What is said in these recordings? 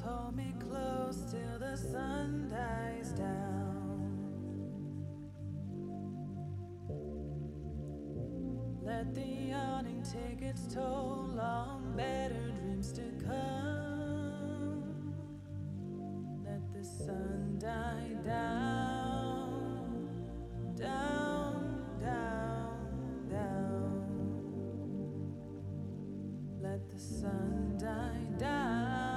Hold me close till the sun dies down. Let the yawning take its toll on better dreams to come. Let the sun die down, down, down, down. Let the sun die down,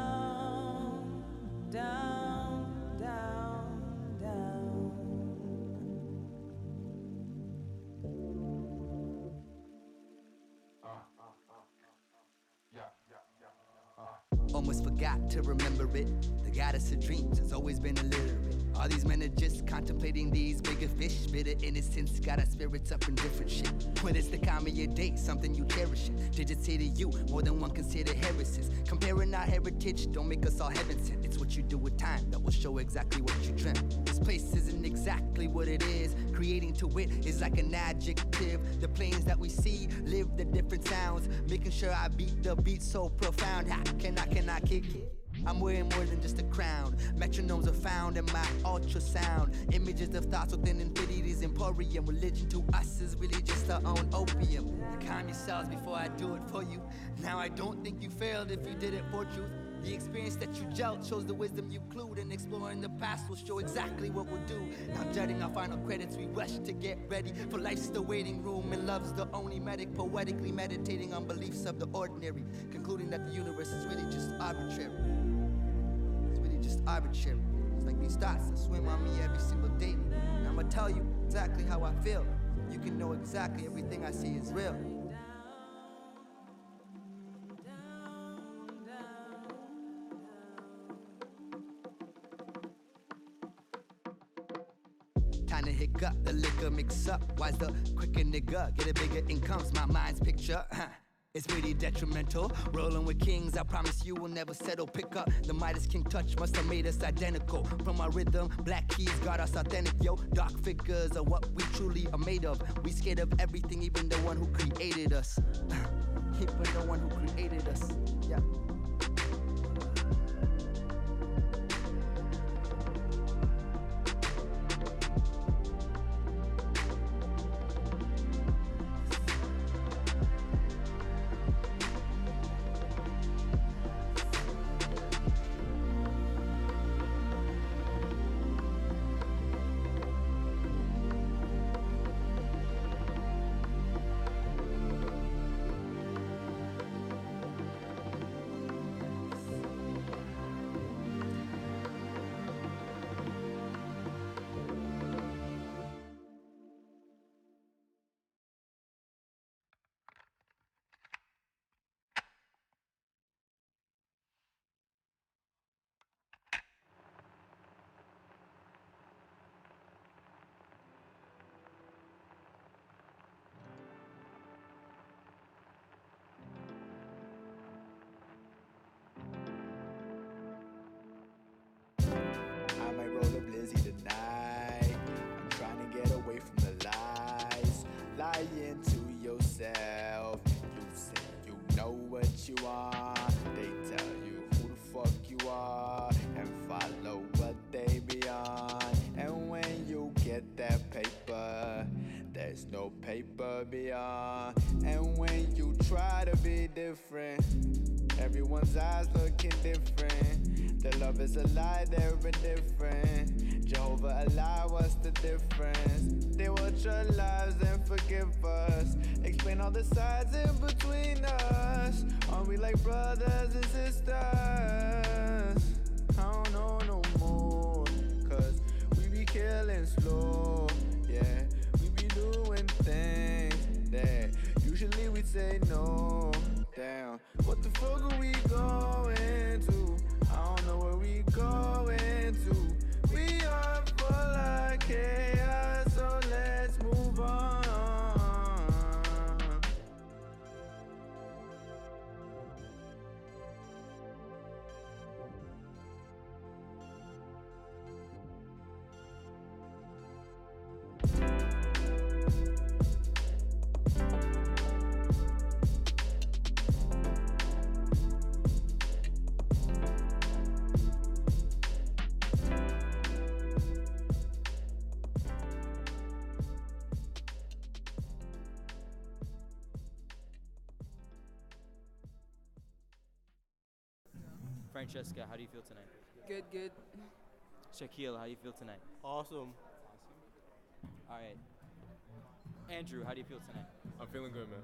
down, down, down. Almost forgot to remember it. The goddess of dreams has always been illiterate. All these men are just contemplating these bigger fish. Bitter innocence got our spirits up in different shit. When it's the time of your day, something you cherish it. Did it say to you more than one consider heresies? Comparing our heritage don't make us all heaven sent. It's what you do with time that will show exactly what you dreamt. This place isn't exactly what it is. Creating to it is like an adjective. The planes that we see live the different sounds, making sure I beat the beat so profound. How can I kick it? I'm wearing more than just a crown. Metronomes are found in my ultrasound. Images of thoughts within infinity's emporium. Religion to us is really just our own opium. You calm yourselves before I do it for you. Now I don't think you failed if you did it for truth. The experience that you gelled shows the wisdom you clued, and exploring the past will show exactly what we'll do. Now judging our final credits, we rush to get ready for life's the waiting room, and love's the only medic, poetically meditating on beliefs of the ordinary, concluding that the universe is really just arbitrary. It's really just arbitrary. It's like these thoughts that swim on me every single day. And I'ma tell you exactly how I feel. You can know exactly everything I see is real. Time to hiccup, the liquor mix up. Why's the quicker nigga? Get a bigger incomes, my mind's picture. It's pretty detrimental. Rolling with kings, I promise you will never settle. Pick up the Midas King touch, must have made us identical. From our rhythm, black keys got us authentic, yo. Dark figures are what we truly are made of. We scared of everything, even the one who created us. Even the one who created us, yeah. you are. They tell you who the fuck you are and follow what they beyond. And when you get that paper, there's no paper beyond. And when you try to be different, everyone's eyes looking different. The love is a lie, they're indifferent. Jehovah Allah, what's the difference? They watch our lives and forgive us. Explain all the sides in between us. Are we like brothers and sisters? I don't know no more. Cause we be killing slow. Yeah, we be doing things that usually we'd say no. Damn, what the fuck are we going to? I don't know where we going to. We are full of chaos, so let's move on. Francesca, how do you feel tonight? Good, good. Shaquille, how do you feel tonight? Awesome. All right. Andrew, how do you feel tonight? I'm feeling good, man.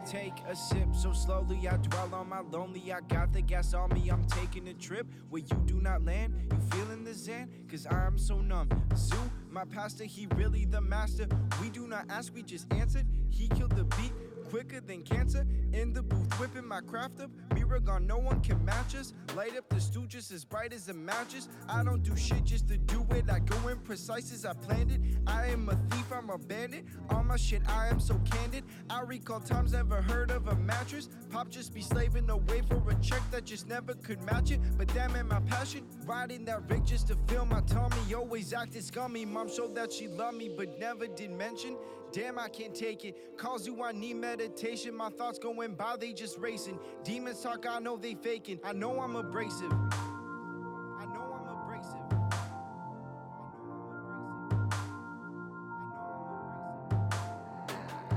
Take a sip so slowly, I dwell on my lonely. I got the gas on me, I'm taking a trip where you do not land. You feeling the zen? Cause I'm so numb. Zoo, my pastor, he really the master. We do not ask, we just answered. He killed the beat quicker than cancer. In the booth, whipping my craft up. Mirror gone, no one can match us. Light up the stooges as bright as a mattress. I don't do shit just to do it. I go in precise as I planned it. I am a thief, I'm a bandit. On my shit, I am so candid. I recall times never heard of a mattress. Pop just be slaving away for a check that just never could match it. But damn it, my passion. Riding that rig just to fill my tummy. Always acted scummy. Mom showed that she loved me, but never did mention. Damn, I can't take it. Calls you, I need meditation. My thoughts going by, they just racing. Demons talk, I know they faking. I know I'm abrasive. I know I'm abrasive.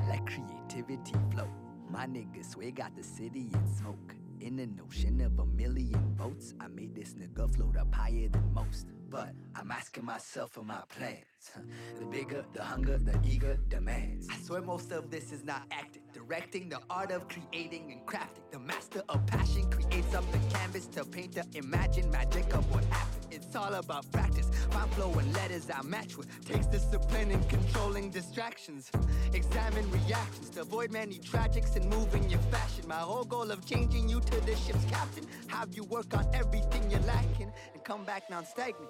Let creativity flow. My niggas swear got the city in smoke. In an ocean of a million boats, I made this nigga float up higher than most. But I'm asking myself for my plans. The bigger, the hunger, the eager demands. I swear most of this is not acting. Directing the art of creating and crafting. The master of passion creates up the canvas to paint the imagined magic of what happened. It's all about practice. Find flow and letters I match with. Takes discipline in controlling distractions. Examine reactions to avoid many tragics and moving your fashion. My whole goal of changing you to the ship's captain. Have you work on everything you're lacking and come back non-stagnant.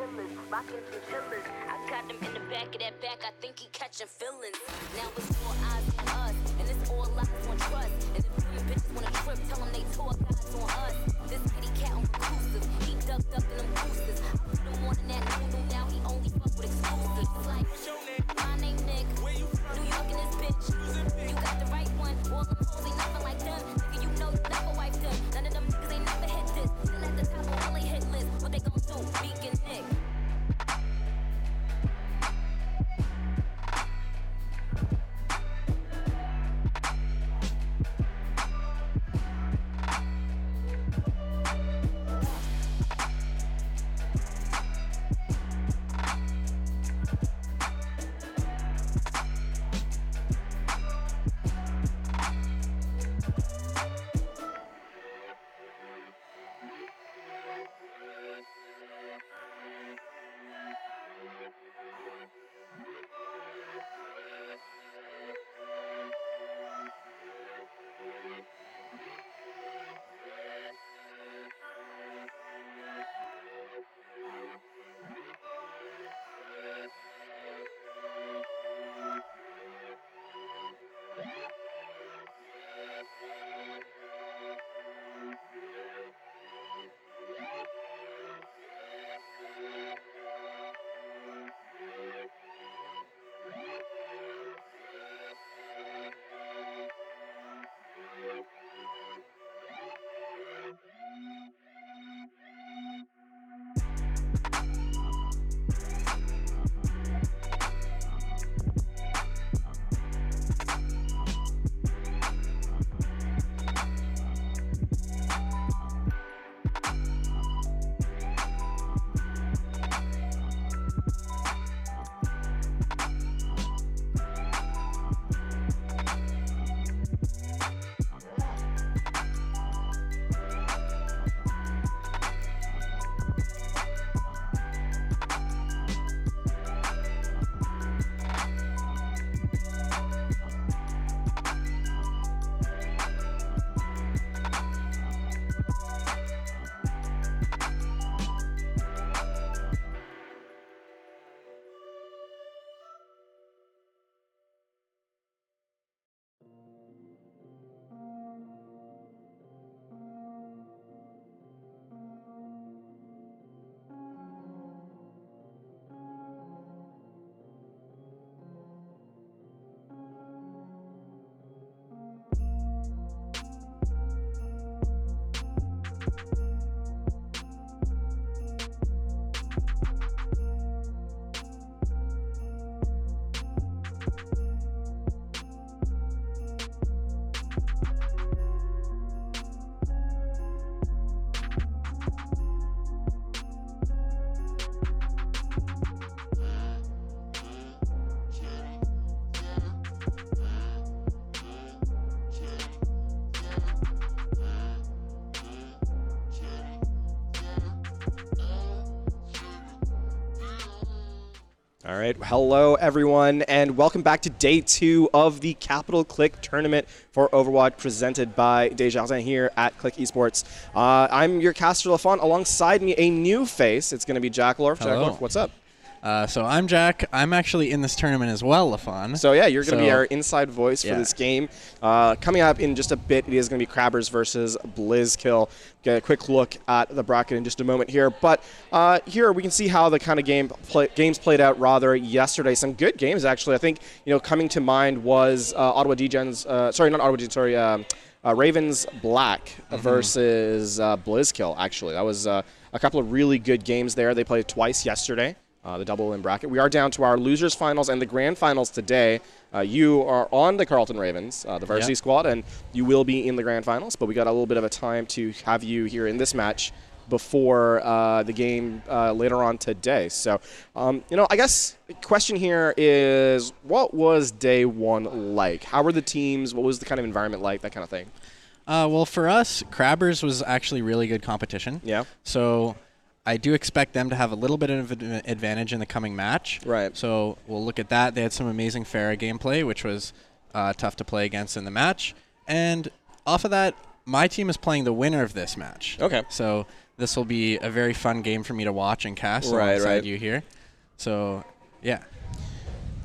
killers, rockin' some killers. I got him in the back of that back, I think he catching feelings. Now it's all eyes on us, and it's all eyes on trust. And if you bitches wanna trip, tell them they tour guys on us. This kitty cat on reclusive, he ducked up in them boosters. I put him on in that noodle, now he only fuck with exclusives. Like, my name Nick, New York in this bitch. You got the right one, all them hoes ain't never like them. Nigga, you know you never wiped them. None of them niggas ain't never hit this. Still at the top of all they hit list. What they gon' do? Beacon Nick. All right, hello everyone, and welcome back to day 2 of the Capital Click tournament for Overwatch, presented by Desjardins here at Click Esports. I'm your caster LaFon. Alongside me, a new face. It's going to be Jack Lorf. Jack Hello. Lorf, what's up? So I'm Jack. I'm actually in this tournament as well, LaFon. So yeah, you're going to be our inside voice for this game. Coming up in just a bit, it is going to be Crabbers versus Blizzkill. Get a quick look at the bracket in just a moment here. But here we can see how the kind of games played out rather yesterday. Some good games, actually. I think, coming to mind was Ottawa Degens, Ravens Black versus Blizzkill, actually. That was a couple of really good games there. They played twice yesterday. The double in bracket. We are down to our losers finals and the grand finals today. You are on the Carleton Ravens, the varsity squad, and you will be in the grand finals. But we got a little bit of a time to have you here in this match before the game later on today. So, I guess the question here is, what was day 1 like? How were the teams? What was the kind of environment like? That kind of thing. Well, for us, Crabbers was actually really good competition. Yeah. So I do expect them to have a little bit of an advantage in the coming match. Right. So we'll look at that. They had some amazing Pharah gameplay, which was tough to play against in the match. And off of that, my team is playing the winner of this match. Okay. So this will be a very fun game for me to watch and cast Right, alongside right. you here. So, yeah.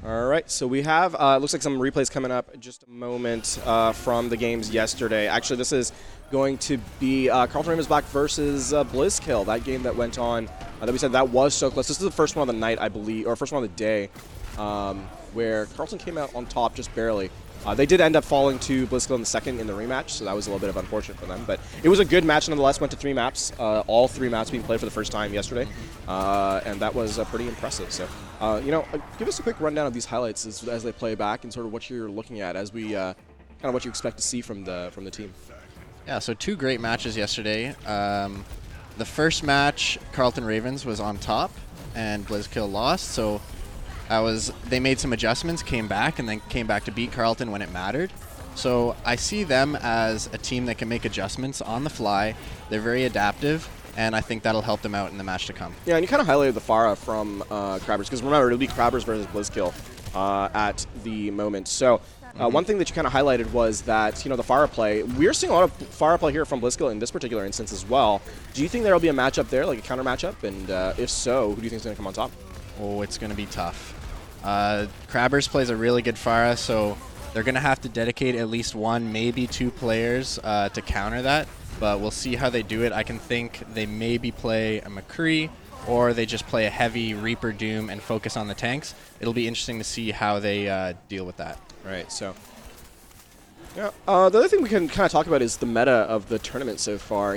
All right, so we have, looks like some replays coming up in just a moment from the games yesterday. Actually, this is going to be Carlton Ravens Black versus Blizzkill, that game that went on, that we said that was so close. This is the first one of the night, I believe, or first one of the day, where Carlton came out on top just barely. They did end up falling to Blizzkill in the second in the rematch, so that was a little bit of unfortunate for them. But it was a good match nonetheless. Went to 3 maps, all 3 maps being played for the first time yesterday, and that was pretty impressive. So, give us a quick rundown of these highlights as they play back and sort of what you're looking at as we kind of what you expect to see from the team. Yeah, so 2 great matches yesterday. The first match, Carlton Ravens was on top, and Blizzkill lost. So they made some adjustments, came back, and then came back to beat Carlton when it mattered. So I see them as a team that can make adjustments on the fly. They're very adaptive, and I think that'll help them out in the match to come. Yeah, and you kind of highlighted the Farah from Crabbers, because remember, it'll be Crabbers versus Blizzkill at the moment. So one thing that you kind of highlighted was that, the Farah play, we're seeing a lot of Farah play here from Blizzkill in this particular instance as well. Do you think there will be a matchup there, like a counter matchup? And if so, who do you think is going to come on top? Oh, it's going to be tough. Crabbers plays a really good Farah, so they're going to have to dedicate at least 1, maybe 2 players to counter that, but we'll see how they do it. I can think they maybe play a McCree, or they just play a heavy Reaper Doom and focus on the tanks. It'll be interesting to see how they deal with that. Right, so... Yeah. The other thing we can kind of talk about is the meta of the tournament so far.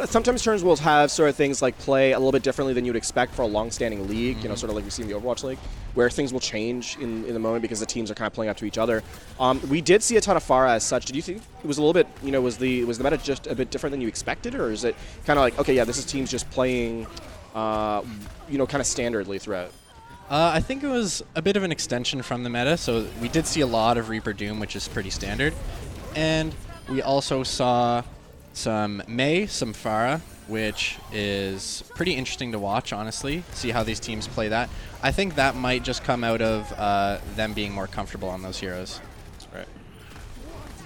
Sometimes tournaments will have sort of things like play a little bit differently than you'd expect for a long-standing league, sort of like we see in the Overwatch League, where things will change in the moment because the teams are kind of playing up to each other. We did see a ton of Farah as such. Did you think it was a little bit, was the meta just a bit different than you expected, or is it kind of like, okay, yeah, this is teams just playing, kind of standardly throughout? I think it was a bit of an extension from the meta, so we did see a lot of Reaper Doom, which is pretty standard. And we also saw some Mei, some Farah, which is pretty interesting to watch, honestly, see how these teams play that. I think that might just come out of them being more comfortable on those heroes. That's right.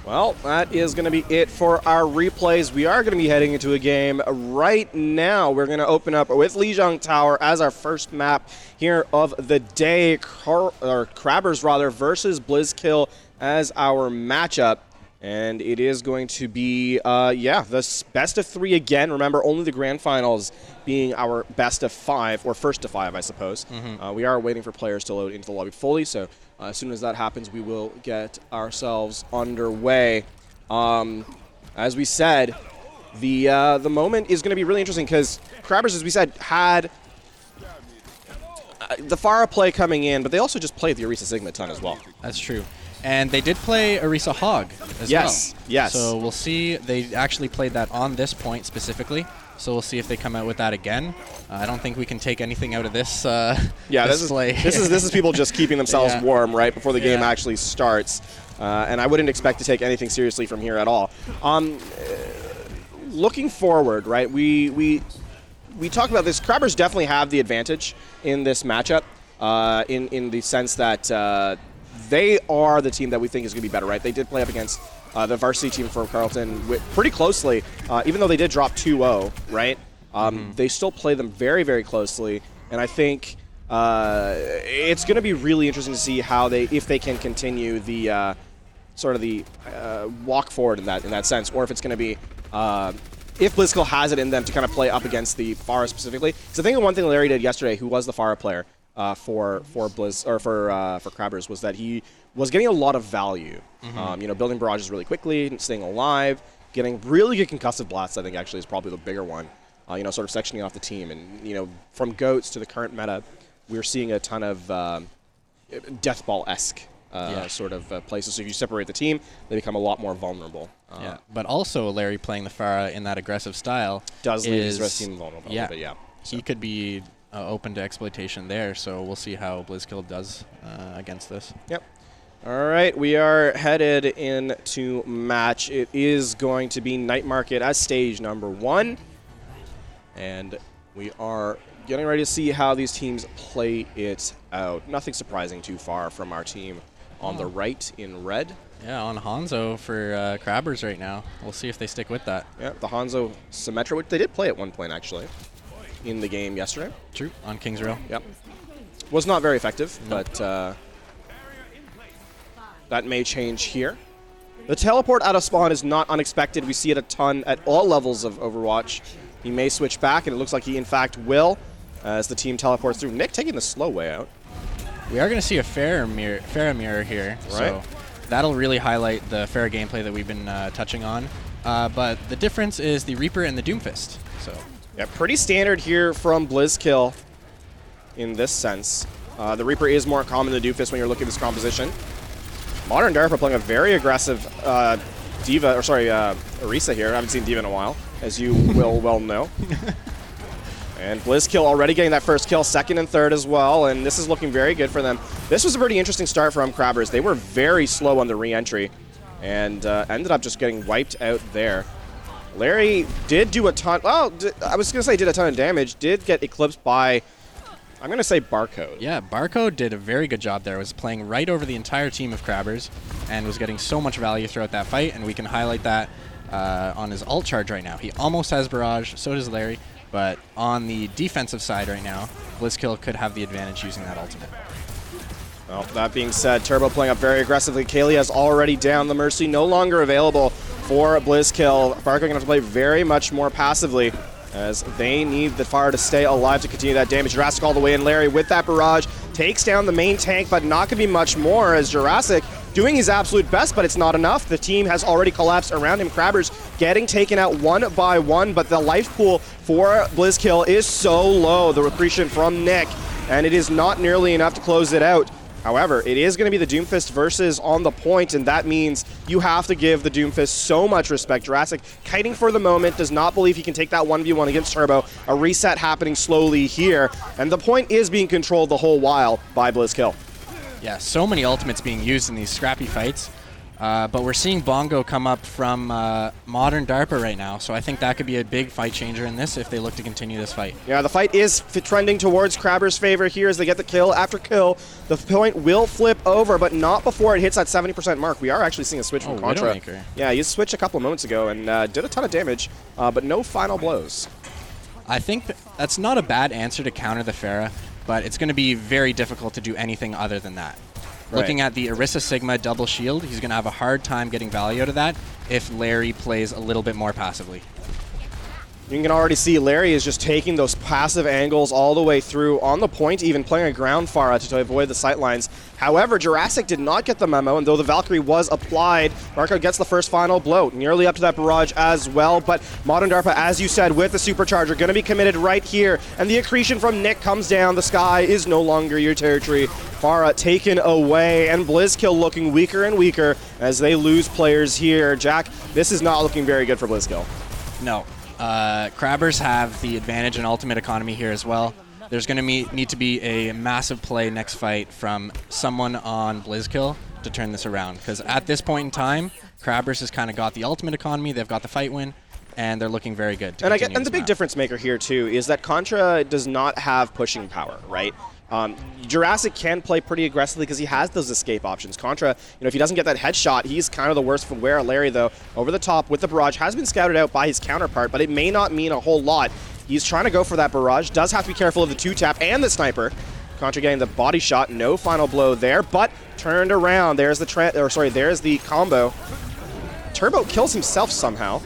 Well, that is going to be it for our replays. We are going to be heading into a game right now. We're going to open up with Lijiang Tower as our first map here of the day. Crabbers versus Blizzkill as our matchup. And it is going to be, the best of 3 again. Remember, only the grand finals being our best of 5, or first to 5, I suppose. We are waiting for players to load into the lobby fully, so as soon as that happens, we will get ourselves underway. As we said, the moment is going to be really interesting because Crabbers, as we said, had the Farah play coming in, but they also just played the Orisa Sigma a ton as well. That's true. And they did play Orisa Hog as well. Yes. So we'll see. They actually played that on this point specifically. So we'll see if they come out with that again. I don't think we can take anything out of this. This play. This is people just keeping themselves warm right before the game actually starts. And I wouldn't expect to take anything seriously from here at all. Looking forward, right? We talk about this. Crabbers definitely have the advantage in this matchup. In the sense that. They are the team that we think is going to be better, right? They did play up against the varsity team from Carlton pretty closely, even though they did drop 2-0, right? They still play them very, very closely, and I think it's going to be really interesting to see how if they can continue the sort of the walk forward in that sense, or if it's going to be if Blizzkill has it in them to kind of play up against the Farah specifically. Because I think the one thing Larry did yesterday, who was the Farah player, for Blizz or for Crabbers, was that he was getting a lot of value. Building barrages really quickly, staying alive, getting really good concussive blasts. I think actually is probably the bigger one. Sort of sectioning off the team, and from goats to the current meta, we're seeing a ton of death ball-esque sort of places. So if you separate the team, they become a lot more vulnerable. But also Larry playing the Farah in that aggressive style does leave his rest team vulnerable. He could be open to exploitation there, so we'll see how Blizzkill does against this. Yep. All right, we are headed into match. It is going to be Night Market as stage number 1, and we are getting ready to see how these teams play it out. Nothing surprising too far from our team on the right in red. Yeah, on Hanzo for Crabbers right now. We'll see if they stick with that. Yeah, the Hanzo Symmetra, which they did play at one point, actually, in the game yesterday. True, on King's Rail. Yep. Was not very effective, but that may change here. The teleport out of spawn is not unexpected. We see it a ton at all levels of Overwatch. He may switch back, and it looks like he, in fact, will, as the team teleports through. Nick taking the slow way out. We are going to see a Pharah mirror here, right. So that'll really highlight the Pharah gameplay that we've been touching on. But the difference is the Reaper and the Doomfist. So yeah, pretty standard here from Blizzkill in this sense. The Reaper is more common than the Doomfist when you're looking at this composition. Modern DARPA playing a very aggressive Orisa here. I haven't seen Diva in a while, as you will well know. And Blizzkill already getting that first kill, second and third as well, and this is looking very good for them. This was a pretty interesting start from Crabbers. They were very slow on the re-entry and ended up just getting wiped out there. Larry did do a ton, well, I was going to say did a ton of damage, did get eclipsed by, I'm going to say Barcode. yeah, Barcode did a very good job there. Was playing right over the entire team of Crabbers and was getting so much value throughout that fight, and we can highlight that on his ult charge right now. He almost has Barrage, so does Larry. But on the defensive side right now, Blizzkill could have the advantage using that ultimate. Well, that being said, Turbo playing up very aggressively. Kaylee has already down the Mercy, no longer available for Blizzkill. Barco going to have to play very much more passively as they need the fire to stay alive to continue that damage. Jurassic all the way in. Larry with that Barrage takes down the main tank, but not going to be much more as Jurassic doing his absolute best, but it's not enough. The team has already collapsed around him. Crabbers getting taken out one by one, but the life pool for Blizzkill is so low. The accretion from Nick, and it is not nearly enough to close it out. However, it is going to be the Doomfist versus on the point, and that means you have to give the Doomfist so much respect. Jurassic kiting for the moment, does not believe he can take that 1v1 against Turbo. A reset happening slowly here, and the point is being controlled the whole while by Blizzkill. Yeah, so many ultimates being used in these scrappy fights. But we're seeing Bongo come up from Modern DARPA right now, so I think that could be a big fight changer in this if they look to continue this fight. Yeah, the fight is trending towards Crabbers' favor here as they get the kill after kill. The point will flip over, but not before it hits that 70% mark. We are actually seeing a switch from Contra. Widowmaker. Yeah, he switched a couple of moments ago and did a ton of damage, but no final blows. I think that's not a bad answer to counter the Pharah, but it's going to be very difficult to do anything other than that. Right. Looking at the Orisa Sigma double shield, he's going to have a hard time getting value out of that if Larry plays a little bit more passively. You can already see Larry is just taking those passive angles all the way through on the point, even playing a ground Pharah to avoid the sight lines. However, Jurassic did not get the memo, and though the Valkyrie was applied, Marco gets the first final blow, nearly up to that barrage as well. But Modern DARPA, as you said, with the Supercharger, going to be committed right here, and the accretion from Nick comes down. The sky is no longer your territory. Pharah taken away, and Blizzkill looking weaker and weaker as they lose players here. Jack, this is not looking very good for Blizzkill. No. Crabbers have the advantage in ultimate economy here as well. There's going to need to be a massive play next fight from someone on Blizzkill to turn this around, because at this point in time, Crabbers has kind of got the ultimate economy, they've got the fight win, and they're looking very good. And the big difference maker here too is that Contra does not have pushing power, right? Jurassic can play pretty aggressively because he has those escape options. Contra, if he doesn't get that headshot, he's kind of the worst for wear. Larry, though, over the top with the barrage, has been scouted out by his counterpart, but it may not mean a whole lot. He's trying to go for that barrage, does have to be careful of the two-tap and the sniper. Contra getting the body shot, no final blow there, but turned around. There's the there's the combo. Turbo kills himself somehow.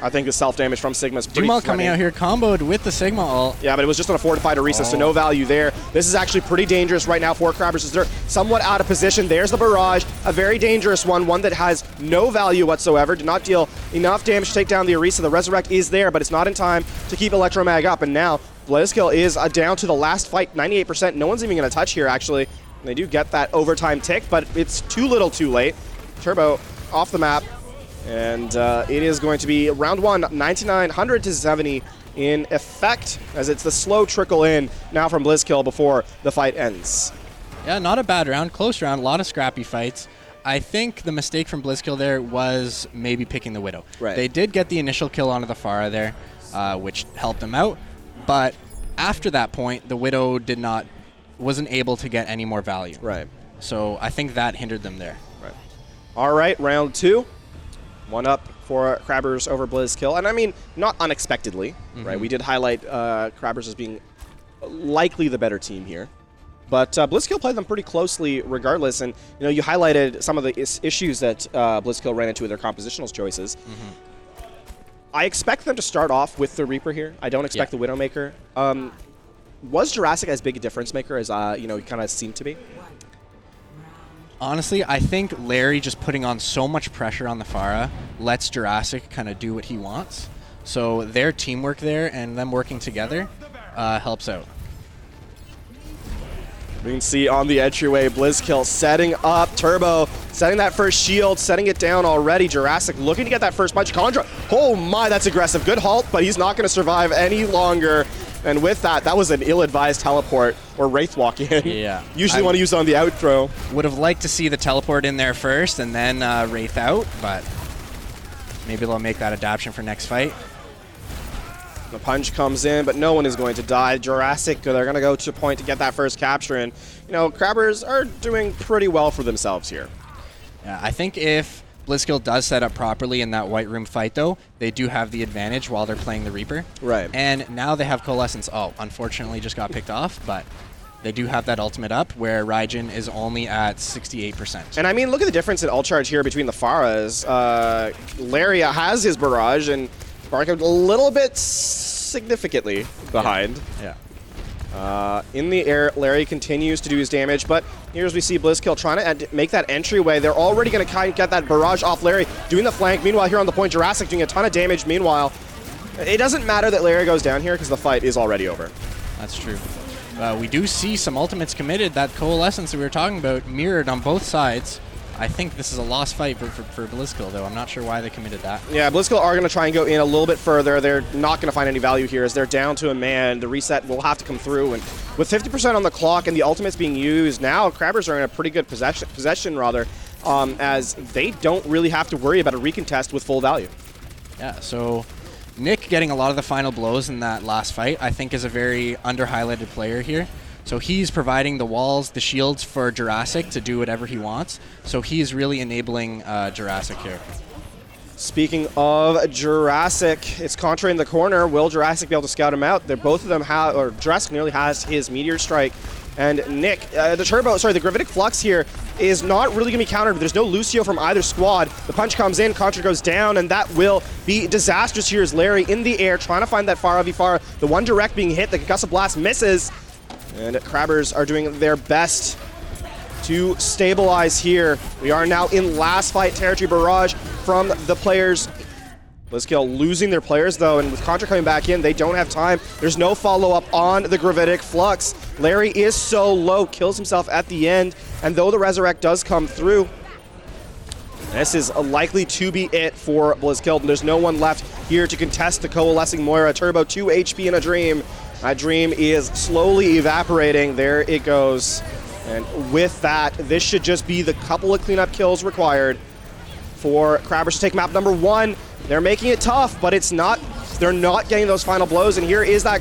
I think the self-damage from Sigma is pretty Dumal coming out here comboed with the Sigma ult. Yeah, but it was just on a fortified Orisa, so no value there. This is actually pretty dangerous right now for Crabbers. They're somewhat out of position. There's the barrage, a very dangerous one that has no value whatsoever. Did not deal enough damage to take down the Orisa. The Resurrect is there, but it's not in time to keep Electromag up. And now Blizzkill is down to the last fight, 98%. No one's even going to touch here, actually. And they do get that overtime tick, but it's too little too late. Turbo off the map. And it is going to be round one, 9900 to 70 in effect, as it's the slow trickle in now from Blizzkill before the fight ends. Yeah, not a bad round, close round, a lot of scrappy fights. I think the mistake from Blizzkill there was maybe picking the Widow. Right. They did get the initial kill onto the Pharah there, which helped them out, but after that point, the Widow wasn't able to get any more value. Right. So I think that hindered them there. Right. All right, round 2. 1 up for Crabbers over Blizzkill. And I mean, not unexpectedly, right? We did highlight Crabbers as being likely the better team here. But Blizzkill played them pretty closely regardless. And, you know, you highlighted some of the issues that Blizzkill ran into with their compositional choices. I expect them to start off with the Reaper here. I don't expect the Widowmaker. Was Jurassic as big a difference maker as, you know, he kind of seemed to be? Honestly, I think Larry just putting on so much pressure on the Pharah lets Jurassic kind of do what he wants. So their teamwork there and them working together helps out. We can see on the entryway, Blizzkill setting up Turbo, setting that first shield, setting it down already. Jurassic looking to get that first punch. Contra, oh my, that's aggressive. Good halt, but he's not going to survive any longer. And with that, that was an ill-advised teleport or Wraith walk in. Yeah. Usually want to use it on the out throw. Would have liked to see the teleport in there first and then Wraith out, but maybe they'll make that adaptation for next fight. The punch comes in, but no one is going to die. Jurassic, they're going to go to point to get that first capture. And, you know, Crabbers are doing pretty well for themselves here. Yeah, I think if Blizzkill does set up properly in that White Room fight, though, they do have the advantage while they're playing the Reaper. Right. And now they have Coalescence. Oh, unfortunately just got picked off, but they do have that ultimate up where Raijin is only at 68%. And I mean, look at the difference in ult charge here between the Pharahs. Laria has his barrage, and Barca a little bit significantly behind. Yeah. In the air, Larry continues to do his damage, but here's we see Blizzkill trying to make that entryway. They're already going to kind of get that barrage off Larry, doing the flank. Meanwhile, here on the point, Jurassic doing a ton of damage. Meanwhile, it doesn't matter that Larry goes down here because the fight is already over. That's true. We do see some ultimates committed. That Coalescence that we were talking about mirrored on both sides. I think this is a lost fight for Blizzkill, though. I'm not sure why they committed that. Yeah, Blizzkill are going to try and go in a little bit further. They're not going to find any value here as they're down to a man. The reset will have to come through. And with 50% on the clock and the ultimates being used, now Crabbers are in a pretty good possession as they don't really have to worry about a recontest with full value. Yeah, so Nick getting a lot of the final blows in that last fight, I think is a very under-highlighted player here. So he's providing the walls, the shields for Jurassic to do whatever he wants. So he's really enabling Jurassic here. Speaking of Jurassic, it's Contra in the corner. Will Jurassic be able to scout him out? Both of them have, or Jurassic nearly has his Meteor Strike. And Nick, the Gravitic Flux here is not really going to be countered. There's no Lucio from either squad. The punch comes in, Contra goes down, and that will be disastrous here as Larry in the air trying to find that Pharah v Pharah. The one direct being hit, the Concussive Blast misses. And Crabbers are doing their best to stabilize here. We are now in last fight territory. Barrage from the players. Blizzkill losing their players though, and with Contra coming back in, they don't have time. There's no follow-up on the Gravitic Flux. Larry is so low, kills himself at the end, and though the Resurrect does come through, this is likely to be it for Blizzkill. There's no one left here to contest the Coalescing Moira. Turbo 2 HP in a Dream. That Dream is slowly evaporating. There it goes. And with that, this should just be the couple of cleanup kills required for Crabbers to take map number 1. They're making it tough, but it's not. They're not getting those final blows. And here is that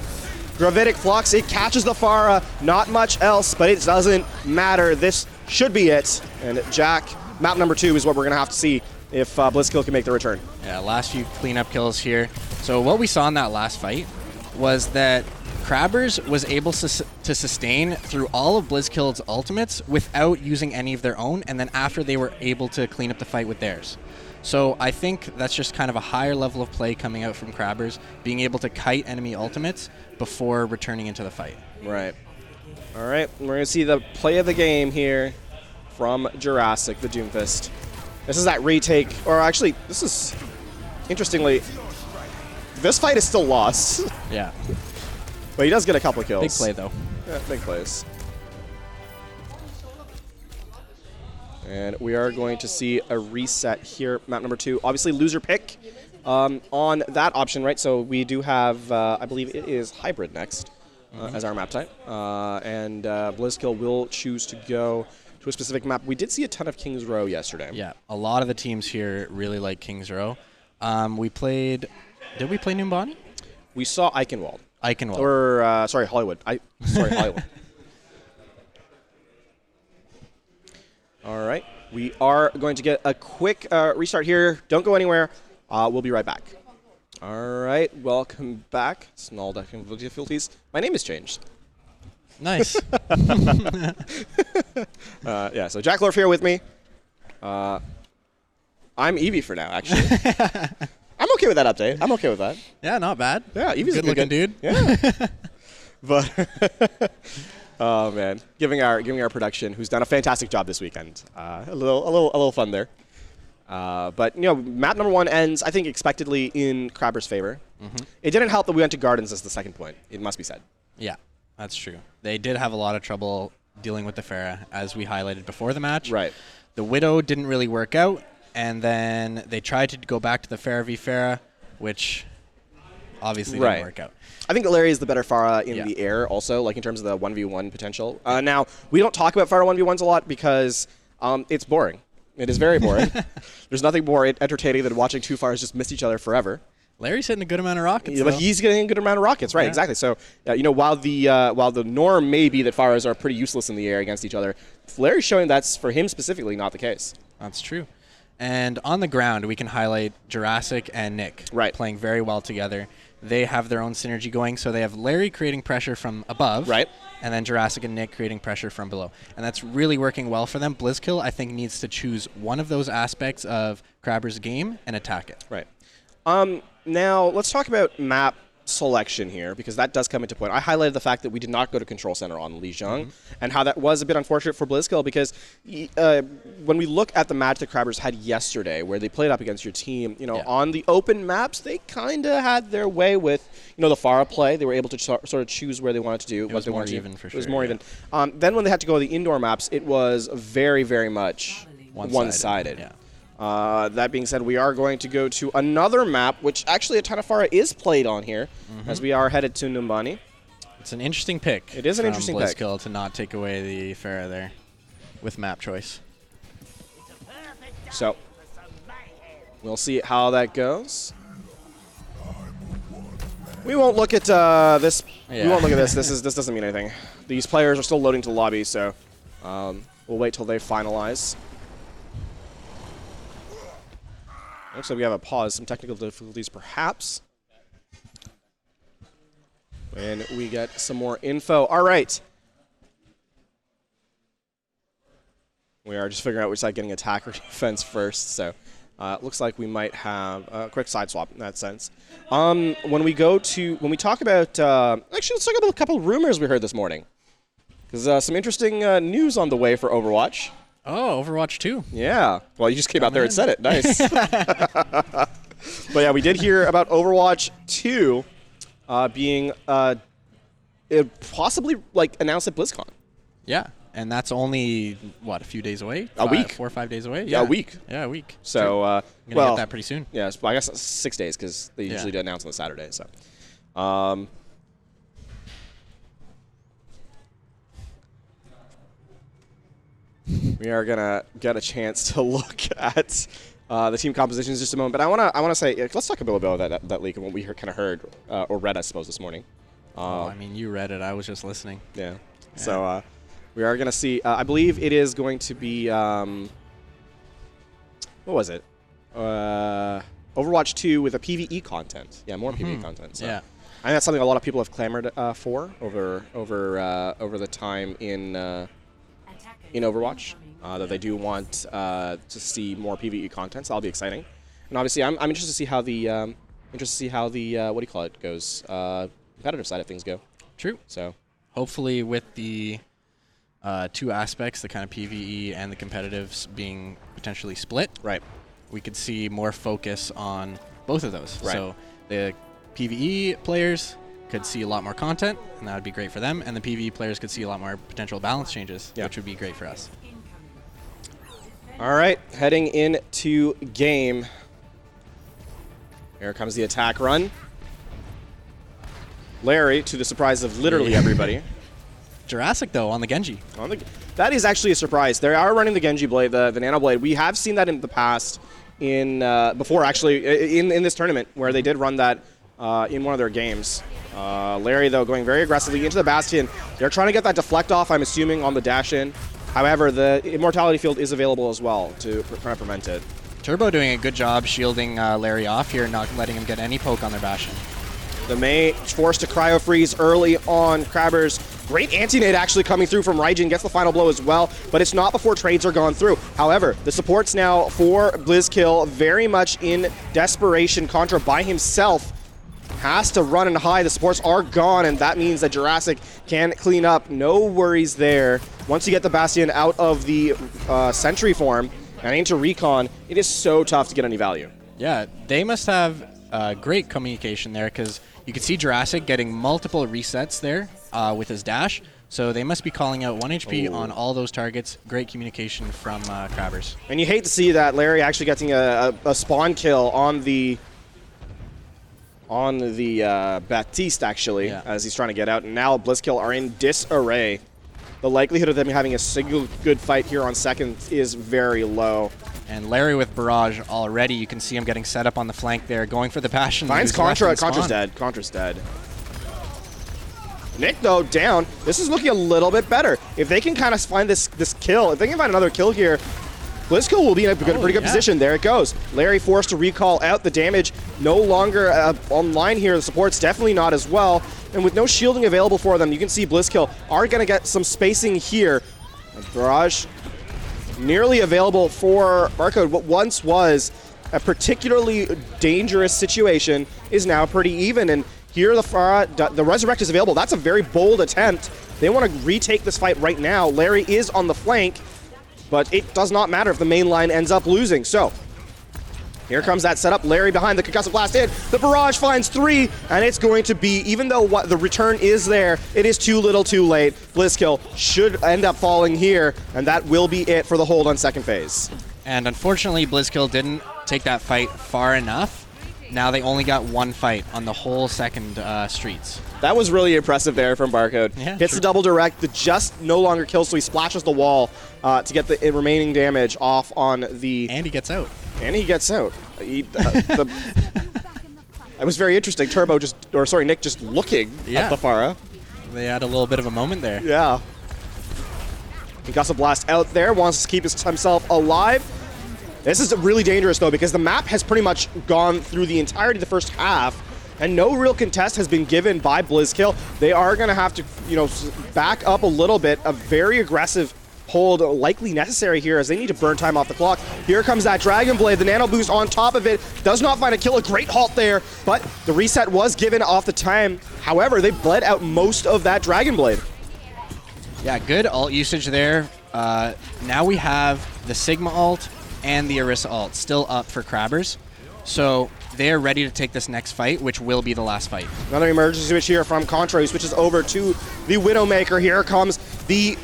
Gravitic Flux. It catches the Pharah. Not much else, but it doesn't matter. This should be it. And Jack, map number 2 is what we're going to have to see if Blizzkill can make the return. Yeah, last few cleanup kills here. So what we saw in that last fight was that Crabbers was able to sustain through all of Blizzkill's ultimates without using any of their own, and then after they were able to clean up the fight with theirs. So I think that's just kind of a higher level of play coming out from Crabbers, being able to kite enemy ultimates before returning into the fight. Right. All right, we're going to see the play of the game here from Jurassic, the Doomfist. This is that retake, or actually, this is, interestingly, this fight is still lost. Yeah. But he does get a couple of kills. Big play, though. Yeah, big plays. And we are going to see a reset here, map number 2. Obviously, loser pick on that option, right? So we do have, I believe it is Hybrid next as our map type. And Blizzkill will choose to go to a specific map. We did see a ton of Kings Row yesterday. Yeah, a lot of the teams here really like Kings Row. We played, did we play Numbani? We saw Eichenwald. Eichenwald. Or, sorry, Hollywood. Hollywood. All right. We are going to get a quick restart here. Don't go anywhere. We'll be right back. All right. Welcome back. Small technical difficulties. My name has changed. Nice. Yeah, so Jack Lorf here with me. I'm Eevee for now, actually. I'm okay with that update. I'm okay with that. Yeah, not bad. Yeah, Eevee's a good looking dude. Yeah. But oh man, giving our production, who's done a fantastic job this weekend, a little fun there. But map number 1 ends, I think, expectedly in Crabber's favor. It didn't help that we went to Gardens as the second point. It must be said. Yeah, that's true. They did have a lot of trouble dealing with the Pharah, as we highlighted before the match. Right. The Widow didn't really work out, and then they tried to go back to the Pharah v Pharah, which obviously didn't work out. I think Larry is the better Pharah in the air also, like in terms of the 1v1 potential. Now, we don't talk about Pharah 1v1s a lot because it's boring. It is very boring. There's nothing more entertaining than watching two Pharahs just miss each other forever. Larry's hitting a good amount of rockets. Yeah, but he's getting a good amount of rockets, right? Yeah. Exactly. So, while the norm may be that Pharahs are pretty useless in the air against each other, Larry's showing that's for him specifically not the case. That's true. And on the ground, we can highlight Jurassic and Nick playing very well together. They have their own synergy going, so they have Larry creating pressure from above, and then Jurassic and Nick creating pressure from below. And that's really working well for them. Blizzkill, I think, needs to choose one of those aspects of Crabber's game and attack it. Right. Now, let's talk about map selection here, because that does come into point. I highlighted the fact that we did not go to Control Center on Lijiang, and how that was a bit unfortunate for Blizzkill, because when we look at the match that Crabbers had yesterday, where they played up against your team, on the open maps, they kind of had their way with, the Pharah play. They were able to sort of choose where they wanted to do what they wanted to do. Even for sure. It was more even. Then when they had to go to the indoor maps, it was very, very much one-sided. Yeah. That being said, we are going to go to another map, which actually a ton of Pharah is played on here, as we are headed to Numbani. It's an interesting pick. It is an interesting pick. Blizzkill to not take away the Pharah there with map choice. So, we'll see how that goes. We won't look at this. Yeah. We won't look at this. This doesn't mean anything. These players are still loading to the lobby, so we'll wait till they finalize. Looks like we have a pause, some technical difficulties perhaps. When we get some more info. All right. We are just figuring out which side getting attack or defense first, so it looks like we might have a quick side swap in that sense. When we talk about, actually let's talk about a couple of rumors we heard this morning. Because some interesting news on the way for Overwatch. Oh, Overwatch 2. Yeah. Well, you just came out there and said it. Nice. But yeah, we did hear about Overwatch 2 being possibly announced at BlizzCon. Yeah. And that's only, a few days away? A week. 4 or 5 days away? Yeah, a week. Yeah, a week. So, I'm going to get that pretty soon. Yeah, I guess 6 days because they usually do announce on the Saturday. So, we are gonna get a chance to look at the team compositions in just a moment, but I wanna say let's talk a little bit about that leak and what we kind of heard or read, I suppose, this morning. You read it. I was just listening. Yeah. So we are gonna see. I believe it is going to be what was it? Overwatch 2 with a PvE content. Yeah, more PvE content. So. Yeah. I think that's something a lot of people have clamored for over the time in Overwatch, that they do want to see more PvE content. So that'll be exciting, and obviously I'm interested to see how the what do you call it goes, competitive side of things go. True. So hopefully with the two aspects, the kind of PvE and the competitives being potentially split, we could see more focus on both of those. Right. So the PvE players could see a lot more content, and that would be great for them, and the PvE players could see a lot more potential balance changes, which would be great for us. All right, heading into game. Here comes the attack run. Larry, to the surprise of literally everybody. Jurassic, though, on the Genji. That is actually a surprise. They are running the Genji blade, the Nano blade. We have seen that in the past, before actually, in this tournament, where they did run that in one of their games. Larry, though, going very aggressively into the Bastion. They're trying to get that deflect off, I'm assuming, on the dash-in. However, the Immortality Field is available as well to try to prevent it. Turbo doing a good job shielding Larry off here, not letting him get any poke on their Bastion. The Mei forced to cryo freeze early on. Crabbers, great anti-nade actually coming through from Raijin, gets the final blow as well, but it's not before trades are gone through. However, the supports now for Blizzkill very much in desperation. Contra by himself has to run and hide. The supports are gone, and that means that Jurassic can clean up. No worries there. Once you get the Bastion out of the Sentry form and into Recon, it is so tough to get any value. Yeah, they must have great communication there, because you can see Jurassic getting multiple resets there with his dash. So they must be calling out 1 HP on all those targets. Great communication from Crabbers. And you hate to see that Larry actually getting a spawn kill on the Baptiste, actually, as he's trying to get out. And now Blizzkill are in disarray. The likelihood of them having a single good fight here on second is very low. And Larry with Barrage already. You can see him getting set up on the flank there, going for the Passion. Finds Contra. Contra's dead. Contra's dead. Nick, though, down. This is looking a little bit better. If they can kind of find this kill, if they can find another kill here, Blizzkill will be in a pretty good position. There it goes. Larry forced to recall out. The damage no longer online here. The support's definitely not as well. And with no shielding available for them, you can see Blizzkill are going to get some spacing here. Barrage nearly available for Barcode. What once was a particularly dangerous situation is now pretty even. And here the Resurrect is available. That's a very bold attempt. They want to retake this fight right now. Larry is on the flank, but it does not matter if the main line ends up losing. So here comes that setup. Larry behind the concussive blast in. The Barrage finds 3, and it's going to be, even though the return is there, it is too little too late. Blizzkill should end up falling here, and that will be it for the hold on second phase. And unfortunately, Blizzkill didn't take that fight far enough. Now they only got 1 fight on the whole second streets. That was really impressive there from Barcode. Yeah, hits the double direct, the just no longer kills, so he splashes the wall to get the remaining damage off on the... And he gets out. And he gets out. It was very interesting. Nick just looking at the Pharah. They had a little bit of a moment there. Yeah. Concussive Blast out there, wants to keep himself alive. This is really dangerous, though, because the map has pretty much gone through the entirety of the first half, and no real contest has been given by Blizzkill. They are going to have to, back up a little bit. A very aggressive hold likely necessary here as they need to burn time off the clock. Here comes that Dragon Blade. The Nano Boost on top of it does not find a kill. A great halt there, but the reset was given off the time. However, they bled out most of that Dragon Blade. Yeah, good ult usage there. Now we have the Sigma ult and the Orisa ult still up for Crabbers. So they are ready to take this next fight, which will be the last fight. Another emergency switch here from Contra, who switches over to the Widowmaker. Here comes the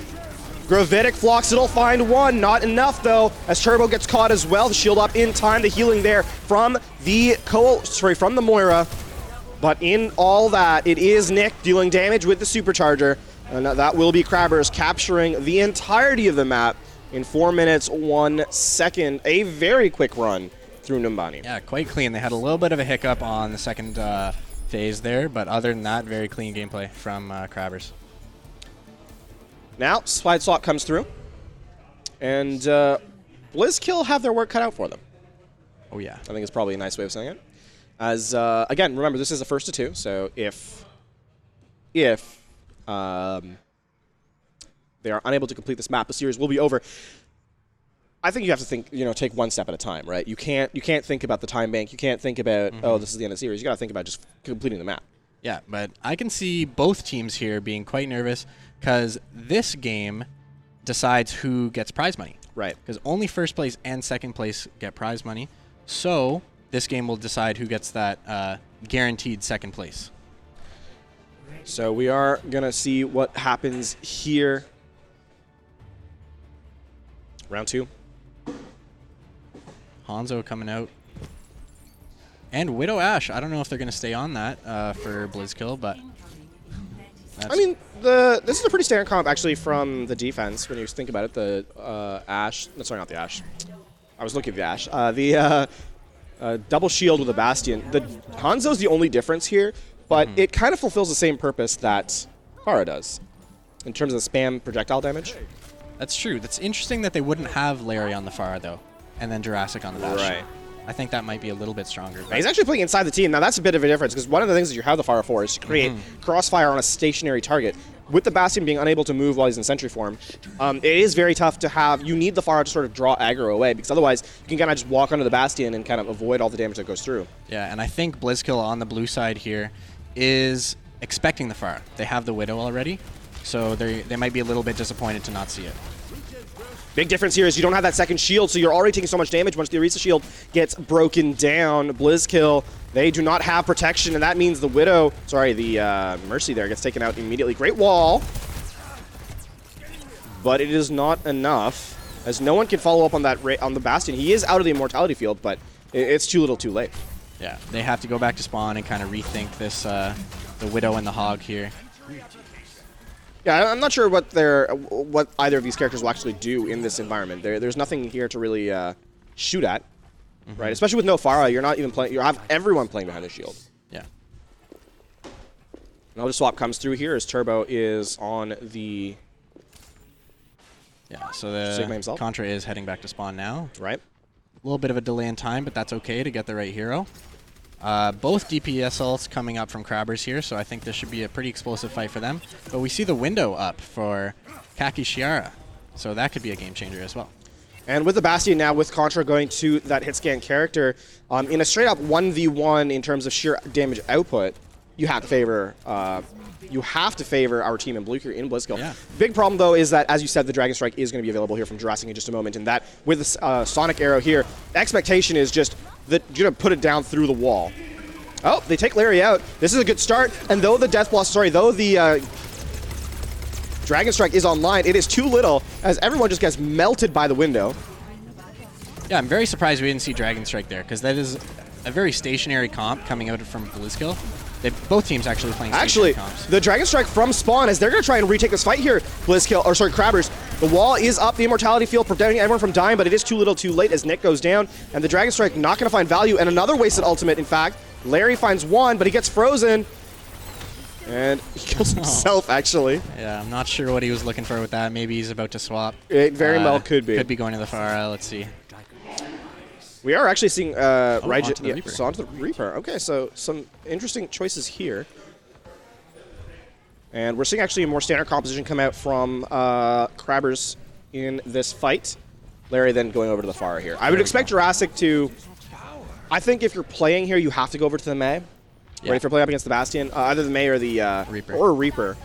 Gravitic Phlox. It'll find 1. Not enough, though, as Turbo gets caught as well. The shield up in time. The healing there from the Moira. But in all that, it is Nick dealing damage with the Supercharger. And that will be Crabbers capturing the entirety of the map in 4 minutes, 1 second. A very quick run through Numbani. Yeah, quite clean. They had a little bit of a hiccup on the second phase there, but other than that, very clean gameplay from Crabbers. Now, Slide Slot comes through, and Blizzkill have their work cut out for them. Oh, yeah. I think it's probably a nice way of saying it. As, again, remember, this is a first to 2, so if they are unable to complete this map, the series will be over. I think you have to think, take one step at a time, right? You can't think about the time bank. You can't think about, oh, this is the end of the series. You got to think about just completing the map. Yeah, but I can see both teams here being quite nervous because this game decides who gets prize money. Right. Because only first place and second place get prize money. So this game will decide who gets that guaranteed second place. So we are going to see what happens here. Round 2. Hanzo coming out. And Widow Ashe. I don't know if they're going to stay on that for Blizzkill, but... I mean, this is a pretty standard comp, actually, from the defense, when you think about it. The Ashe... No, sorry, not the Ashe. I was looking at the Ashe. The double shield with a Bastion. The Hanzo's the only difference here, but it kind of fulfills the same purpose that Pharah does, in terms of spam projectile damage. That's true. That's interesting that they wouldn't have Larry on the Pharah, though, and then Jurassic on the Bastion. Right. I think that might be a little bit stronger. He's actually playing inside the team. Now, that's a bit of a difference, because one of the things that you have the Pharah for is to create crossfire on a stationary target. With the Bastion being unable to move while he's in sentry form, it is very tough to have. You need the Pharah to sort of draw aggro away, because otherwise you can kind of just walk under the Bastion and kind of avoid all the damage that goes through. Yeah, and I think Blizzkill on the blue side here is expecting the Pharah. They have the Widow already, so they might be a little bit disappointed to not see it. Big difference here is you don't have that second shield, so you're already taking so much damage once the Orisa shield gets broken down. Blizzkill, they do not have protection, and that means the Widow, sorry, the Mercy there gets taken out immediately. Great wall, but it is not enough, as no one can follow up on that on the Bastion. He is out of the Immortality field, but it's too little too late. Yeah, they have to go back to spawn and kind of rethink this, the Widow and the Hog here. Yeah, I'm not sure what either of these characters will actually do in this environment. There's nothing here to really shoot at, right? Especially with no Pharah, you're not even playing. You have everyone playing behind a shield. Yeah. Another swap comes through here as Turbo is on the. Yeah. So Sigma the himself. Contra is heading back to spawn now. Right. A little bit of a delay in time, but that's okay to get the right hero. Both DPS ults coming up from Crabbers here, so I think this should be a pretty explosive fight for them. But we see the window up for Kaki Shiara, so that could be a game changer as well. And with the Bastion now, with Contra going to that hit scan character, in a straight up 1v1 in terms of sheer damage output, you have to favor our team in blue here in Blizzkill. Yeah. Big problem though is that, as you said, the Dragon Strike is going to be available here from Jurassic in just a moment, and that with the Sonic Arrow here, the expectation is just that you're going to put it down through the wall. Oh, they take Larry out. This is a good start, and though the Dragon Strike is online, it is too little, as everyone just gets melted by the window. Yeah, I'm very surprised we didn't see Dragon Strike there, because that is a very stationary comp coming out from Blizzkill. Both teams actually playing stationary comps. The Dragon Strike from spawn, as they're going to try and retake this fight here, Crabbers. The wall is up, the Immortality field, preventing everyone from dying, but it is too little too late as Nick goes down, and the Dragon Strike not going to find value, and another wasted ultimate, in fact. Larry finds one, but he gets frozen, and he kills himself, actually. Yeah, I'm not sure what he was looking for with that. Maybe he's about to swap. It very well could be. Could be going to the Pharah. Let's see. We are actually seeing onto the Reaper. So onto the Reaper. Okay, so some interesting choices here. And we're seeing actually a more standard composition come out from Crabbers in this fight. Larry then going over to the Pharah here. I would expect Jurassic to... I think if you're playing here, you have to go over to the Mei. Yeah. Right, if you're playing up against the Bastion. Either the Mei or the Reaper. Or Reaper.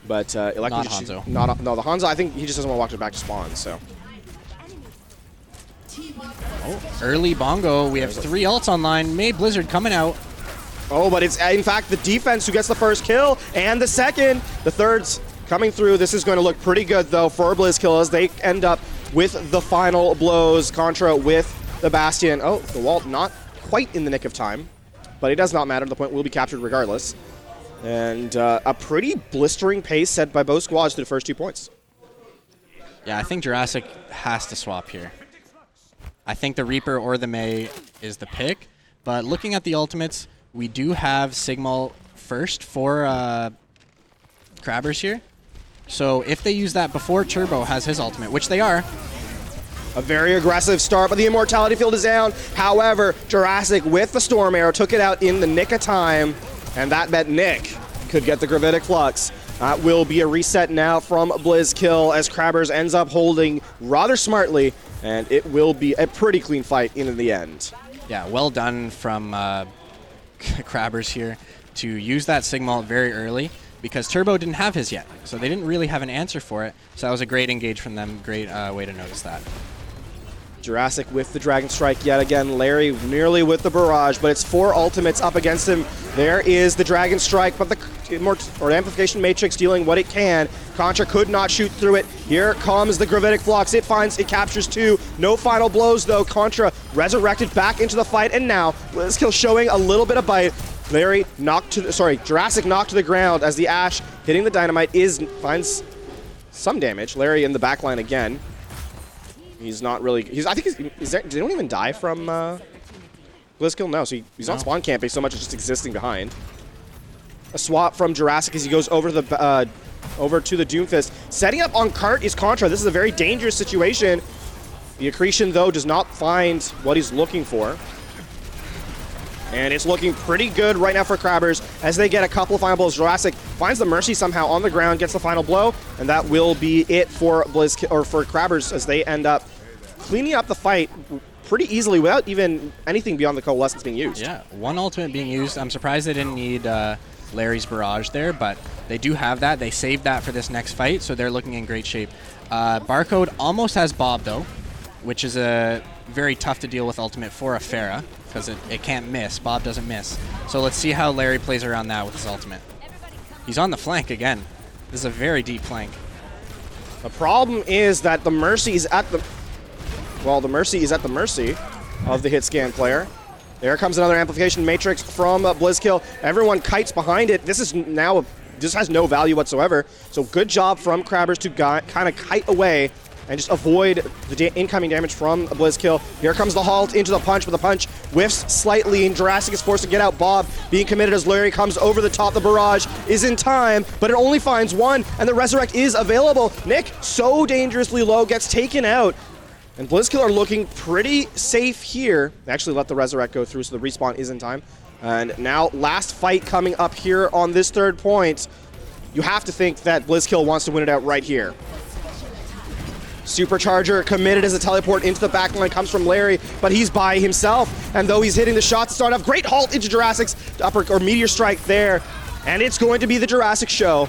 But not Hanzo. Hanzo. No, the Hanzo, I think he just doesn't want to walk it back to spawn, so... Oh, early Bongo. We have 3 ults online. May Blizzard coming out. Oh, but it's in fact the defense who gets the first kill and the second. The third's coming through. This is going to look pretty good though for Blizzkill as they end up with the final blows. Contra with the Bastion. Oh, the wall not quite in the nick of time, but it does not matter. The point will be captured regardless. And a pretty blistering pace set by both squads to the first 2 points. Yeah, I think Jurassic has to swap here. I think the Reaper or the Mei is the pick, but looking at the ultimates, we do have Sigmal first for Crabbers here. So if they use that before Turbo has his ultimate, which they are. A very aggressive start, but the Immortality field is down. However, Jurassic with the Storm Arrow took it out in the nick of time, and that meant Nick could get the Gravitic Flux. That will be a reset now from Blizzkill as Crabbers ends up holding rather smartly, and it will be a pretty clean fight in the end. Yeah, well done from Crabbers here to use that Sigmal very early because Turbo didn't have his yet, so they didn't really have an answer for it. So that was a great engage from them, great way to notice that. Jurassic with the Dragon Strike yet again. Larry nearly with the Barrage, but it's 4 ultimates up against him. There is the Dragon Strike, but the Amplification Matrix dealing what it can. Contra could not shoot through it. Here comes the Gravitic Flux. It captures 2. No final blows though. Contra resurrected back into the fight, and now Blizzkill showing a little bit of bite. Jurassic knocked to the ground as the Ash hitting the Dynamite finds some damage. Larry in the backline again. He's not really. Did anyone even die from Blizzkill? No, so he's not spawn camping so much as just existing behind. A swap from Jurassic as he goes over to the over to the Doomfist. Setting up on cart is Contra. This is a very dangerous situation. The Accretion, though, does not find what he's looking for. And it's looking pretty good right now for Crabbers as they get a couple of final blows. Jurassic finds the Mercy somehow on the ground, gets the final blow, and that will be it for for Crabbers as they end up cleaning up the fight pretty easily without even anything beyond the Coalescence being used. Yeah, one ultimate being used. I'm surprised they didn't need Larry's Barrage there, but they do have that. They saved that for this next fight, so they're looking in great shape. Barcode almost has Bob, though, which is a very tough to deal with ultimate for a Pharah, because it can't miss. Bob doesn't miss. So let's see how Larry plays around that with his ultimate. He's on the flank again. This is a very deep flank. The problem is that the Mercy is at the... Well, the Mercy is at the mercy of the hit scan player. There comes another amplification matrix from Blizzkill. Everyone kites behind it. This is now... This has no value whatsoever. So good job from Crabbers to kind of kite away and just avoid the incoming damage from a Blizzkill. Here comes the halt into the punch, but the punch whiffs slightly, and Jurassic is forced to get out. Bob being committed as Larry comes over the top. The barrage is in time, but it only finds one, and the Resurrect is available. Nick, so dangerously low, gets taken out. And Blizzkill are looking pretty safe here. They actually let the Resurrect go through, so the respawn is in time. And now, last fight coming up here on this third point. You have to think that Blizzkill wants to win it out right here. Supercharger committed as a teleport into the backline comes from Larry, but he's by himself. And though he's hitting the shot to start off, great halt into Jurassic's upper or meteor strike there. And it's going to be the Jurassic show.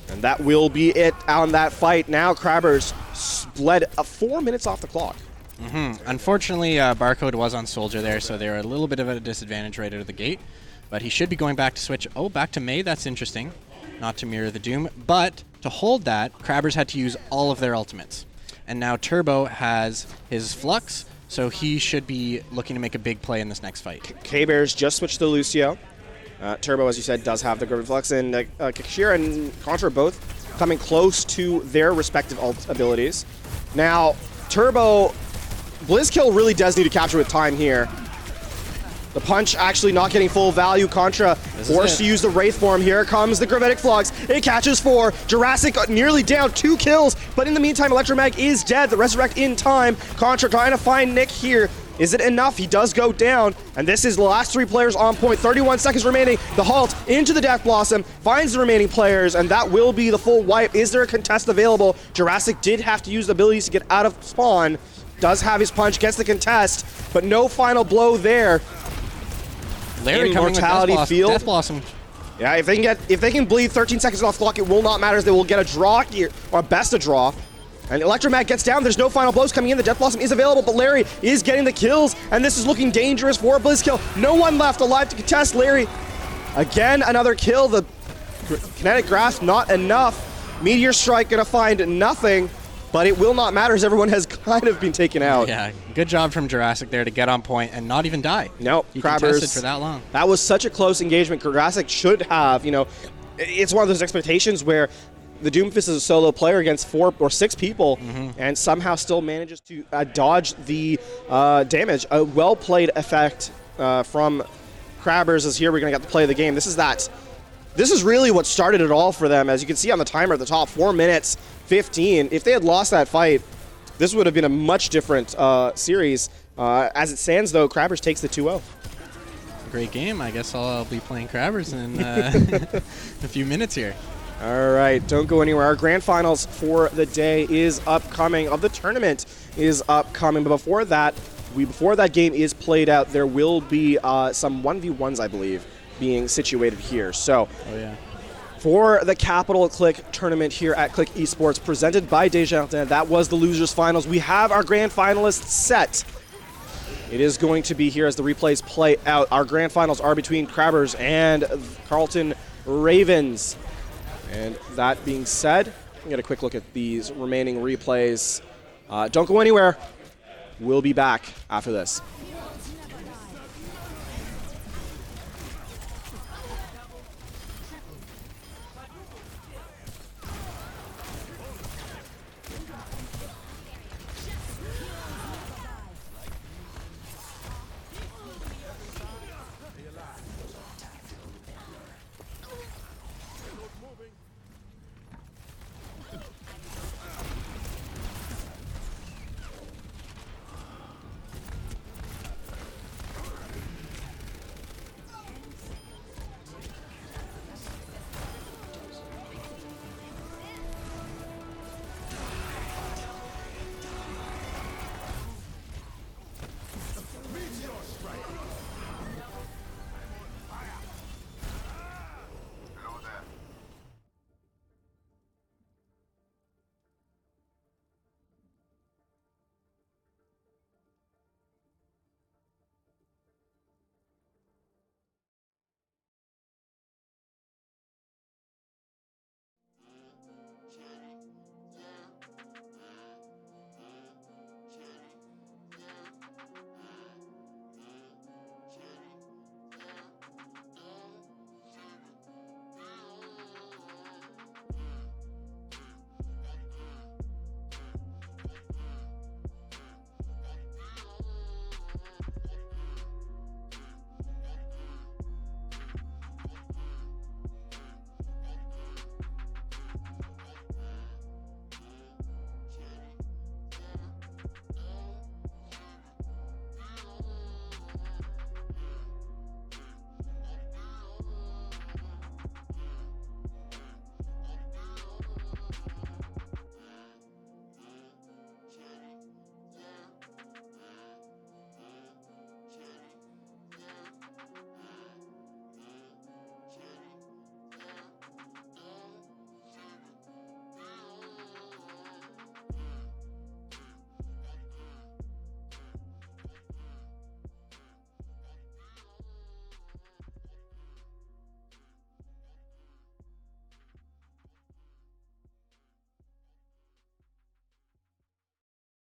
And that will be it on that fight. Now Crabbers bled 4 minutes off the clock. Unfortunately, Barcode was on Soldier there, so they were a little bit of a disadvantage right out of the gate. But he should be going back to switch. Oh, back to May. That's interesting. Not to mirror the Doom. But to hold that, Crabbers had to use all of their ultimates. And now Turbo has his Flux, so he should be looking to make a big play in this next fight. K-Bears just switched to Lucio. Turbo, as you said, does have the Griffin Flux, and Kashira and Contra both coming close to their respective ult abilities. Now, Turbo, Blizzkill really does need to capture with time here. The punch actually not getting full value. Contra forced to use the Wraith form. Here comes the Gravitic Flux. It catches 4. Jurassic nearly down, 2 kills, but in the meantime, Electromag is dead. The Resurrect in time. Contra trying to find Nick here. Is it enough? He does go down, and this is the last 3 players on point. 31 seconds remaining. The halt into the Death Blossom, finds the remaining players, and that will be the full wipe. Is there a contest available? Jurassic did have to use the abilities to get out of spawn. Does have his punch, gets the contest, but no final blow there. Larry coming with Immortality Field. Death Blossom. Yeah, if they can bleed 13 seconds off the clock, it will not matter as they will get a draw here, or best a draw. And Electromag gets down. There's no final blows coming in. The Death Blossom is available, but Larry is getting the kills, and this is looking dangerous for Blizzkill. No one left alive to contest. Larry, again, another kill. The Kinetic Grasp, not enough. Meteor Strike gonna find nothing, but it will not matter as everyone has kind of been taken out. Yeah, good job from Jurassic there to get on point and not even die. No, he Crabbers contested for that long. That was such a close engagement. Jurassic should have, it's one of those expectations where the Doomfist is a solo player against 4 or 6 people and somehow still manages to dodge the damage. A well-played effect from Crabbers is here. We're going to get to play the game. This is really what started it all for them. As you can see on the timer at the top, 4 minutes 15. If they had lost that fight, this would have been a much different series. As it stands, though, Crabbers takes the 2-0. Great game. I guess I'll be playing Crabbers in a few minutes here. All right, don't go anywhere. Our grand finals for the day is upcoming, of the tournament is upcoming. But before that game is played out, there will be some 1v1s, I believe, being situated here. So, for the Capital Click tournament here at Click Esports, presented by Desjardins, that was the losers finals. We have our grand finalists set. It is going to be here as the replays play out. Our grand finals are between Crabbers and Carleton Ravens. And that being said, we'll get a quick look at these remaining replays. Don't go anywhere. We'll be back after this.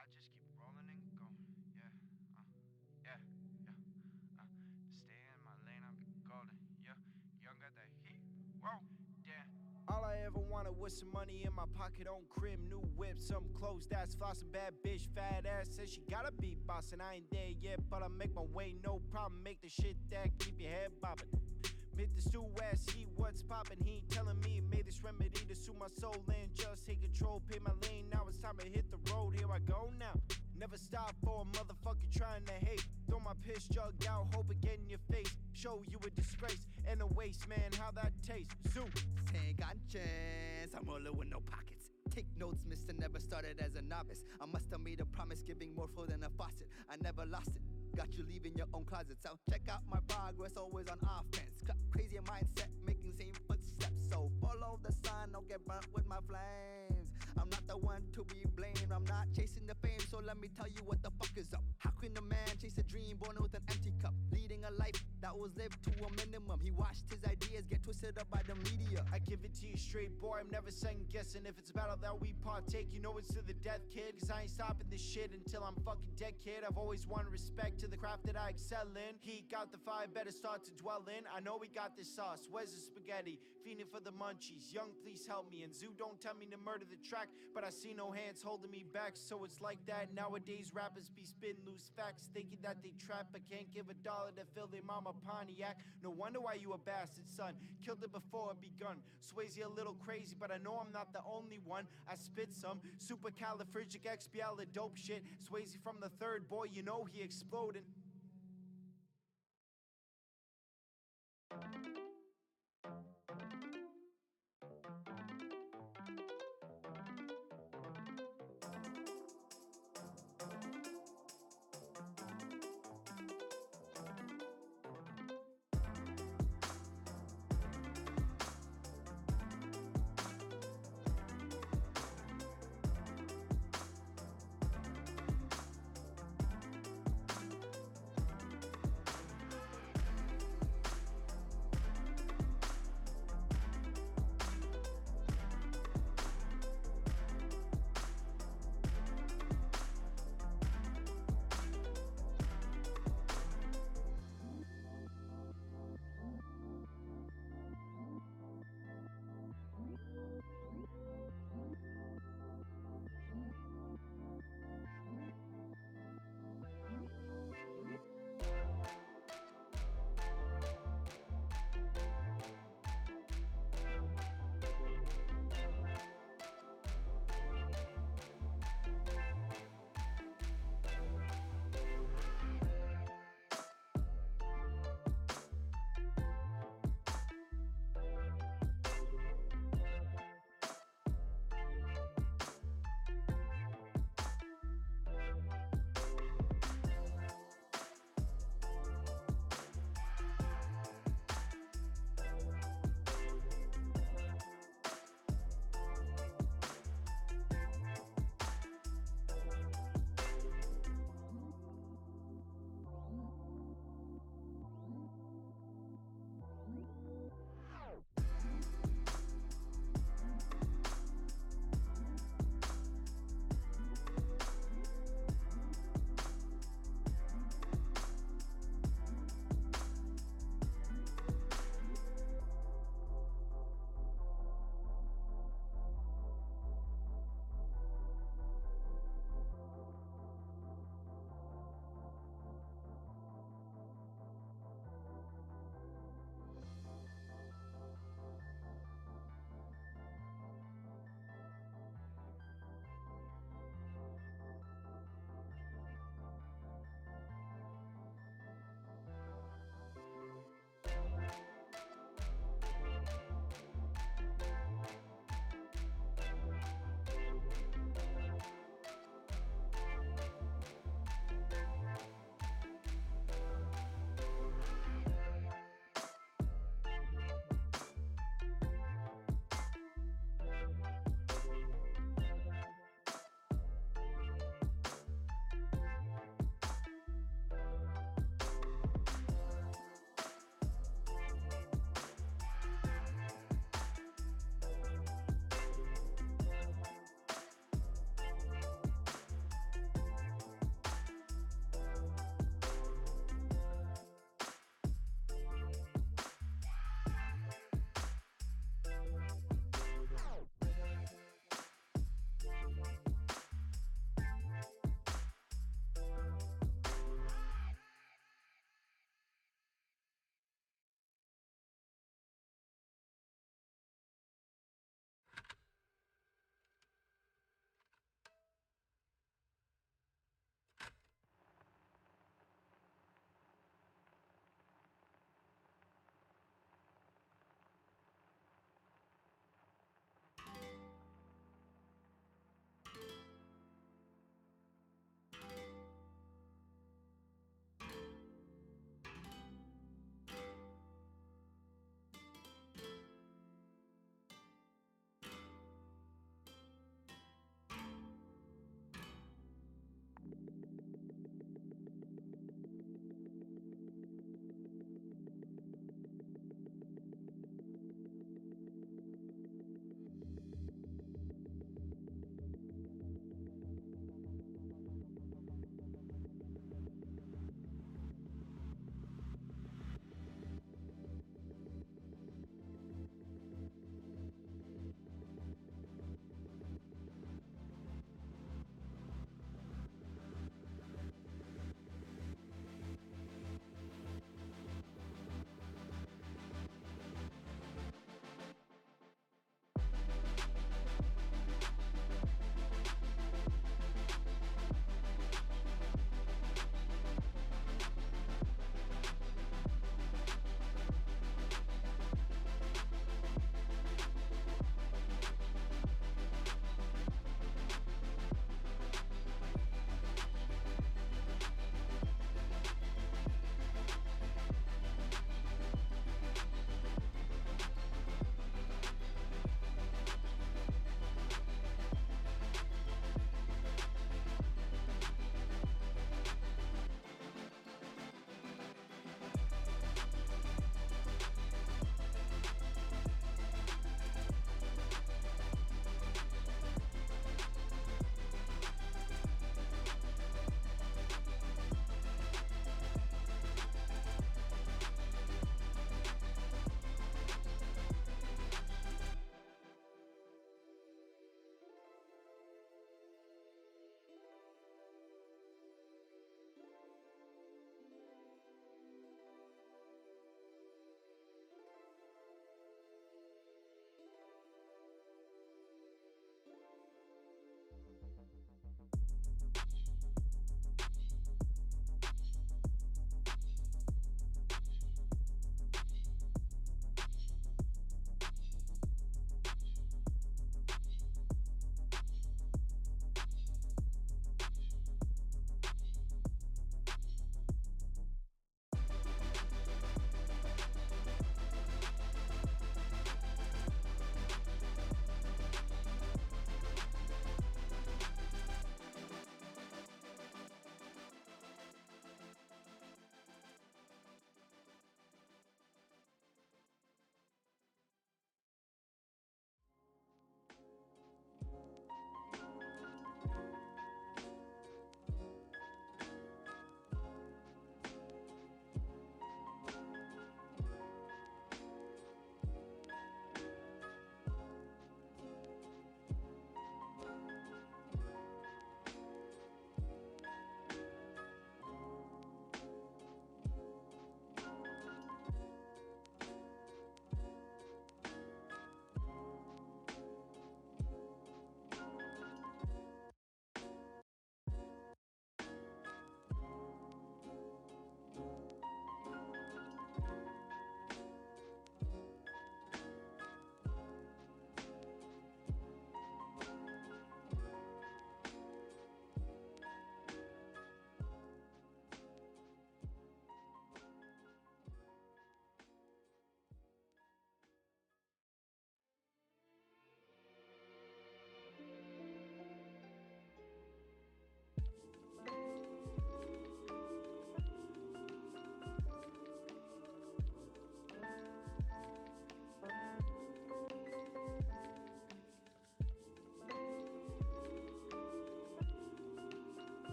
I just keep rolling and going, yeah, yeah, yeah, stay in my lane, I'm golden, yeah, young got that heat, whoa, yeah. All I ever wanted was some money in my pocket, on crib, new whip, some clothes that's flossing, bad bitch, fat ass, says she gotta be bossing, I ain't there yet, but I make my way, no problem, make the shit that keep your head bobbing. Hit the stew ass, he what's poppin', he ain't telling me, made this remedy to soothe my soul and just take control, pay my lane, now it's time to hit the road, here I go now. Never stop for a motherfucker trying to hate. Throw my piss jug out, hope it get in your face. Show you a disgrace and a waste, man, how that tastes. Zoo. Take a chance, I'm rolling with no pockets. Take notes, mister, never started as a novice. I must have made a promise, giving more flow than a faucet. I never lost it. Got you leaving your own closet, so check out my progress, always on offense. Crazy mindset, making same footsteps. So follow the sun, don't get burnt with my flames. I'm not the one to be blamed, I'm not chasing the fame, so let me tell you what the fuck is up. How can a man chase a dream born with an empty cup? Leading a life that was lived to a minimum. He watched his ideas get twisted up by the media. I give it to you straight, boy, I'm never second guessing. If it's a battle that we partake, you know it's to the death, kid. Cause I ain't stopping this shit until I'm fucking dead, kid. I've always wanted respect to the craft that I excel in. He got the fire, better start to dwell in. I know we got this sauce, where's the spaghetti? Fiending for the munchies, young please help me. And Zoo don't tell me to murder the track, but I see no hands holding me back. So it's like that, nowadays rappers be spitting loose facts, thinking that they trap but can't give $1 to fill their mama Pontiac. No wonder why you a bastard, son. Killed it before it begun. Swayze a little crazy, but I know I'm not the only one. I spit some supercalifragilisticexpialidocious dope shit. Swayze from the third, boy, you know he exploded.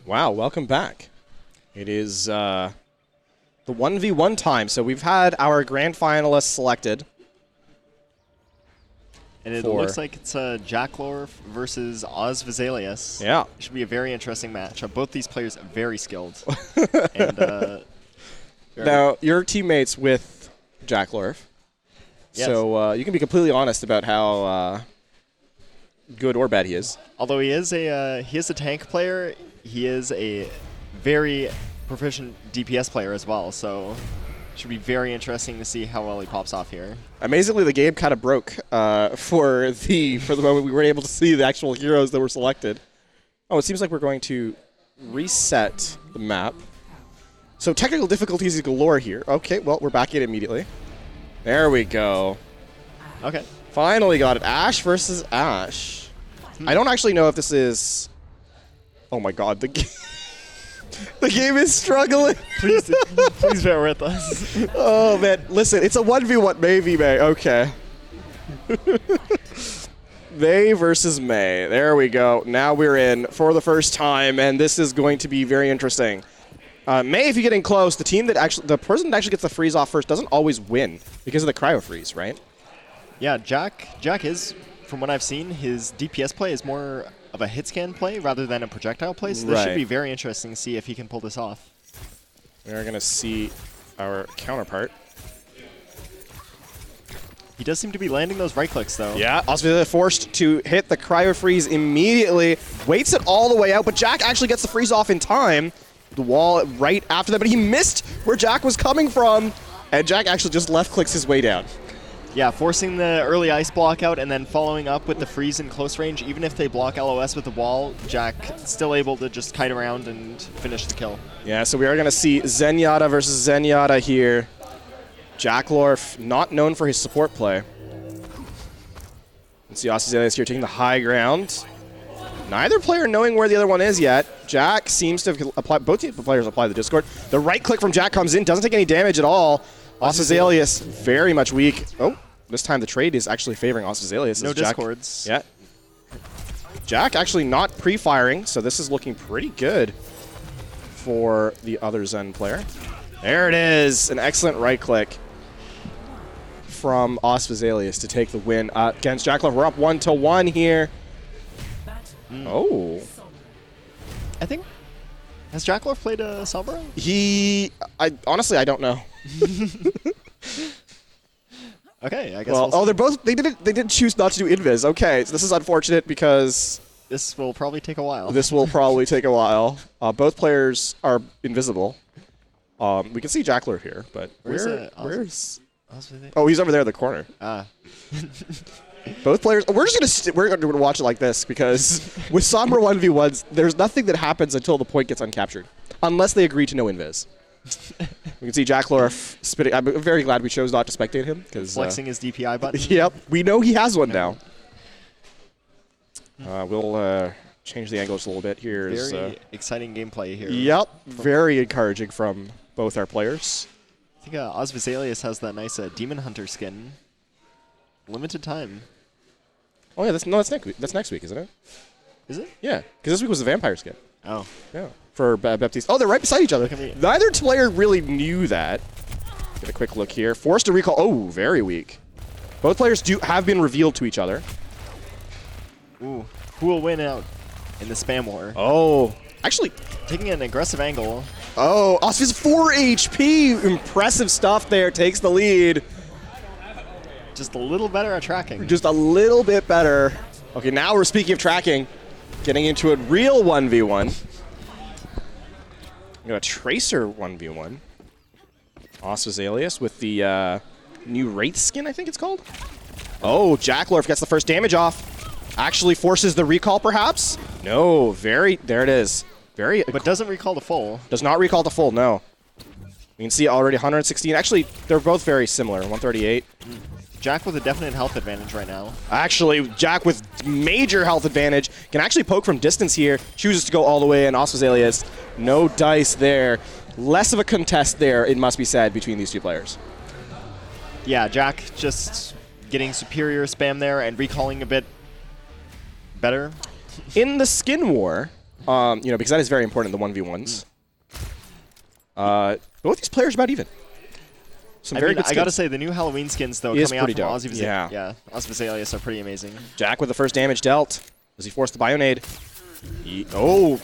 Wow, welcome back. It is the 1v1 time, so we've had our grand finalists selected. And it looks like it's Jacklor versus Oz Vizelius. Yeah. It should be a very interesting match. Both these players are very skilled. And, now, you're teammates with Jacklor. Yes. So you can be completely honest about how good or bad he is. Although he is a tank player, he is a very proficient DPS player as well. So it should be very interesting to see how well he pops off here. Amazingly, the game kind of broke for the moment we weren't able to see the actual heroes that were selected. Oh, it seems like we're going to reset the map. So technical difficulties galore here. Okay, well, we're back in immediately. There we go. Okay. Finally got it. Ash versus Ash. I don't actually know if this is... Oh my god, the game is struggling. Please bear with us. Oh man, listen, it's a 1v1 maybe, May. Okay. May versus May. There we go. Now we're in for the first time, and this is going to be very interesting. May, if you're getting close, the person that actually gets the freeze off first doesn't always win because of the cryo freeze, right? Yeah, Jack is from what I've seen, his DPS play is more of a hit scan play rather than a projectile play. So this should be very interesting to see if he can pull this off. We're going to see our counterpart. He does seem to be landing those right clicks, though. Yeah, Osvaldo forced to hit the cryo freeze immediately. Waits it all the way out, but Jack actually gets the freeze off in time. The wall right after that, but he missed where Jack was coming from, and Jack actually just left clicks his way down. Yeah, forcing the early ice block out and then following up with the freeze in close range. Even if they block LOS with the wall, Jack still able to just kite around and finish the kill. Yeah, so we are going to see Zenyatta versus Zenyatta here. Jack Lorf, not known for his support play. Let's see Osvaldo here taking the high ground. Neither player knowing where the other one is yet. Jack seems to have applied, both players apply the Discord. The right click from Jack comes in, doesn't take any damage at all. Osvaldo very much weak. Oh. This time the trade is actually favoring Osvaldo. No discords. Yeah. Jack actually not pre-firing, so this is looking pretty good for the other Zen player. There it is. An excellent right click from Osvaldo to take the win against Jack Lorf. We're up 1-1 here. Oh. I think, has Jack Lorf played a Sombra? Honestly, I don't know. Okay, I guess. Well, they did choose not to do invis. Okay, so this is unfortunate because this will probably take a while. Both players are invisible. We can see Jack Lorf here, but where's Oh, he's over there in the corner. Both players. We're gonna watch it like this because with Sombra 1v1s, there's nothing that happens until the point gets uncaptured, unless they agree to no invis. We can see Jack Lorf spitting. I'm very glad we chose not to spectate him because flexing his DPI button. Yep, we know he has one now. We'll change the angles a little bit here. Very exciting gameplay here. Yep, very encouraging from both our players. I think Osvaldo has that nice Demon Hunter skin. Limited time. Oh yeah, that's next week, isn't it? Is it? Yeah, because this week was the vampire skin. Oh. Yeah. For Baptiste. Oh, they're right beside each other. Neither player really knew that. Get a quick look here. Forced to recall. Oh, very weak. Both players have been revealed to each other. Ooh. Who will win out in the spam war? Oh. Actually. Taking an aggressive angle. Oh, Osvaldo's 4 HP. Impressive stuff there. Takes the lead. Just a little better at tracking. Just a little bit better. Okay, now we're speaking of tracking. Getting into a real 1v1. We got a Tracer 1v1. Osvaldo with the new Wraith skin, I think it's called. Oh, Jack Lorf gets the first damage off. Actually forces the recall, perhaps? No, there it is. But doesn't recall the full. Does not recall the full, no. You can see already 116. Actually, they're both very similar, 138. Jack with a definite health advantage right now. Actually, Jack with major health advantage can actually poke from distance here. Chooses to go all the way, and Osvaldo no dice there. Less of a contest there, it must be said, between these two players. Yeah, Jack just getting superior spam there and recalling a bit better. In the skin war, because that is very important in the 1v1s, both these players are about even. I gotta say, the new Halloween skins, though, coming out from Osvaldo, yeah, Osvaldo are pretty amazing. Jack with the first damage dealt. Does he force the Bionade? Bold!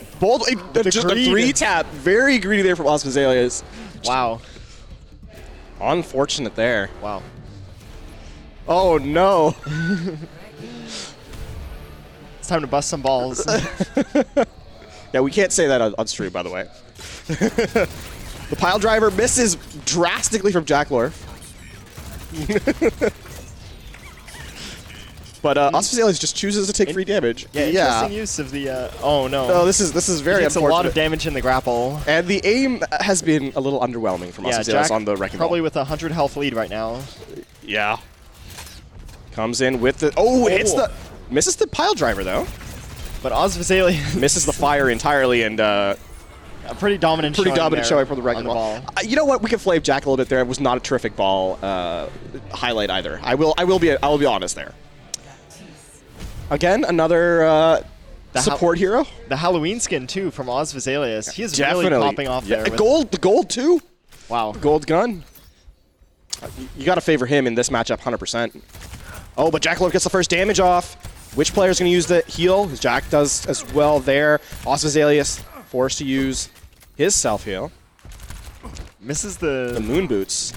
Just a 3-tap. Very greedy there from Osvaldo. Wow. Unfortunate there. Wow. Oh, no. It's time to bust some balls. Yeah, we can't say that on stream, by the way. The pile driver misses drastically from Jack Lorf. But Osvaldo just chooses to take free damage. Yeah, interesting use of the. Oh no! No, this is very unfortunate. It's a lot of damage in the grapple. And the aim has been a little underwhelming from Osvaldo on the wrecking ball. Probably with a 100 health lead right now. Yeah. Comes in with the. Oh, hits the. Misses the pile driver though. But Osvaldo misses the fire entirely and. A pretty dominant showing from the wrecking ball. You know what? We can flame Jack a little bit there. It was not a terrific ball highlight either. I will be honest there. Again, another support hero. The Halloween skin too from Osvaldo. He is really popping off there. The gold too. Wow. Gold gun. You got to favor him in this matchup 100%. Oh, but Jackalorf gets the first damage off. Which player is going to use the heal? Jack does as well there. Osvazelius forced to use his self-heal. Misses The the moon boots.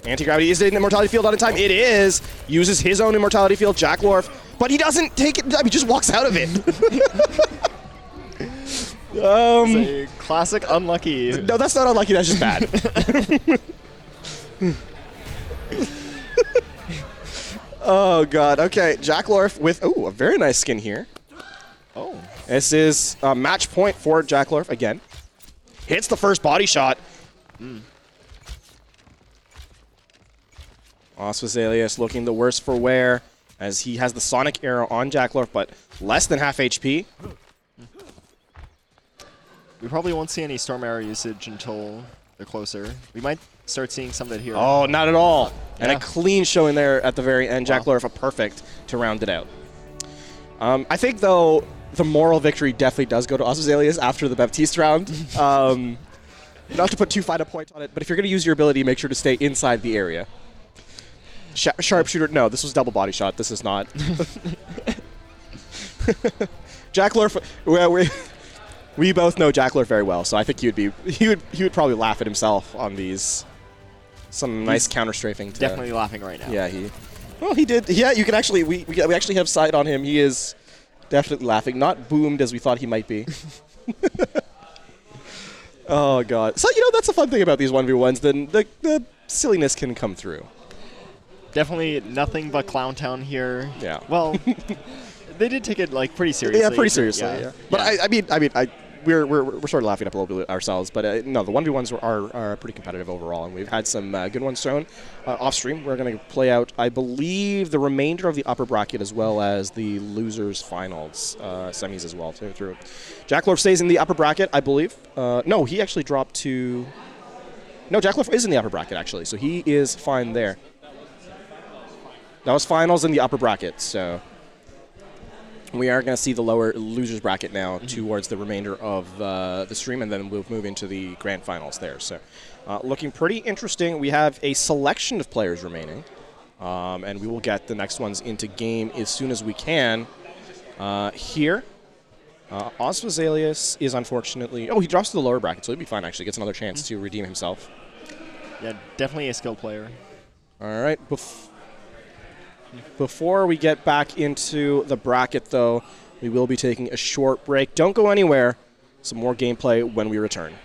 Anti-gravity, is it an immortality field on a time? It is. Uses his own immortality field, Jackalorf, but he doesn't take it. He just walks out of it. It's a classic unlucky. No, that's not unlucky. That's just bad. Oh, God. Okay, Jackalorf with, a very nice skin here. Oh. This is a match point for Jackalorf again. Hits the first body shot. Osvazelius looking the worse for wear as he has the Sonic arrow on Jackalorf, but less than half HP. We probably won't see any Storm Arrow usage until they're closer. We might start seeing some of it here. Oh, not at all. And a Yeah. clean showing there at the very end. Wow. Jackalorf a perfect to round it out. I think, though, the moral victory definitely does go to Osvazelius after the Baptiste round. Not to put too fine a point on it, but if you're going to use your ability, make sure to stay inside the area. Sharpshooter, no, this was double body shot. This is not. Jackalorf, we both know Jackalorf very well, so I think he would probably laugh at himself on these. Some nice counter strafing. Definitely laughing right now. Yeah, he did. Yeah, you can actually we actually have sight on him. He is definitely laughing, not boomed as we thought he might be. Oh, God. So, that's a fun thing about these 1v1s. Then the silliness can come through. Definitely nothing but Clown Town here. Yeah. Well, they did take it pretty seriously. Yeah, pretty seriously. Yeah. But I mean, we're sort of laughing up a little bit ourselves. But no, the 1v1s are pretty competitive overall, and we've had some good ones thrown off stream. We're going to play out, I believe, the remainder of the upper bracket as well as the losers finals semis as well through. Jackalorf stays in the upper bracket, I believe. No, he actually dropped to. No, Jackalorf is in the upper bracket actually, so he is fine there. That was finals in the upper bracket, so we are going to see the lower losers bracket now towards the remainder of the stream, and then we'll move into the grand finals there. So looking pretty interesting. We have a selection of players remaining, and we will get the next ones into game as soon as we can. Here, Osvazelius is unfortunately... Oh, he drops to the lower bracket, so he'll be fine, actually. Gets another chance to redeem himself. Yeah, definitely a skilled player. All right. Before we get back into the bracket, though, we will be taking a short break. Don't go anywhere. Some more gameplay when we return.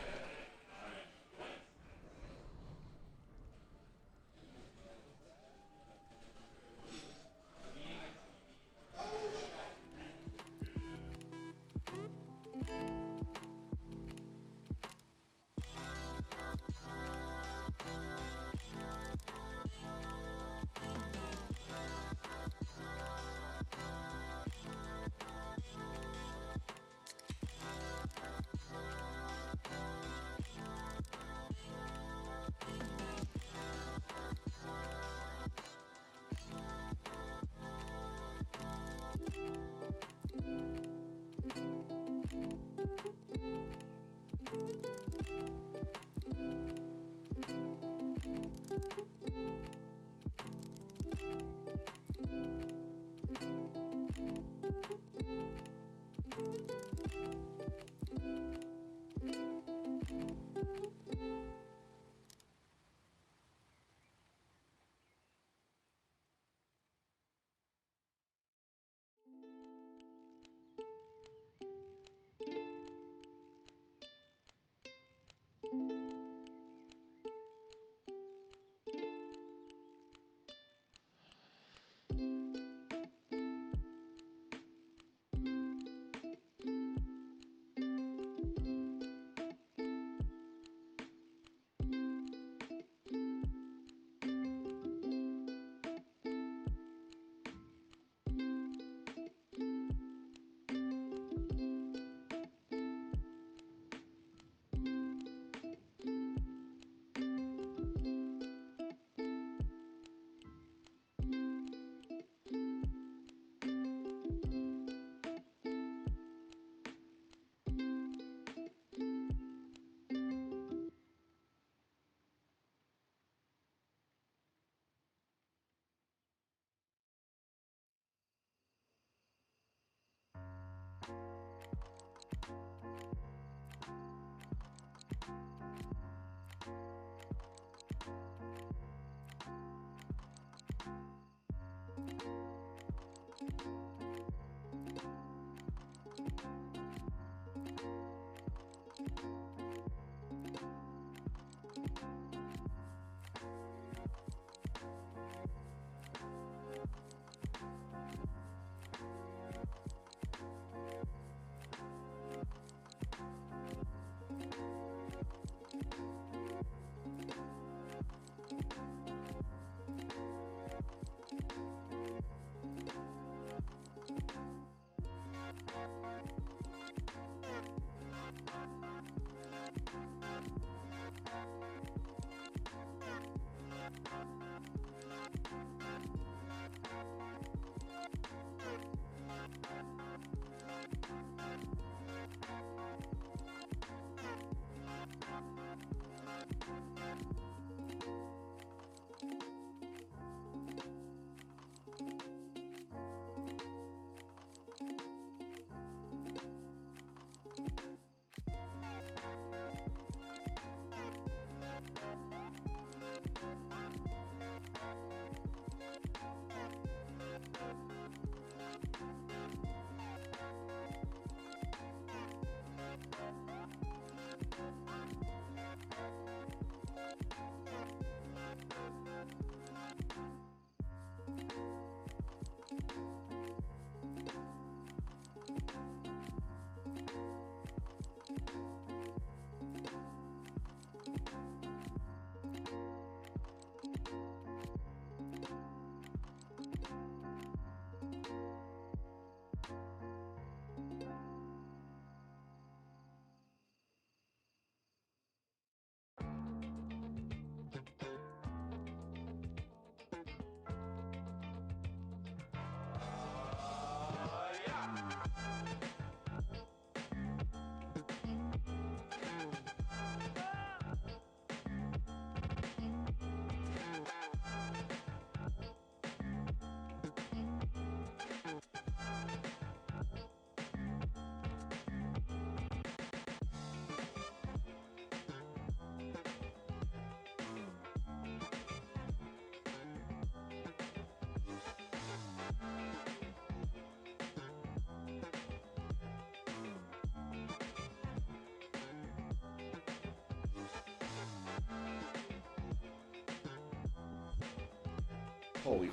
Holy.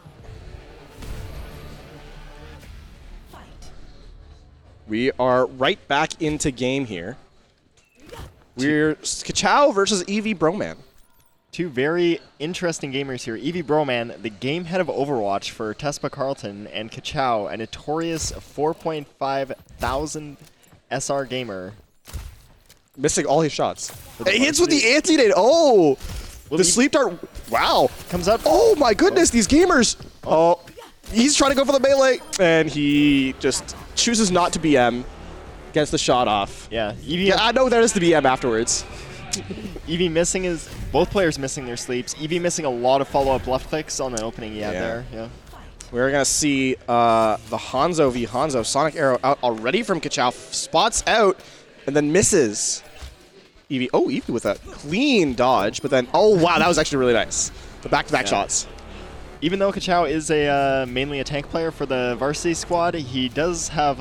We are right back into game here. We're Kachow versus Eevee Broman. Two very interesting gamers here. Eevee Broman, the game head of Overwatch for Tespa Carlton, and Kachow, a notorious 4.5 thousand SR gamer. Missing all his shots. He hits with the anti-nade. Oh! Well, the sleep dart. Wow. Comes up. Oh my goodness, these gamers. Oh, he's trying to go for the melee, and he just chooses not to BM. Gets the shot off. Yeah, Eevee. Yeah, I know there is the BM afterwards. Eevee missing his. Both players missing their sleeps. Eevee missing a lot of follow-up left clicks on the opening he had there. Yeah. We're going to see the Hanzo v Hanzo. Sonic Arrow out already from Kachow. Spots out and then misses. Eevee. Oh, Eevee with a clean dodge, but then, oh wow, that was actually really nice. The back-to-back shots. Even though Kachow is a mainly a tank player for the varsity squad, he does have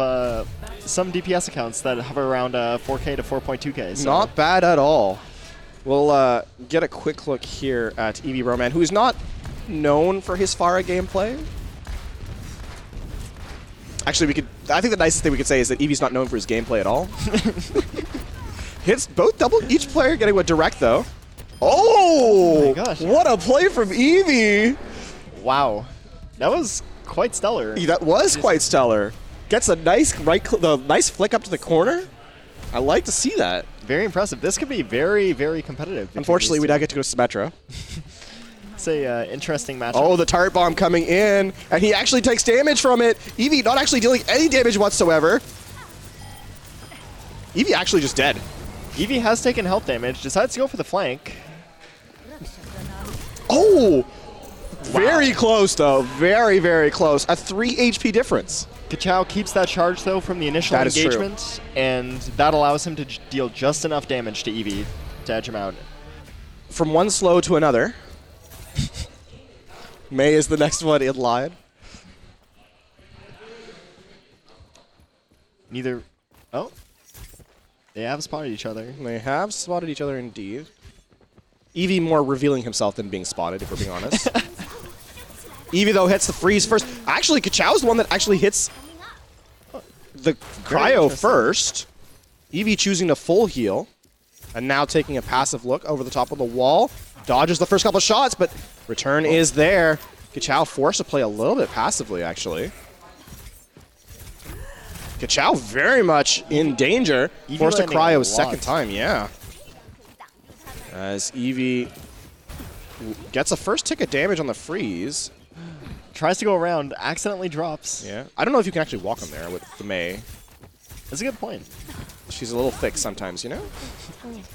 some DPS accounts that hover around 4K to 4.2K. So. Not bad at all. We'll get a quick look here at Eevee Broman, who is not known for his Pharah gameplay. Actually, I think the nicest thing we could say is that Eevee's not known for his gameplay at all. Hits both double, each player getting a direct though. Oh my gosh. What a play from Eevee! Wow, that was quite stellar. That was quite stellar. Gets a nice nice flick up to the corner. I like to see that. Very impressive. This could be very, very competitive. Unfortunately, we don't get to go to Symmetra. It's a interesting matchup. Oh, the turret bomb coming in, and he actually takes damage from it. Eevee not actually dealing any damage whatsoever. Eevee actually just dead. Eevee has taken health damage, decides to go for the flank. Oh! Very close, though. Very, very close. A 3 HP difference. Kachow keeps that charge, though, from the initial engagement, and that allows him to deal just enough damage to Eevee to edge him out. From one slow to another. May is the next one in line. Neither... Oh. They have spotted each other. They have spotted each other indeed. Eevee more revealing himself than being spotted, if we're being honest. Eevee, though, hits the freeze first. Actually, Kachow's the one that actually hits the cryo first. Eevee choosing to full heal. And now taking a passive look over the top of the wall. Dodges the first couple of shots, but return is there. Kachow forced to play a little bit passively, actually. Kachow very much in danger. Eevee Forced to cryo a second lot. time, yeah. As Eevee gets a first tick of damage on the freeze. Tries to go around, accidentally drops. Yeah. I don't know if you can actually walk on there with the Mei. That's a good point. She's a little thick sometimes, you know?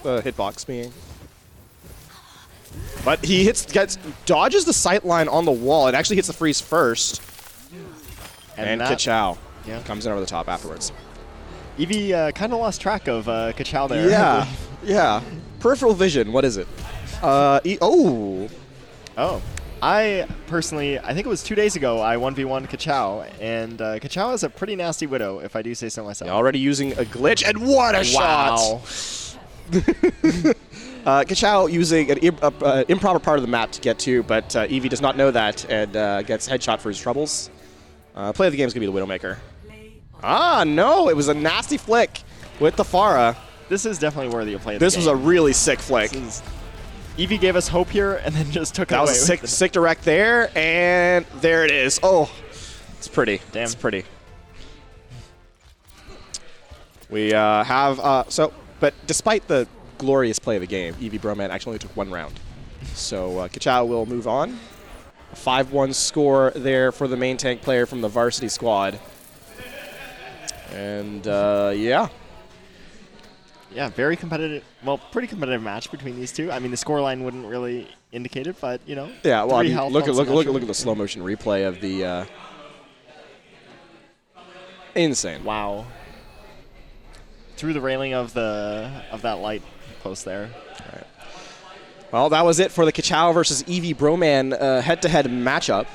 The hitbox being. But he dodges the sight line on the wall. It actually hits the freeze first. And Kachow comes in over the top afterwards. Eevee kind of lost track of Kachow there. Yeah. Yeah. Peripheral vision, what is it? Oh. I personally, I think it was 2 days ago, I 1v1 Kachow, and Kachow is a pretty nasty Widow, if I do say so myself. Already using a glitch, and what a shot! Kachow using an improper part of the map to get to, but Eevee does not know that and gets headshot for his troubles. Play of the game is going to be the Widowmaker. Ah, no, it was a nasty flick with the Pharah. This is definitely worthy of play of the game. This was a really sick flick. Eevee gave us hope here and then just took it away. That was a sick direct there, and there it is. Oh, it's pretty. Damn. It's pretty. We but despite the glorious play of the game, Eevee Broman actually only took one round. So Kachow will move on. A 5-1 score there for the main tank player from the varsity squad. And yeah. Yeah, very competitive. Well, pretty competitive match between these two. I mean, the scoreline wouldn't really indicate it, but you know. Yeah, well, I mean, look at the slow motion replay of the. Insane! Wow. Through the railing of that light post there. All right. Well, that was it for the Kachow versus Eevee Broman head-to-head matchup.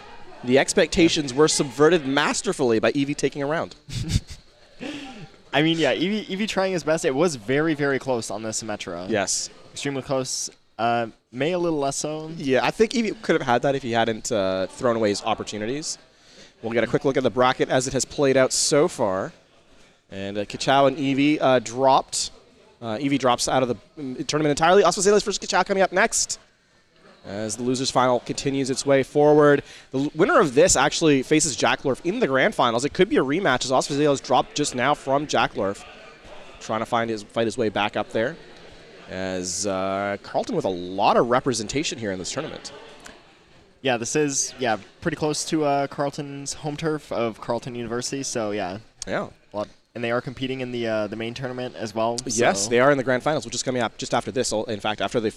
The expectations were subverted masterfully by Eevee taking a round. I mean, yeah, Eevee trying his best. It was very, very close on the Symmetra. Yes. Extremely close. May a little less so. Yeah, I think Eevee could have had that if he hadn't thrown away his opportunities. We'll get a quick look at the bracket as it has played out so far. And Kachao and Eevee dropped. Eevee drops out of the tournament entirely. Osphazelius versus Kachao coming up next. As the losers final continues its way forward. The winner of this actually faces Jacklorf in the grand finals. It could be a rematch as Osphazelius dropped just now from Jacklorf. Trying to fight his way back up there. As Carleton with a lot of representation here in this tournament. Yeah, this is pretty close to Carleton's home turf of Carleton University. So yeah, a lot, and they are competing in the main tournament as well. Yes, they are in the grand finals, which is coming up just after this. In fact, after the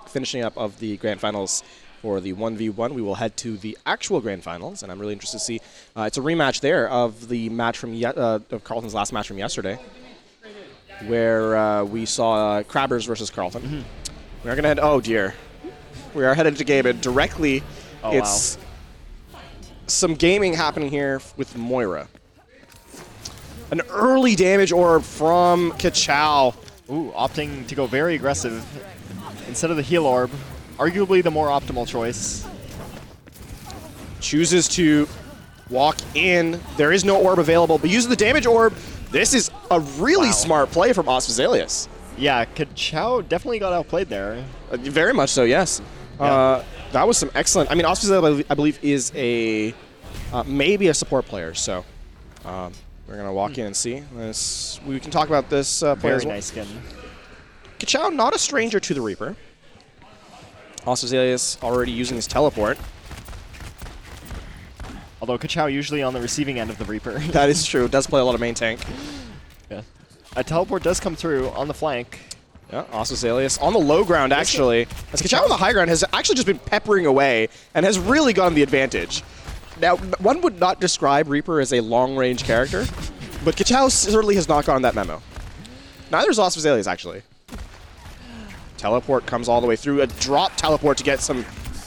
finishing up of the grand finals for the 1v1, we will head to the actual grand finals, and I'm really interested to see. It's a rematch there of the match from of Carleton's last match from yesterday, where we saw Crabbers versus Carleton. Mm-hmm. We are going to head. Oh dear. We are headed to game, and directly, it's some gaming happening here with Moira. An early damage orb from Kachao. Ooh, opting to go very aggressive instead of the heal orb. Arguably the more optimal choice. Chooses to walk in. There is no orb available, but uses the damage orb. This is a really smart play from Osphazelius. Yeah, Kachao definitely got outplayed there. Very much so, yes. Yeah. That was some excellent. I mean, Osphazelius, I believe, is a maybe a support player. So we're gonna walk in and see. We can talk about this player Very as well. nice skin. Kachao, not a stranger to the Reaper. Osphazelius already using his teleport. Although Kachao usually on the receiving end of the Reaper. That is true. Does play a lot of main tank. Yeah. A teleport does come through on the flank. Yeah, Osphazelius on the low ground, actually. As Kachao on the high ground has actually just been peppering away and has really gotten the advantage. Now, one would not describe Reaper as a long-range character, but Kachao certainly has not gotten that memo. Neither is Osphazelius, actually. Teleport comes all the way through. A drop teleport to get some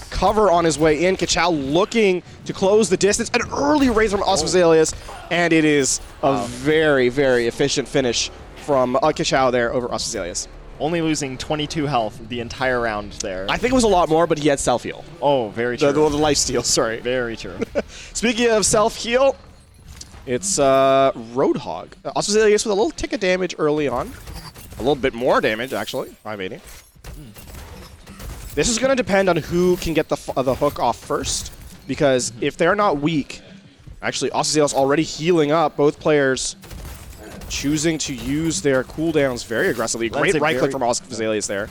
cover on his way in. Kachao looking to close the distance. An early raise from Osphazelius, and it is a very, very efficient finish from Kachao there over Osphazelius. Only losing 22 health the entire round there. I think it was a lot more, but he had self-heal. Oh, very true. The lifesteal, sorry. Very true. Speaking of self-heal, it's Roadhog. Osphazelius with a little tick of damage early on. A little bit more damage, actually. 580. This is going to depend on who can get the hook off first, because if they're not weak, actually Osphazelius already healing up, both players choosing to use their cooldowns very aggressively. Great right click from Osphazelius there,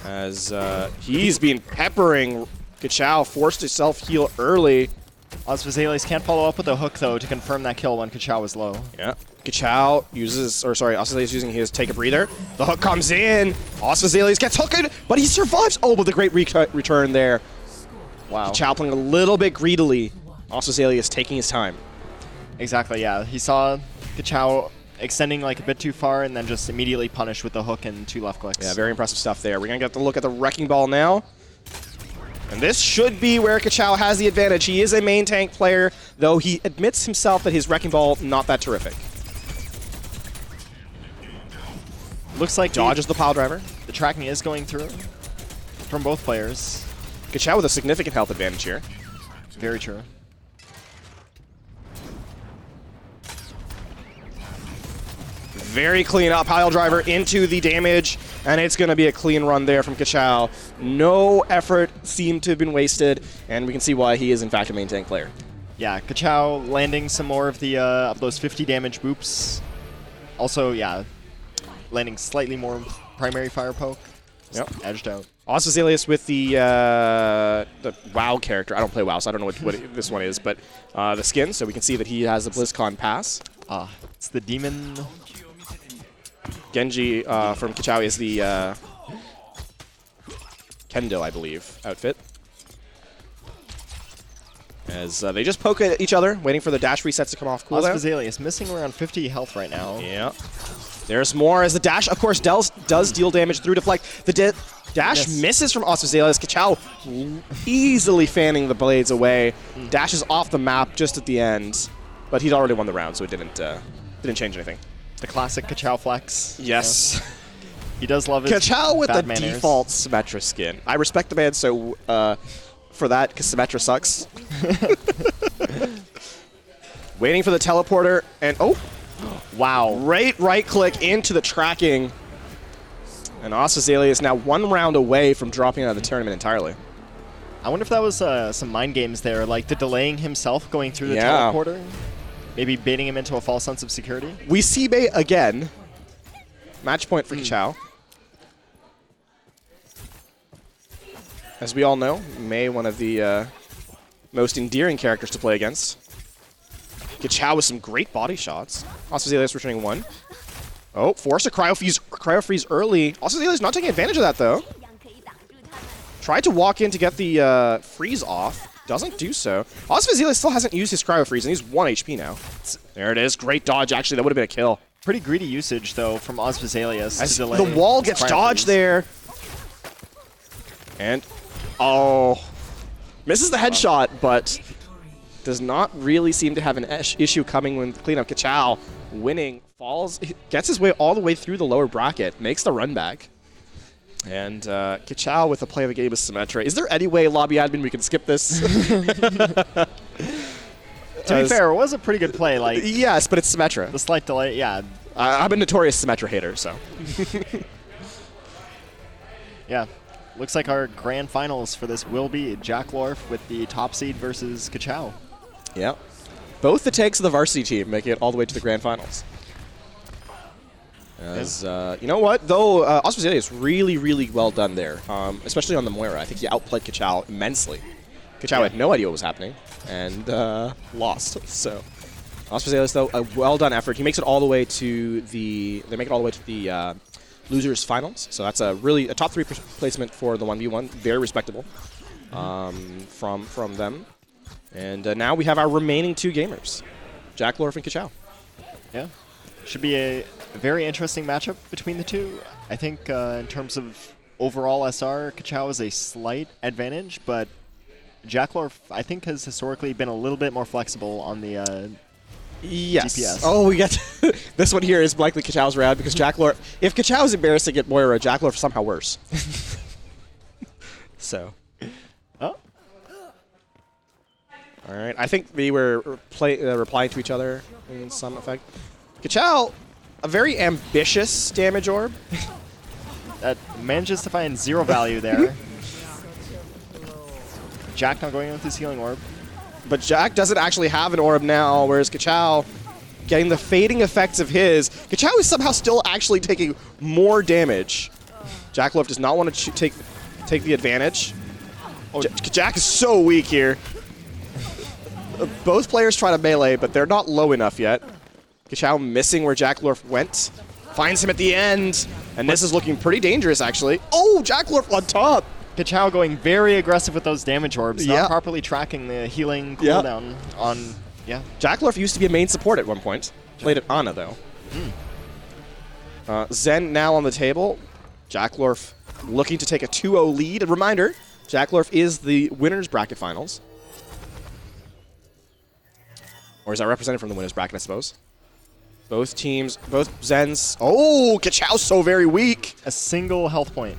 as he's been peppering Kachao, forced to self-heal early. Osphazelius can't follow up with a hook, though, to confirm that kill when Kachao was low. Yeah. Kachao uses, or sorry, Osphazelius using his take a breather. The hook comes in. Osphazelius gets hooked, but he survives. Oh, but the great return there. Wow. Kachao playing a little bit greedily. Osphazelius taking his time. Exactly, yeah. He saw Kachao extending like a bit too far and then just immediately punished with the hook and 2 left clicks. Yeah, very impressive stuff there. We're going to get to look at the Wrecking Ball now. And this should be where Kachao has the advantage. He is a main tank player, though he admits himself that his Wrecking Ball not that terrific. Looks like dodges the pile driver. The tracking is going through from both players. Kachao with a significant health advantage here. Very true. Very clean up pile driver into the damage, and it's going to be a clean run there from Kachao. No effort seemed to have been wasted, and we can see why he is in fact a main tank player. Yeah, Kachao landing some more of the of those 50 damage boops. Also, yeah, landing slightly more primary fire poke. Yep. Edged out. Osphazelius with the WoW character. I don't play WoW, so I don't know what this one is, but the skin, so we can see that he has the BlizzCon pass. It's the demon. Genji from Kachao is the Kendo, I believe, outfit. As they just poke at each other, waiting for the dash resets to come off cooldown. Osphazelius missing around 50 health right now. Yeah. There's more as the dash, of course, does deal damage through deflect. The dash misses from Osphazelius. Kachao easily fanning the blades away. Dashes off the map just at the end, but he'd already won the round, so it didn't change anything. The classic Kachao flex. Yes. He does love his Ka-chow with the bad manners. default Symmetra skin. I respect the man so for that, because Symmetra sucks. Waiting for the teleporter, and Wow. right click into the tracking. And Azalea is now 1 round away from dropping out of the tournament entirely. I wonder if that was some mind games there, like the delaying himself going through the Yeah. teleporter. Maybe baiting him into a false sense of security. We see bait again. Match point for Ka-chow. As we all know, Mei, one of the most endearing characters to play against. Ka-chow with some great body shots. Azalea's returning 1. Oh, forced a cryo freeze early. Azalea's not taking advantage of that, though. Tried to walk in to get the freeze off. Doesn't do so. Azalea still hasn't used his cryo freeze, and he's 1 HP now. There it is. Great dodge, actually. That would have been a kill. Pretty greedy usage, though, from Azalea to delay. The wall gets cryo dodged freeze. there. And, misses the headshot, but does not really seem to have an issue coming when cleanup. Ka-chow winning, falls, gets his way all the way through the lower bracket, makes the run back. And Ka-chow with the play of the game is Symmetra. Is there any way, lobby admin, we can skip this? To be fair, it was a pretty good play. Like yes, but it's Symmetra. The slight delay, yeah. I'm a notorious Symmetra hater, so. Yeah. Looks like our grand finals for this will be Jack Lorf with the top seed versus Ka-chow. Yeah. Both the takes of the varsity team make it all the way to the grand finals. As, you know what, though, Azalea is really, really well done there, especially on the Moira. I think he outplayed Ka-chow immensely. Ka-chow had no idea what was happening and lost. So, Azalea, though, a well done effort. He makes it all the way to the. They make it all the way to the losers finals. So that's a top 3 placement for the 1v1. Very respectable from them. And now we have our remaining 2 gamers, Jack Lorf and Ka-chow. Yeah. Should be a very interesting matchup between the two. I think in terms of overall SR, Ka-chow has a slight advantage, but Jack Lorf, I think, has historically been a little bit more flexible on the yes. DPS. Oh, we got this one here is likely Ka-chow's round because Jack Lorf. If Ka-chow is embarrassing at Moira, Jack Lorf is somehow worse. So. Oh. All right. I think we were replying to each other in some effect. Ka-chow, a very ambitious damage orb. That manages to find 0 value there. Jack not going in with his healing orb. But Jack doesn't actually have an orb now, whereas Ka-chow getting the fading effects of his. Ka-chow is somehow still actually taking more damage. Jack Lorf does not want to take the advantage. Oh, Jack is so weak here. Both players try to melee, but they're not low enough yet. Ka-chow missing where Jack Lorf went. Finds him at the end. And this is looking pretty dangerous, actually. Oh, Jack Lorf on top. Ka-chow going very aggressive with those damage orbs, not properly tracking the healing cooldown on... Yeah. Jack Lorf used to be a main support at one point. Played at Ana, though. Zen now on the table. Jack Lorf looking to take a 2-0 lead. A reminder, Jack Lorf is the winner's bracket finals. Or is that represented from the winner's bracket, I suppose? Both teams, both Zens. Oh, Ka-chow's so very weak. A single health point.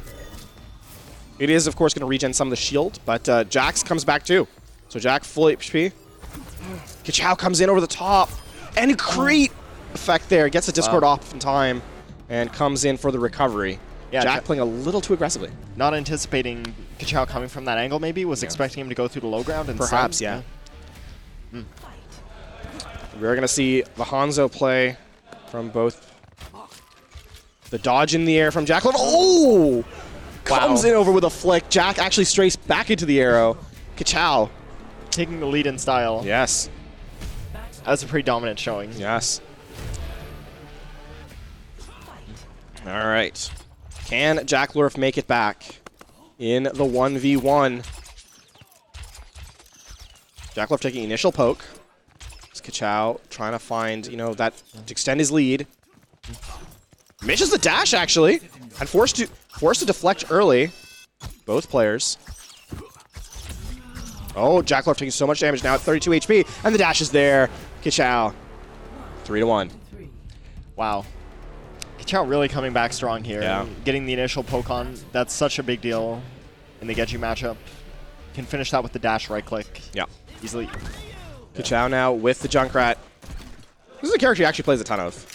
It is, of course, going to regen some of the shield, but Jax comes back too. So Jack full HP. Ka-chow comes in over the top. And Crete effect there. Gets the Discord off in time and comes in for the recovery. Yeah, Jack playing a little too aggressively. Not anticipating Ka-chow coming from that angle, maybe. Was expecting him to go through the low ground. And perhaps, yeah. We're going to see the Hanzo play from both. The dodge in the air from Jack Lorf. Oh! Comes in over with a flick. Jack actually strays back into the arrow. Ka-chow. Taking the lead in style. Yes. That was a pretty dominant showing. Yes. All right. Can Jack Lorf make it back in the 1v1? Jack Lorf taking initial poke. Ka-chow trying to find, that to extend his lead. Misses the dash, actually. And forced to deflect early. Both players. Oh, Jack Lorf taking so much damage now at 32 HP. And the dash is there. Ka-chow. 3-1. Wow. Kachao really coming back strong here. Yeah. Getting the initial poke on, that's such a big deal in the Genji matchup. Can finish that with the dash right click. Yeah. Easily. Kachao now with the Junkrat. This is a character he actually plays a ton of.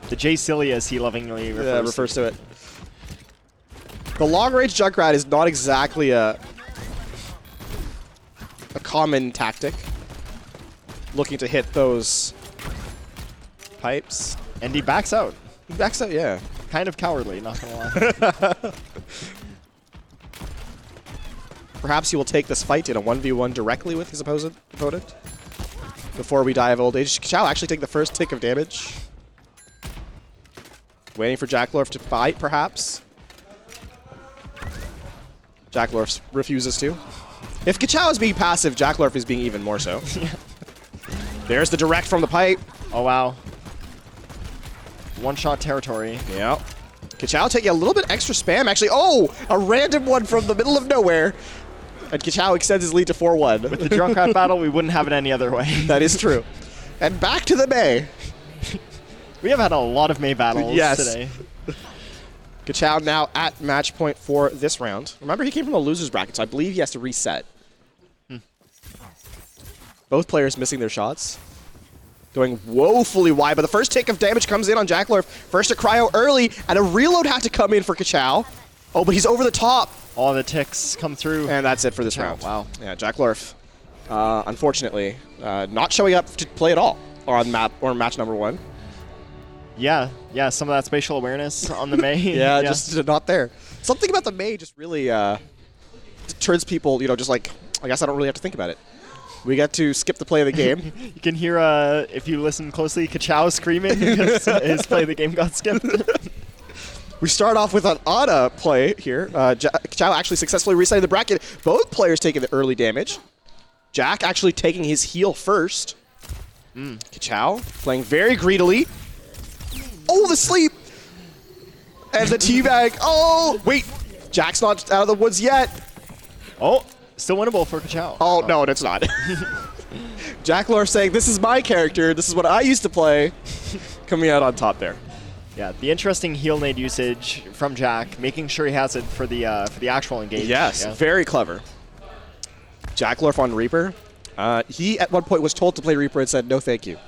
The J Silly, as he lovingly refers to it. The long-range Junkrat is not exactly a common tactic. Looking to hit those pipes. And he backs out. He backs out, yeah. Kind of cowardly, not gonna lie. Perhaps he will take this fight in a 1v1 directly with his opponent. Before we die of old age. Kachao actually take the first tick of damage. Waiting for Jacklorf to bite, perhaps. Jacklorf refuses to. If Kachao is being passive, Jacklorf is being even more so. There's the direct from the pipe. Oh, wow. One-shot territory. Yep. Kachao taking a little bit extra spam, actually. Oh, a random one from the middle of nowhere. And Kachao extends his lead to 4-1. With the Junkrat battle, we wouldn't have it any other way. That is true. And back to the Mei. We have had a lot of Mei battles today. Kachao now at match point for this round. Remember, he came from the loser's bracket, so I believe he has to reset. Both players missing their shots. Going woefully wide, but the first tick of damage comes in on Jacklorf. First a cryo early, and a reload had to come in for Kachao. Oh, but he's over the top. All the ticks come through. And that's it for this round. Wow. Yeah, Jacklorf, unfortunately, not showing up to play at all on match number 1. Yeah, some of that spatial awareness on the Mei. yeah, just not there. Something about the Mei just really turns people, just like, I guess I don't really have to think about it. We get to skip the play of the game. You can hear, if you listen closely, Kachao screaming because his play of the game got skipped. We start off with an Ana play here. Kachao actually successfully resetting the bracket. Both players taking the early damage. Jack actually taking his heal first. Kachao playing very greedily. Oh, the sleep! And the teabag. Oh, wait. Jack's not out of the woods yet. Oh, still winnable for Kachao. Oh, no, it's not. Jacklorf saying, this is my character. This is what I used to play. Coming out on top there. Yeah, the interesting heal nade usage from Jack, making sure he has it for the actual engage. Yes, very clever. Jacklorf on Reaper. He at one point was told to play Reaper and said, no thank you.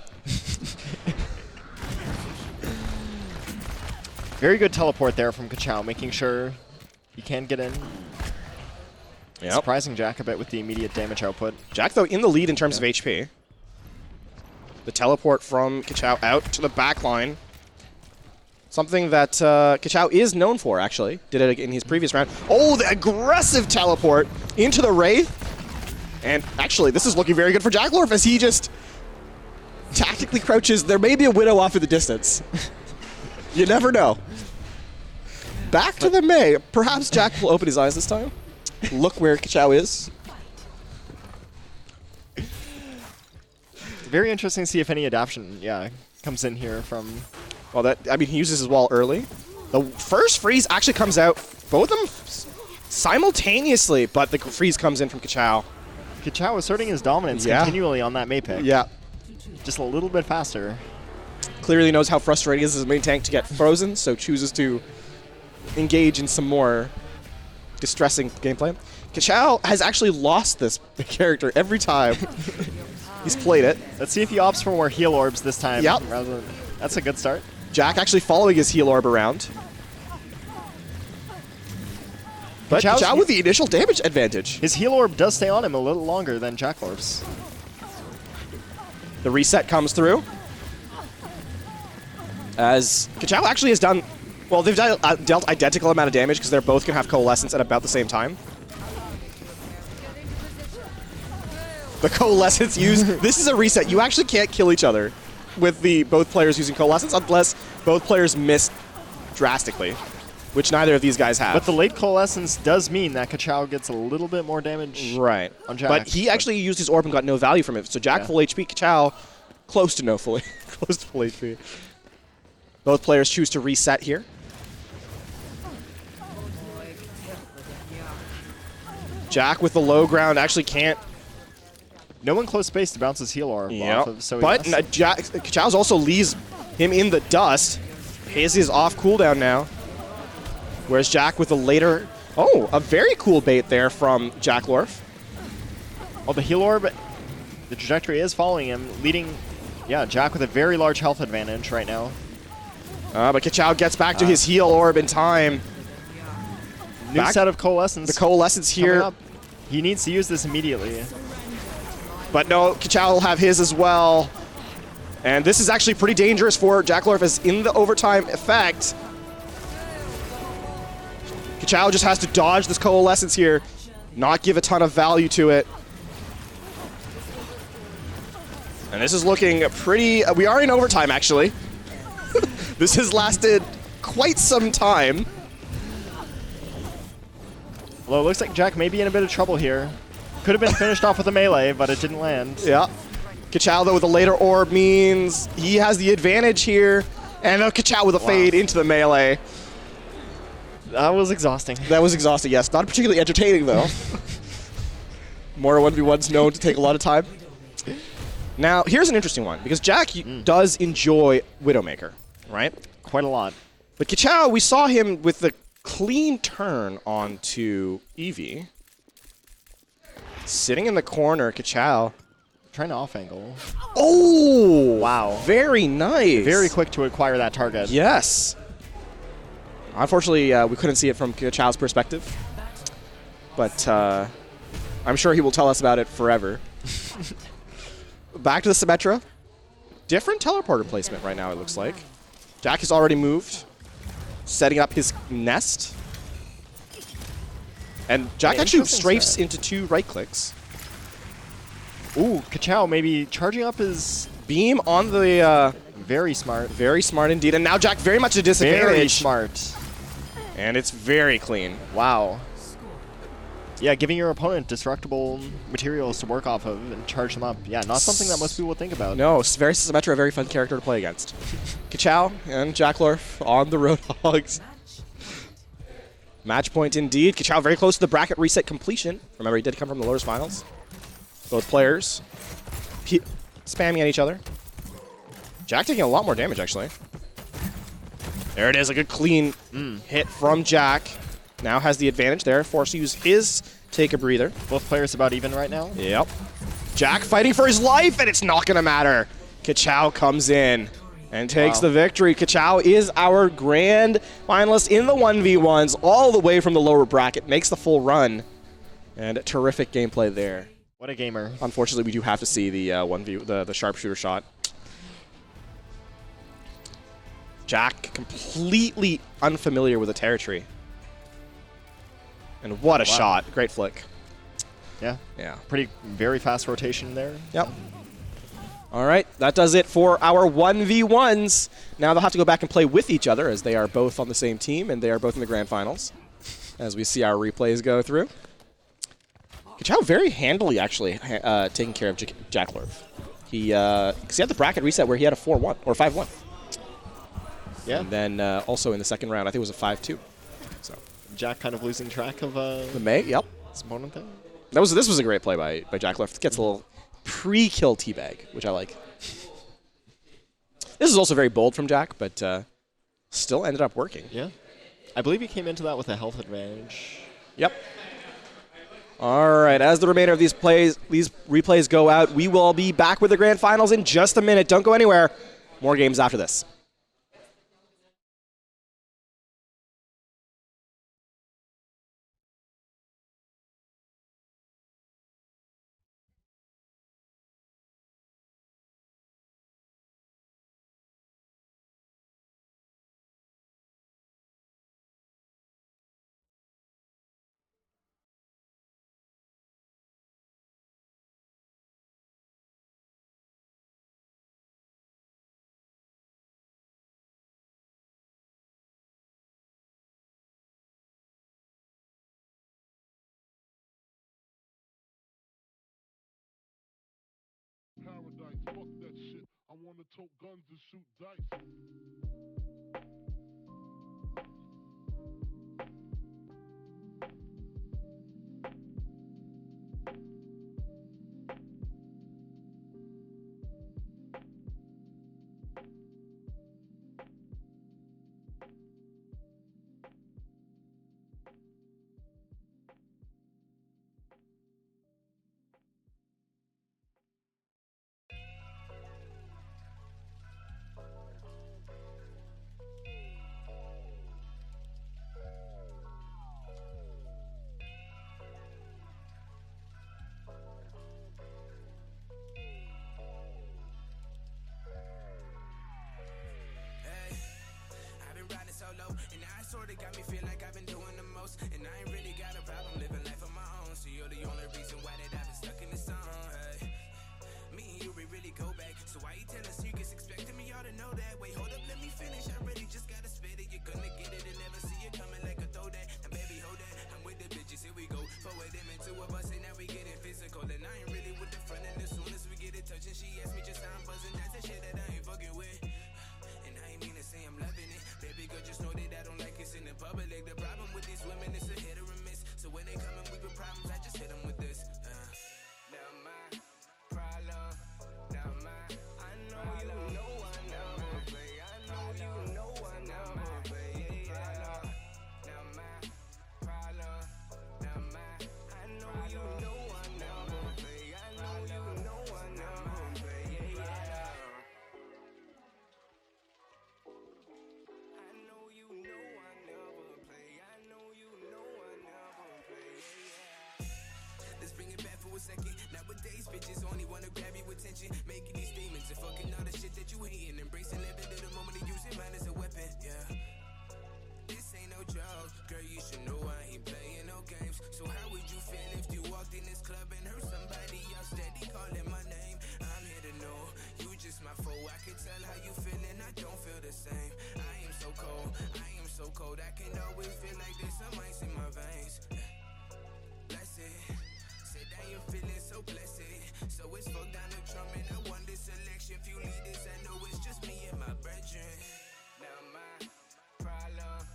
Very good teleport there from Kachao, making sure he can get in. Yep. Surprising Jack a bit with the immediate damage output. Jack, though, in the lead in terms of HP. The teleport from Kachao out to the back line. Something that Kachao is known for, actually. Did it in his previous round. Oh, the aggressive teleport into the Wraith. And actually, this is looking very good for Jacklorf as he just tactically crouches. There may be a Widow off in the distance. You never know. Back to the Mei. Perhaps Jack will open his eyes this time. Look where Kachao is. Very interesting to see if any adaptation, comes in here from... Well, he uses his wall early. The first freeze actually comes out, both of them simultaneously, but the freeze comes in from Kachao. Kachao asserting his dominance continually on that Mei pick. Yeah. Just a little bit faster. Clearly knows how frustrating it is as a main tank to get frozen, so chooses to engage in some more distressing gameplay. Kachao has actually lost this character every time he's played it. Let's see if he opts for more heal orbs this time. Yep. That's a good start. Jack actually following his heal orb around. But Kachao with the initial damage advantage. His heal orb does stay on him a little longer than Jacklorf's. The reset comes through. As Kachao actually has done... Well, they've dealt identical amount of damage because they're both going to have Coalescence at about the same time. The Coalescence used... This is a reset. You actually can't kill each other with both players using Coalescence unless both players miss drastically, which neither of these guys have. But the late Coalescence does mean that Kachao gets a little bit more damage on Jack. But he actually used his orb and got no value from it. So Jack full HP, Kachao close to no full HP. Both players choose to reset here. Jack with the low ground actually can't. No one close space to bounce his heal orb off of, so but Kachao's also leaves him in the dust. His is off cooldown now. Whereas Jack with a later... Oh, a very cool bait there from Jacklorf. Oh, the heal orb, the trajectory is following him, leading, yeah, Jack with a very large health advantage right now. But Kachow gets back to his heal orb in time. New set of Coalescence. The Coalescence here. He needs to use this immediately. But no, Kachow will have his as well. And this is actually pretty dangerous for Jacklorf as in the overtime effect. Kachow just has to dodge this Coalescence here, not give a ton of value to it. And this is looking pretty... we are in overtime, actually. This has lasted quite some time. Well, it looks like Jack may be in a bit of trouble here. Could have been finished off with a melee, but it didn't land. Yeah. Kachow, though, with a later orb means he has the advantage here. And Kachow with a fade into the melee. That was exhausting. That was exhausting, yes. Not particularly entertaining, though. More 1v1's known to take a lot of time. Now, here's an interesting one, because Jack does enjoy Widowmaker, right? Quite a lot. But Kachow, we saw him with the clean turn onto Eevee. Sitting in the corner, Kachow. Trying to off-angle. Oh! Wow. Very nice. Very quick to acquire that target. Yes. Unfortunately, we couldn't see it from Kachow's perspective. But I'm sure he will tell us about it forever. Back to the Symmetra. Different teleporter placement right now, it looks like. Jack has already moved, setting up his nest. And Jack actually strafes into 2 right clicks. Ooh, Kachow maybe charging up his beam on the... very smart. Very smart indeed. And now Jack very much a disadvantage. Very smart. And it's very clean. Wow. Yeah, giving your opponent destructible materials to work off of and charge them up. Yeah, not something that most people would think about. No, very Symmetra, a very fun character to play against. Kachow and Jacklorf on the Roadhogs. Match point indeed. Kachow very close to the bracket reset completion. Remember, he did come from the lowers finals. Both players spamming at each other. Jack taking a lot more damage, actually. There it is, a good clean hit from Jack. Now has the advantage there, forced to use his take a breather. Both players about even right now. Yep. Jack fighting for his life, and it's not going to matter. Kachow comes in and takes the victory. Kachow is our grand finalist in the 1v1s, all the way from the lower bracket, makes the full run. And terrific gameplay there. What a gamer. Unfortunately, we do have to see the 1v the sharpshooter shot. Jack completely unfamiliar with the territory. And what a shot. Great flick. Yeah. Yeah. Very fast rotation there. Yep. All right, that does it for our 1v1s. Now they'll have to go back and play with each other as they are both on the same team and they are both in the grand finals as we see our replays go through. Kachow very handily, actually, taking care of Jacklorf. Because he had the bracket reset where he had a 4-1 or 5-1. Yeah. And then also in the second round, I think it was a 5-2. So Jack kind of losing track of the mate. Yep. his opponent there. This was a great play by Jacklorf. Gets a little pre-kill teabag, which I like. This is also very bold from Jack, but still ended up working. Yeah. I believe he came into that with a health advantage. Yep. All right, as the remainder of these replays go out, we will be back with the grand finals in just a minute. Don't go anywhere. More games after this. Paradise, fuck that shit. I wanna tote guns and shoot dice. really got me feel like I've been doing the most. And I ain't really got a problem living life on my own. So you're the only reason why that I've been stuck in the song. Hey. Me and you, we really go back. So why you tell us secrets, expecting me all to know that? Wait, hold up, let me finish. I really just gotta spit it. You're gonna get it and never see it coming like a throwback. Now baby, hold that. I'm with the bitches, here we go. Forward them into a bus and now we getting physical. And I ain't really with the front and as soon as we get it touching, she asked me just how I'm buzzing. That's the shit that I ain't fucking with. And I ain't mean to say I'm loving it. Baby girl, just know that I don't like kissing in public. The problem with these women is a hit or a miss. So when they come and we with problems, I just hit them with this. Now my problem, now my, I know you know I never play. I know you know I never play. Yeah. Now my problem, now my, I know you know I never play. I know you know I never play. Yeah. I know you know I never play. I know you know I never play. Yeah. Let's bring it back for a second. Nowadays, bitches only wanna grab your attention, making these statements and fucking all the shit that you hating, embracing every little moment and using mine as a weapon. Yeah. This ain't no joke, girl. You should know I ain't playing no games. So how would you feel if you walked in this club and heard somebody else steady calling my name? I'm here to know you just my foe. I can tell how you feeling. I don't feel the same. I am so cold. I am so cold. I can always feel like there's some ice in my veins. Bless it. Said I am feeling so blessed. So it's fuck Donald Trump and I won this election. Few leaders, I know it's just me and my brethren. Now my problem,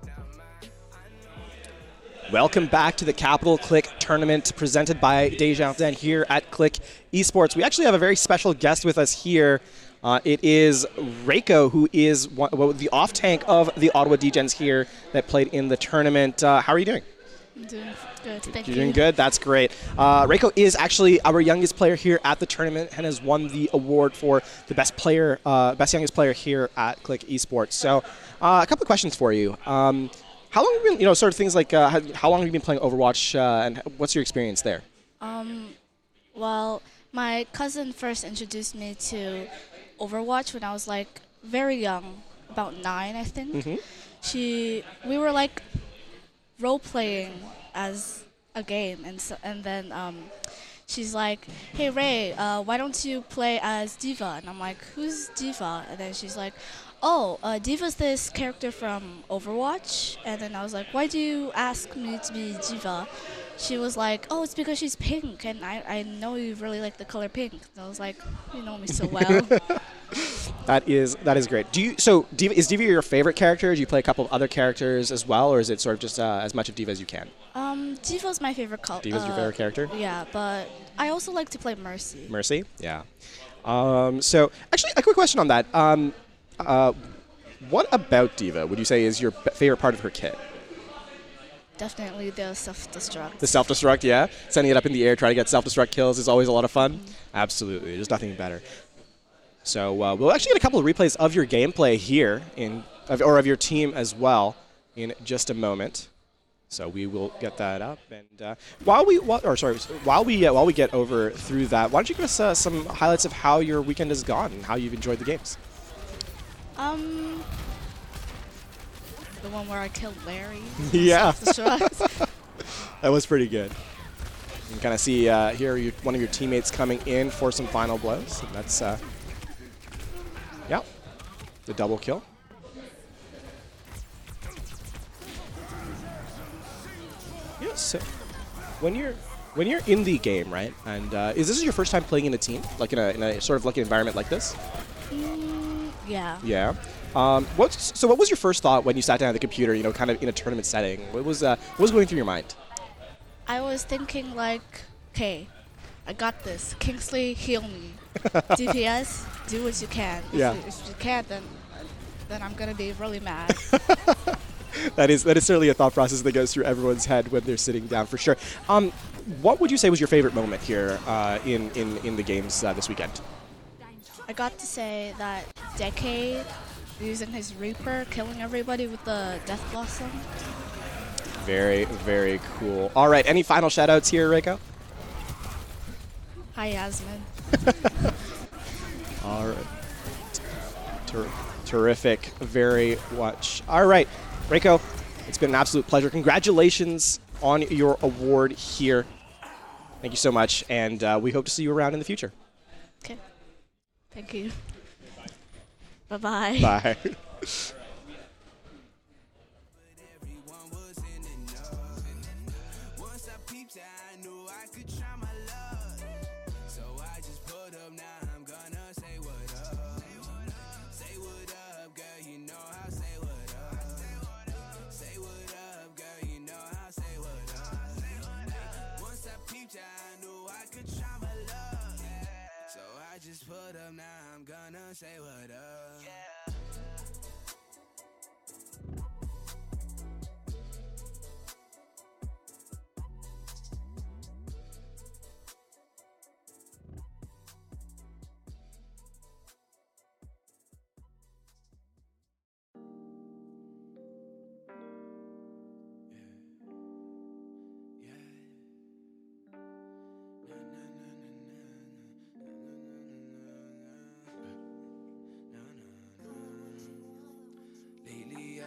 now my, I know. Welcome back to the Capital Click tournament presented by Desjardins here at Click Esports. We actually have a very special guest with us here. It is Reiko, who is the off tank of the Ottawa Degens here that played in the tournament. How are you doing? I'm doing good, thank You're you. doing good? That's great. Reiko is actually our youngest player here at the tournament and has won the award for the best youngest player here at Click Esports. So, a couple of questions for you. How long have you been, sort of things like, how long have you been playing Overwatch and what's your experience there? Well, my cousin first introduced me to Overwatch when I was like very young, about 9, I think. Mm-hmm. We were like role playing as a game, and then she's like, "Hey Ray, why don't you play as Diva?" And I'm like, "Who's Diva?" And then she's like, "Oh, Diva's this character from Overwatch." And then I was like, "Why do you ask me to be Diva?" She was like, "Oh, it's because she's pink, and I know you really like the color pink." And I was like, "You know me so well." That is great. Diva, is Diva your favorite character? Do you play a couple of other characters as well, or is it sort of just as much of Diva as you can? Diva's my favorite color. Diva's your favorite character? Yeah, but I also like to play Mercy. Mercy? Yeah. So, actually, a quick question on that. What about Diva would you say is your favorite part of her kit? Definitely the self-destruct. The self-destruct, yeah? Sending it up in the air, trying to get self-destruct kills is always a lot of fun? Absolutely. There's nothing better. So we'll actually get a couple of replays of your gameplay here, or of your team as well, in just a moment. So we will get that up. And while we get over through that, why don't you give us some highlights of how your weekend has gone and how you've enjoyed the games? The one where I killed Larry. Yeah. Self-destruct. That was pretty good. You can kind of see here one of your teammates coming in for some final blows. And that's, yeah, the double kill. Yeah, so when you're in the game, right? And is this your first time playing in a team, like in a sort of like an environment like this? Yeah. Yeah. What was your first thought when you sat down at the computer, kind of in a tournament setting? What was going through your mind? I was thinking like, okay, I got this. Kingsley, heal me. DPS, do what you can. Yeah. If you can't, then I'm gonna be really mad. That is certainly a thought process that goes through everyone's head when they're sitting down, for sure. What would you say was your favorite moment here in the games this weekend? I got to say that Decade using his Reaper, killing everybody with the Death Blossom. Very, very cool. All right, any final shout-outs here, Reiko? Hi, Yasmin. All right. Terrific. Very much. All right, Reiko, It's been an absolute pleasure. Congratulations on your award here. Thank you so much, and we hope to see you around in the future. Okay. Thank you. Bye-bye. Bye. Just put up, now I'm gonna say what up. Yeah.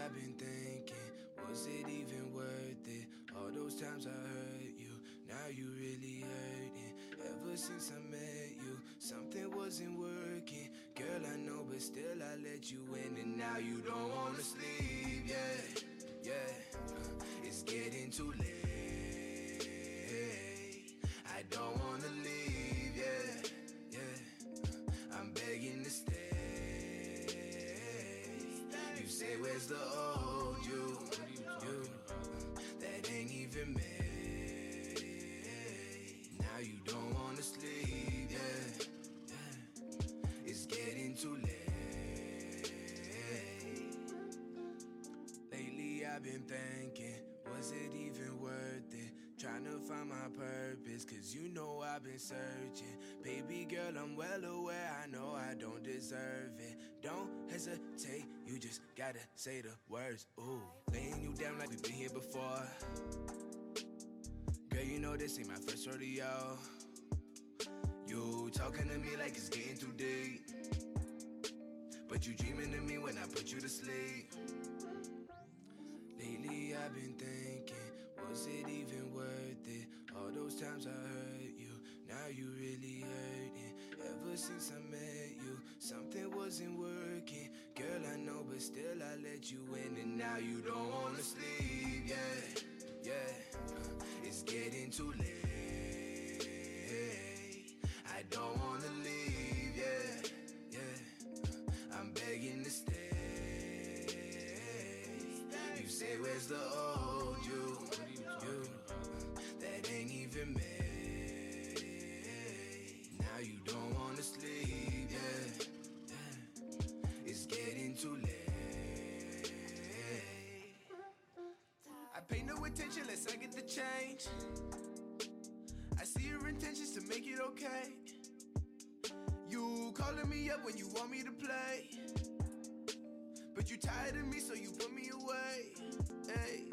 I've been thinking, was it even worth it? All those times I hurt you, now you really hurting. Ever since I met you, something wasn't working. Girl, I know, but still I let you in, and now you don't wanna sleep, yeah, yeah. It's getting too late. I don't wanna leave, yeah, yeah. I'm begging to stay. You say, where's the old you? That ain't even me. Now you don't wanna sleep, yeah, yeah. It's getting too late. Lately I've been thinking, was it even worth it? Trying to find my purpose, cause you know I've been searching. Baby girl, I'm well aware, I know I don't deserve it. Don't hesitate, you just gotta say the words, ooh. Laying you down like we've been here before. Girl, you know this ain't my first rodeo. You talking to me like it's getting too deep, but you dreaming of me when I put you to sleep. Lately I've been thinking, was it even worth it? All those times I hurt you, now you really hurting. Ever since I met you, something wasn't working. Girl, I know, but still I let you in, and now you don't wanna sleep, yeah, yeah. It's getting too late. I don't wanna leave, yeah, yeah. I'm begging to stay. You say, where's the old you? That ain't even me. Now you don't wanna sleep, yeah, yeah. It's getting too late. I pay no attention unless I get the change. I see your intentions to make it okay. You calling me up when you want me to play, but you tired of me, so you put me away. Hey.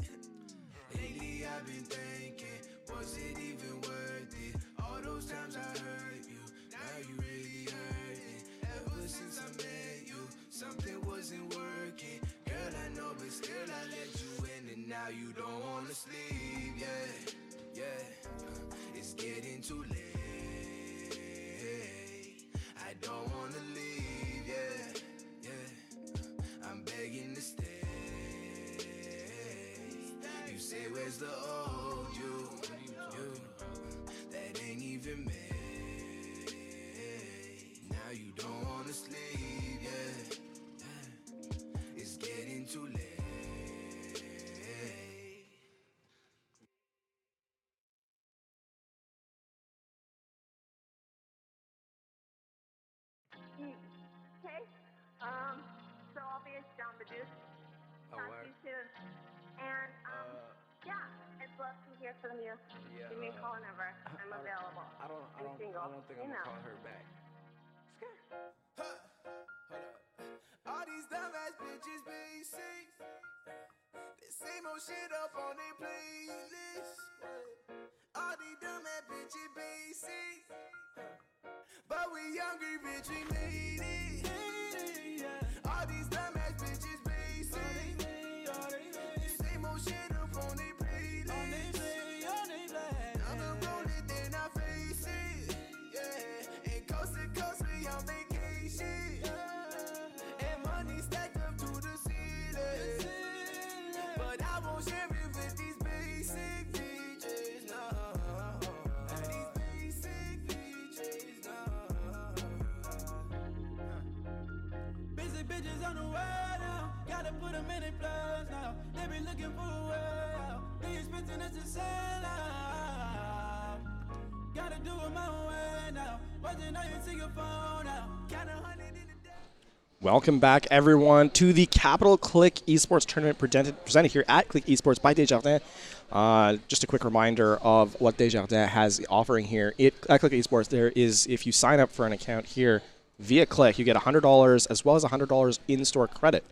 Lately I've been thinking, was it even worth it? All those times I hurt you, now you really hurting. Ever since I met you, something wasn't working. Girl, I know, but still I let you in, and now you don't wanna sleep, yeah, yeah. It's getting too late. I don't wanna leave, yeah, yeah. I'm begging to stay. You say, where's the old you? That ain't even me. Now you don't wanna sleep, yeah, yeah. It's getting too late. Okay. So I'll be down the deuce. Talk to you soon. And yeah, I'd love to hear from you. Yeah, Give me a call whenever I'm available. I don't think I'm gonna call her back. Hold up. All these dumbass bitches be sick. The same old shit up on their playlist. All these dumbass bitches be sick. But we younger, bitch, we made it. All these dumbass bitches be sick. The same old bitches on the way now. Gotta put them in their place now. They be looking for a way out. They expecting us to sell out. Gotta do it my way now. Watching how you see your phone now. Kinda hunted in the day. Welcome back, everyone, to the Capital Click Esports Tournament presented here at Click Esports by Desjardins. Just a quick reminder of what Desjardins has offering here. At Click Esports, there is, if you sign up for an account here via Click, you get $100 as well as $100 in-store credit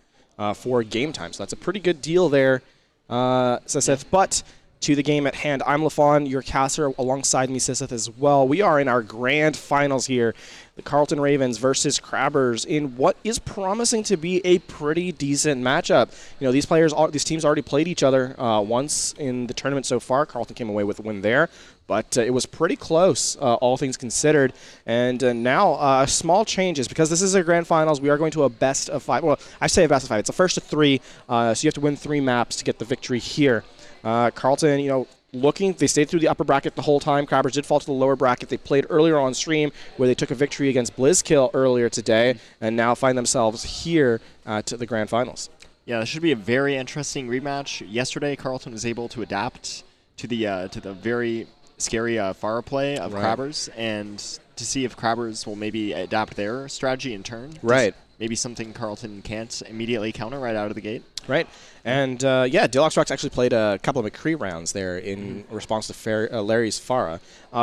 for game time. So that's a pretty good deal there, Sisseth. But to the game at hand, I'm LaFawn, your caster, alongside me, Sisseth, as well. We are in our grand finals here. The Carleton Ravens versus Crabbers in what is promising to be a pretty decent matchup. You know, these teams already played each other once in the tournament so far. Carleton came away with a win there, but it was pretty close, all things considered. And now small changes, because this is a grand finals. We are going to a best of 5. Well, I say a best of 5. It's a first of 3, so you have to win 3 maps to get the victory here. Carleton, you know, they stayed through the upper bracket the whole time. Crabbers did fall to the lower bracket. They played earlier on stream where they took a victory against Blizzkill earlier today, and now find themselves here to the grand finals. Yeah, this should be a very interesting rematch. Yesterday, Carleton was able to adapt to the very scary Pharah play of Crabbers, and to see if Crabbers will maybe adapt their strategy in turn. Right. Maybe something Carleton can't immediately counter right out of the gate. Right. And, Deluxe Rocks actually played a couple of McCree rounds there in response to Larry's Pharah,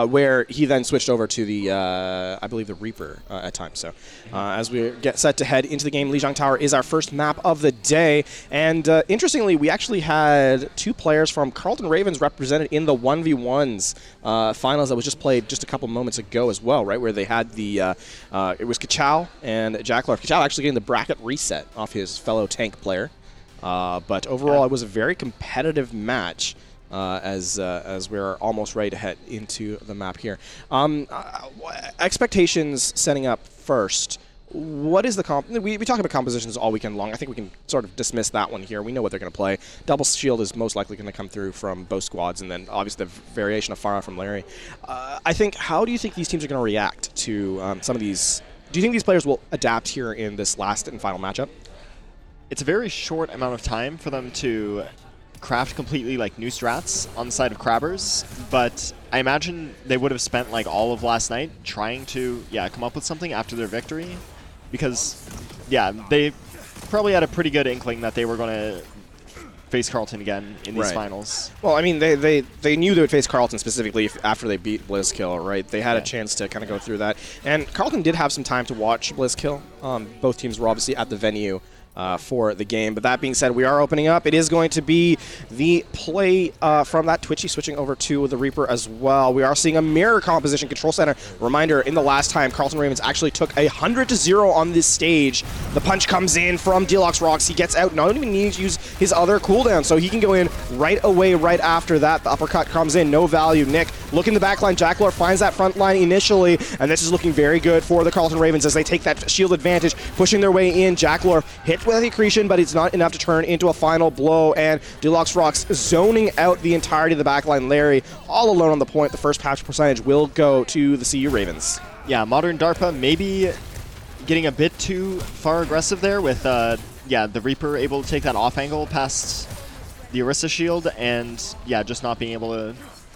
where he then switched over to the, I believe, the Reaper at times. So as we get set to head into the game, Lijiang Tower is our first map of the day. And interestingly, we actually had 2 players from Carleton Ravens represented in the 1v1s finals that was just played just a couple moments ago as well, right, where they had the, it was Kachow and Jacklorf. Kachow actually getting the bracket reset off his fellow tank player. But overall, it was a very competitive match as we're almost ready to head into the map here. Expectations setting up first. What is the comp? We talk about compositions all weekend long. I think we can sort of dismiss that one here. We know what they're going to play. Double Shield is most likely going to come through from both squads, and then obviously the variation of Pharah from Larry. How do you think these teams are going to react to some of these? Do you think these players will adapt here in this last and final matchup? It's a very short amount of time for them to craft completely new strats on the side of Crabbers, but I imagine they would have spent all of last night trying to come up with something after their victory, because they probably had a pretty good inkling that they were going to face Carleton again in these finals. Well, I mean, they knew they would face Carleton specifically after they beat Blizzkill, right? They had a chance to kind of go through that, and Carleton did have some time to watch Blizzkill. Both teams were obviously at the venue for the game. But that being said, we are opening up. It is going to be the play from that Twitchy switching over to the Reaper as well. We are seeing a mirror composition control center. Reminder, in the last time, Carleton Ravens actually took 100-0 on this stage. The punch comes in from Deluxe Rocks. He gets out, not even needs to use his other cooldown, so he can go in right away right after that. The uppercut comes in, no value. Nick, look in the backline. Jacklor finds that front line initially, and this is looking very good for the Carleton Ravens as they take that shield advantage, pushing their way in. Jacklor hit with the accretion, but it's not enough to turn into a final blow, and Deluxe Rocks zoning out the entirety of the backline. Larry all alone on the point. The first patch percentage will go to the CU Ravens. Yeah, Modern DARPA maybe getting a bit too far aggressive there with the Reaper able to take that off angle past the Orisa shield, and just not being able to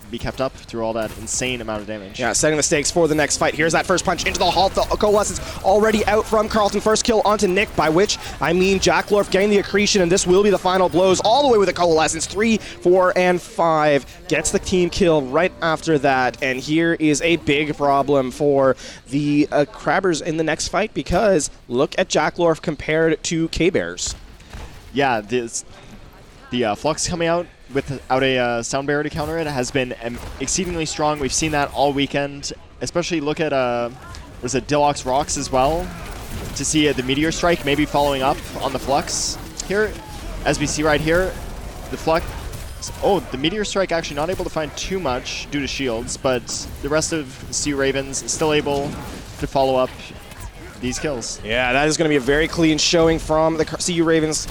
be kept up through all that insane amount of damage. Yeah, setting the stakes for the next fight. Here's that first punch into the halt. The Coalescence already out from Carleton. First kill onto Nick, by which I mean Jacklorf getting the accretion, and this will be the final blows all the way with the Coalescence. 3, 4, and 5. Gets the team kill right after that, and here is a big problem for the Crabbers in the next fight, because look at Jacklorf compared to K-Bears. Yeah, the Flux coming out without a sound barrier to counter it has been exceedingly strong. We've seen that all weekend, especially look at was it Deluxe Rocks as well, to see the Meteor Strike maybe following up on the Flux here. As we see right here, the Flux, the Meteor Strike actually not able to find too much due to shields, but the rest of CU Ravens still able to follow up these kills. Yeah, that is going to be a very clean showing from the CU Ravens.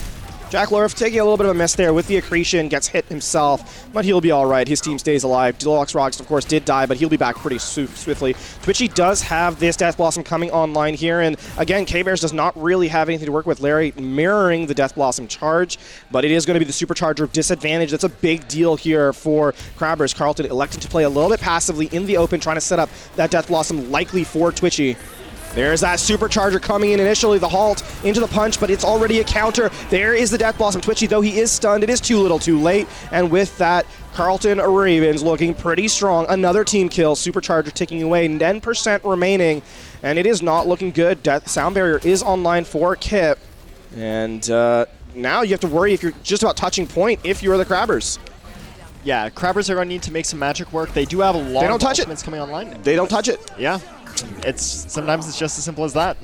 Jacklorf taking a little bit of a miss there with the accretion, gets hit himself, but he'll be all right. His team stays alive. Deluxe Rocks, of course, did die, but he'll be back pretty swiftly. Twitchy does have this Death Blossom coming online here, and again, K-Bears does not really have anything to work with. Larry mirroring the Death Blossom charge, but it is going to be the Supercharger disadvantage. That's a big deal here for Crabbers. Carlton electing to play a little bit passively in the open, trying to set up that Death Blossom likely for Twitchy. There's that Supercharger coming in initially, the halt into the punch, but it's already a counter. There is the Death Blossom. Twitchy, though he is stunned, it is too little too late. And with that, Carlton Ravens looking pretty strong. Another team kill, Supercharger ticking away, 10% remaining, and it is not looking good. Sound Barrier is online for Kip. And now you have to worry if you're just about touching point if you're the Crabbers. Yeah, Crabbers are going to need to make some magic work. They do have a lot of ultimates coming online. They don't touch it. Yeah. Sometimes it's just as simple as that.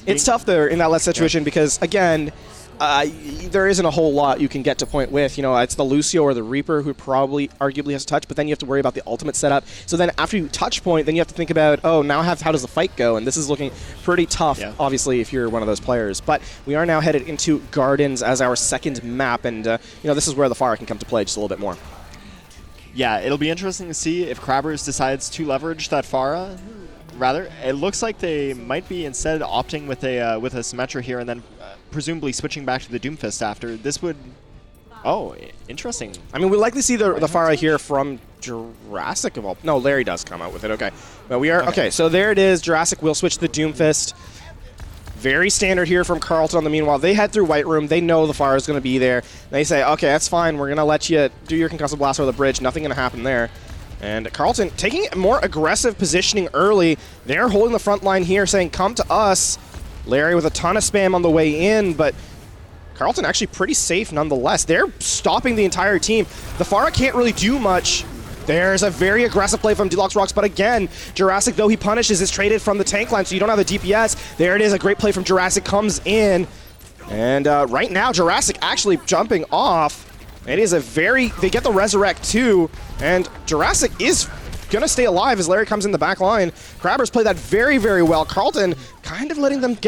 It's tough there in that last situation because, again, there isn't a whole lot you can get to point with. You know, it's the Lucio or the Reaper who probably arguably has to touch, but then you have to worry about the ultimate setup. So then after you touch point, then you have to think about, oh, now how does the fight go? And this is looking pretty tough, obviously, if you're one of those players. But we are now headed into Gardens as our second map, and, you know, this is where the Pharah can come to play just a little bit more. Yeah, it'll be interesting to see if Crabbers decides to leverage that Pharah. Rather, it looks like they might be instead opting with a Symmetra here and then presumably switching back to the Doomfist after. This would... Oh, interesting. I mean, we'll likely see the Pharah here from Jurassic of all... No, Larry does come out with it, okay. But we are... Okay, so there it is. Jurassic will switch the Doomfist. Very standard here from Carlton on the meanwhile. They head through White Room. They know the Pharah is going to be there. They say, okay, that's fine. We're going to let you do your Concussive Blast over the bridge. Nothing going to happen there. And Carlton taking a more aggressive positioning early. They're holding the front line here, saying, come to us. Larry with a ton of spam on the way in, but Carlton actually pretty safe nonetheless. They're stopping the entire team. The Pharah can't really do much. There's a very aggressive play from Deluxe Rocks, but again, Jurassic, though he punishes, is traded from the tank line, so you don't have the DPS. There it is, a great play from Jurassic comes in. And right now, Jurassic actually jumping off. It is a very... They get the Resurrect, too. And Jurassic is going to stay alive as Larry comes in the back line. Crabbers play that very, very well. Carlton kind of letting them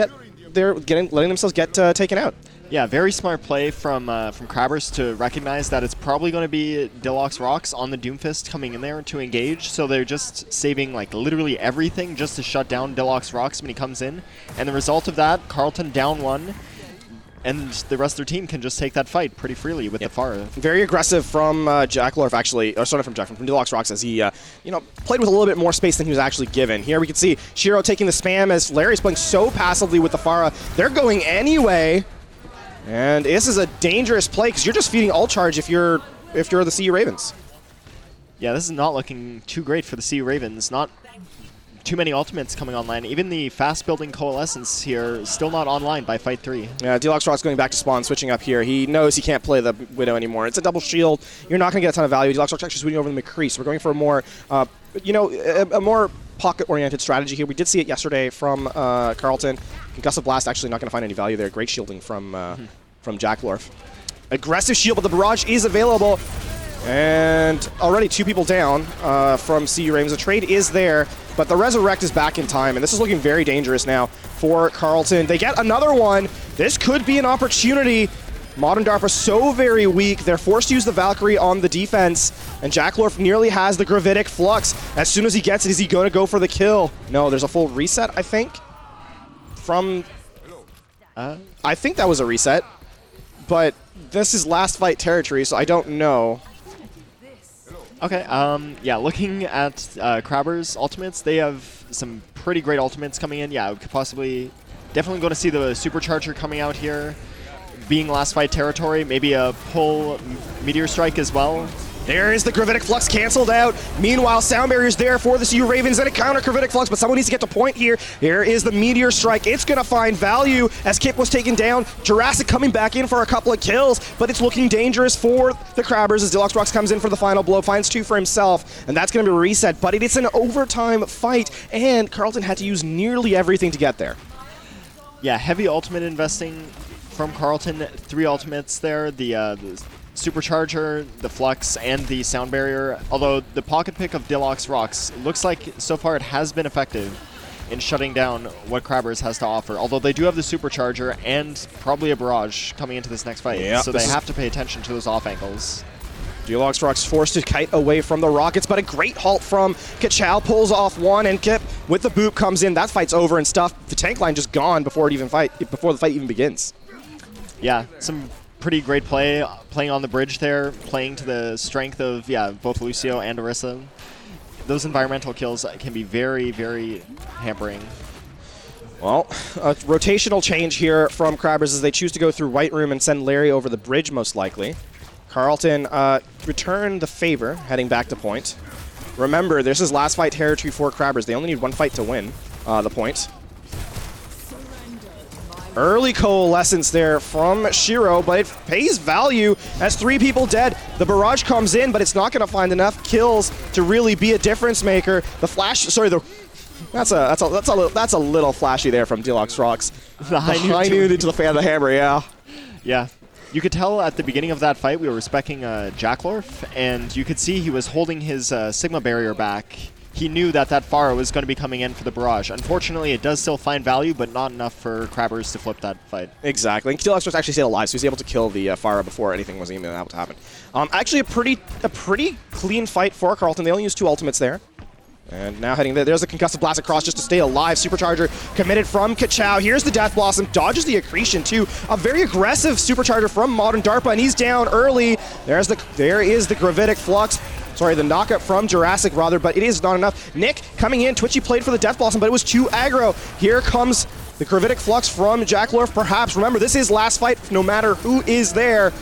letting themselves get taken out. Yeah, very smart play from Crabbers to recognize that it's probably going to be Deluxe Rocks on the Doomfist coming in there to engage. So they're just saving like literally everything just to shut down Deluxe Rocks when he comes in. And the result of that, Carlton down one. And the rest of their team can just take that fight pretty freely with the Pharah. Very aggressive from Jacklorf, actually, or sorry, from Deluxe Rocks, as he, played with a little bit more space than he was actually given. Here we can see Shiro taking the spam as Larry's playing so passively with the Pharah. They're going anyway, and this is a dangerous play because you're just feeding ult charge if you're the CU Ravens. Yeah, this is not looking too great for the CU Ravens. Not too many ultimates coming online. Even the fast-building Coalescence here is still not online by Fight 3. Yeah, Deluxe Rock's going back to spawn, switching up here. He knows he can't play the Widow anymore. It's a double shield. You're not going to get a ton of value. Deluxe Rock's actually switching over the McCree, so we're going for a more, a more pocket-oriented strategy here. We did see it yesterday from Carlton. Concussive Blast actually not going to find any value there. Great shielding from Jacklorf. Aggressive shield, but the barrage is available. And already 2 people down from CU Ravens. The trade is there, but the Resurrect is back in time, and this is looking very dangerous now for Carlton. They get another one. This could be an opportunity. Modern Dark are so very weak. They're forced to use the Valkyrie on the defense, and Jacklorf nearly has the Gravitic Flux. As soon as he gets it, is he going to go for the kill? No, there's a full reset, I think, from... I think that was a reset, but this is last fight territory, so I don't know. Okay, yeah, looking at Crabbers' ultimates, they have some pretty great ultimates coming in. Yeah, we could possibly... Definitely going to see the Supercharger coming out here, being last fight territory, maybe a pull Meteor Strike as well. There is the Gravitic Flux canceled out. Meanwhile, Sound Barrier's there for the CU Ravens and a counter Gravitic Flux, but someone needs to get to point here. Here is the Meteor Strike. It's going to find value as Kip was taken down. Jurassic coming back in for a couple of kills, but it's looking dangerous for the Crabbers as Deluxe Rocks comes in for the final blow, finds 2 for himself, and that's going to be a reset, but it's an overtime fight, and Carlton had to use nearly everything to get there. Yeah, heavy ultimate investing from Carlton. 3 ultimates there. The Supercharger, the Flux, and the Sound Barrier. Although the pocket pick of Deluxe Rocks looks like so far it has been effective. in shutting down what Crabbers has to offer. Although they do have the Supercharger and probably a Barrage coming into this next fight. Yeah, so they have to pay attention to those off angles. Dulox forced to kite away from the Rockets, but a great halt from Kachow, pulls off one, and Kip with the boot comes in. That fight's over and stuff. The tank line just gone before the fight even begins. Yeah, some pretty great playing on the bridge there, playing to the strength of both Lucio and Orisa. Those environmental kills can be very, very hampering. Well, a rotational change here from Crabbers as they choose to go through White Room and send Larry over the bridge most likely. Carlton returned the favor, heading back to point. Remember, this is last fight territory for Crabbers. They only need one fight to win the point. Early coalescence there from Shiro, but it pays value as 3 people dead. The barrage comes in, but it's not going to find enough kills to really be a difference maker. The flash, sorry, that's a little flashy there from Deluxe Rocks. The high noon into the fan of the hammer, yeah. Yeah. You could tell at the beginning of that fight we were speccing Jacklorf, and you could see he was holding his Sigma barrier back. He knew that Pharah was going to be coming in for the barrage. Unfortunately, it does still find value, but not enough for Crabbers to flip that fight. Exactly. And Deluxe Rocks actually stayed alive, so he was able to kill the Pharah before anything was even able to happen. Actually, a pretty clean fight for Carlton. They only used 2 ultimates there. And now heading there. There's the concussive blast across just to stay alive. Supercharger committed from Kachow. Here's the Death Blossom. Dodges the accretion too. A very aggressive Supercharger from Modern DARPA, and he's down early. There is the Gravitic Flux. Sorry, the knockup from Jurassic rather, but it is not enough. Nick coming in. Twitchy played for the Death Blossom, but it was too aggro. Here comes the Gravitic Flux from Jacklorf, perhaps. Remember, this is last fight, no matter who is there.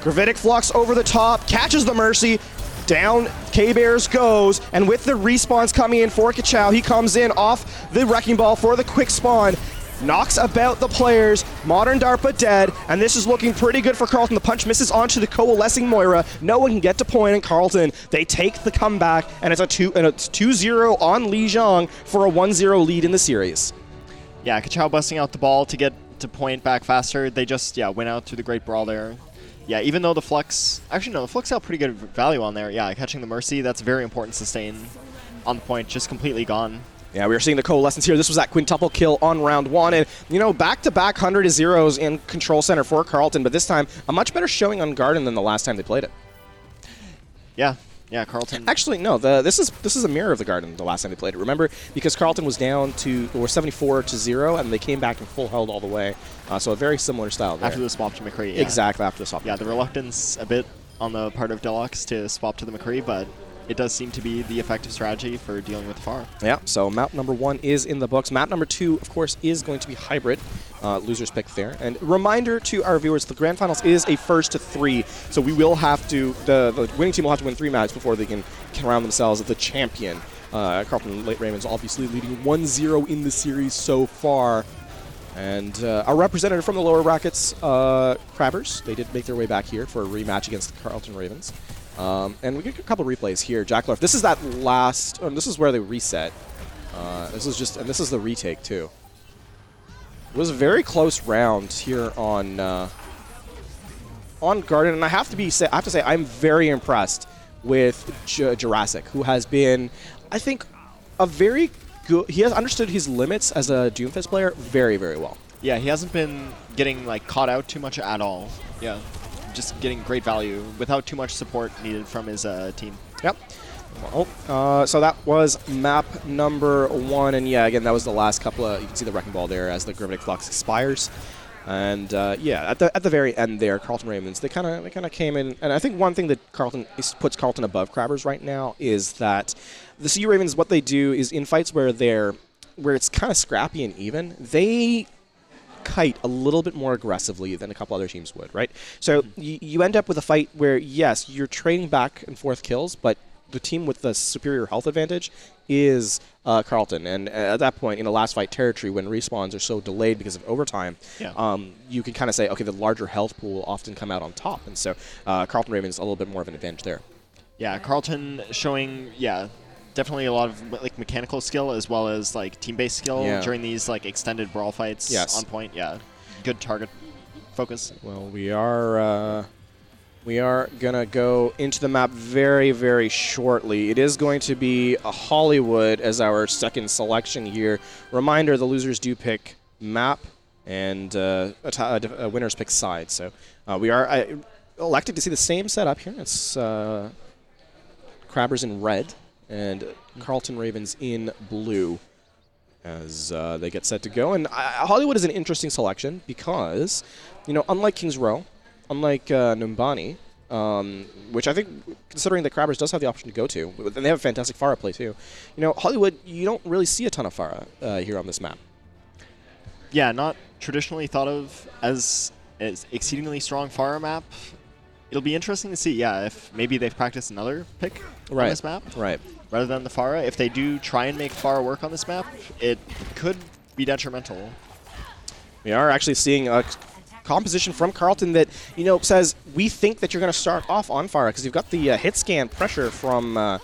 Gravitic Flux over the top, catches the Mercy. Down K-Bears goes, and with the respawns coming in for Kachow, he comes in off the Wrecking Ball for the quick spawn. Knocks about the players, Modern DARPA dead, and this is looking pretty good for Carlton. The punch misses onto the coalescing Moira. No one can get to point in Carlton. They take the comeback, and it's 2-0 on Li Zhang for a 1-0 lead in the series. Yeah, Kachow busting out the ball to get to point back faster. They just, went out through the Great Brawl there. Yeah, even though the Flux... Actually, no, the Flux had pretty good value on there. Yeah, catching the Mercy, that's a very important sustain on the point, just completely gone. Yeah, we are seeing the coalescence here. This was that quintuple kill on round 1. And, back-to-back 100-0s in Control Center for Carlton, but this time a much better showing on Garden than the last time they played it. Yeah, Carlton. Actually, no. This is a mirror of the Garden the last time they played it. Remember, because Carlton was down to 74-0, and they came back and full held all the way. So a very similar style there. After the swap to McCree. Yeah. Exactly, after the swap. Yeah, the reluctance a bit on the part of Deluxe to swap to the McCree, but it does seem to be the effective strategy for dealing with Pharah. Yeah, so map number 1 is in the books. Map number 2, of course, is going to be Hybrid. Loser's pick there. And reminder to our viewers, the Grand Finals is a first to 3, so we will have to, the winning team will have to win 3 matches before they can crown themselves as the champion. Carlton Ravens obviously leading 1-0 in the series so far. And our representative from the lower brackets, Crabbers, they did make their way back here for a rematch against the Carlton Ravens. And we get a couple replays here. Jacklorf, this is that last, this is where they reset. This is the retake too. It was a very close round here on Garden, and I have to say I'm very impressed with Jurassic, who has been, I think, a very good. He has understood his limits as a Doomfist player very, very well. Yeah, he hasn't been getting caught out too much at all. Yeah, just getting great value without too much support needed from his team. Yep. Well, so that was map number 1, and yeah, again, that was the last couple of. You can see the Wrecking Ball there as the Gravitic Flux expires, and yeah, at the very end there, Carlton Ravens they kind of came in, and I think one thing that puts Carlton above Crabbers right now is that the Sea Ravens, what they do is in fights where it's kind of scrappy and even, they kite a little bit more aggressively than a couple other teams would, right? So you end up with a fight where yes, you're trading back and forth kills, but the team with the superior health advantage is Carlton, and at that point in the last fight territory, when respawns are so delayed because of overtime, you can kind of say, okay, the larger health pool will often come out on top, and so Carlton Ravens a little bit more of an advantage there. Yeah, Carlton showing definitely a lot of mechanical skill as well as team-based skill during these extended brawl fights. Yes. On point. Yeah, good target focus. Well, we are We are going to go into the map very, very shortly. It is going to be a Hollywood as our second selection here. Reminder, the losers do pick map, and winners pick side. So we are elected to see the same setup here. It's Crabbers in red and Carlton Ravens in blue as they get set to go. And Hollywood is an interesting selection because, unlike Kings Row, unlike Numbani, which I think, considering that Crabbers does have the option to go to, and they have a fantastic Pharah play too, Hollywood, you don't really see a ton of Pharah here on this map. Yeah, not traditionally thought of as exceedingly strong Pharah map. It'll be interesting to see, if maybe they've practiced another pick on this map. Right. Rather than the Pharah. If they do try and make Pharah work on this map, it could be detrimental. We are actually seeing a composition from Carlton that, says we think that you're going to start off on Pharah because you've got the hit scan pressure from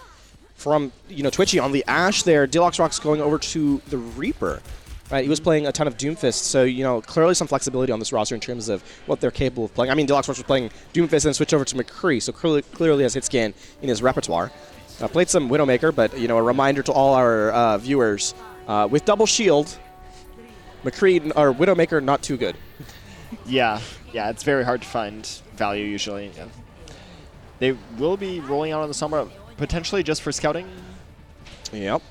Twitchy on the Ashe there. Deluxe Rock's going over to the Reaper. Right, he was playing a ton of Doomfist, so clearly some flexibility on this roster in terms of what they're capable of playing. I mean, Deluxe Rock was playing Doomfist and switched over to McCree, so clearly has hit scan in his repertoire. Played some Widowmaker, but a reminder to all our viewers: with double shield, McCree or Widowmaker not too good. Yeah, it's very hard to find value usually. Yeah. They will be rolling out on the Sombra potentially just for scouting. Yep.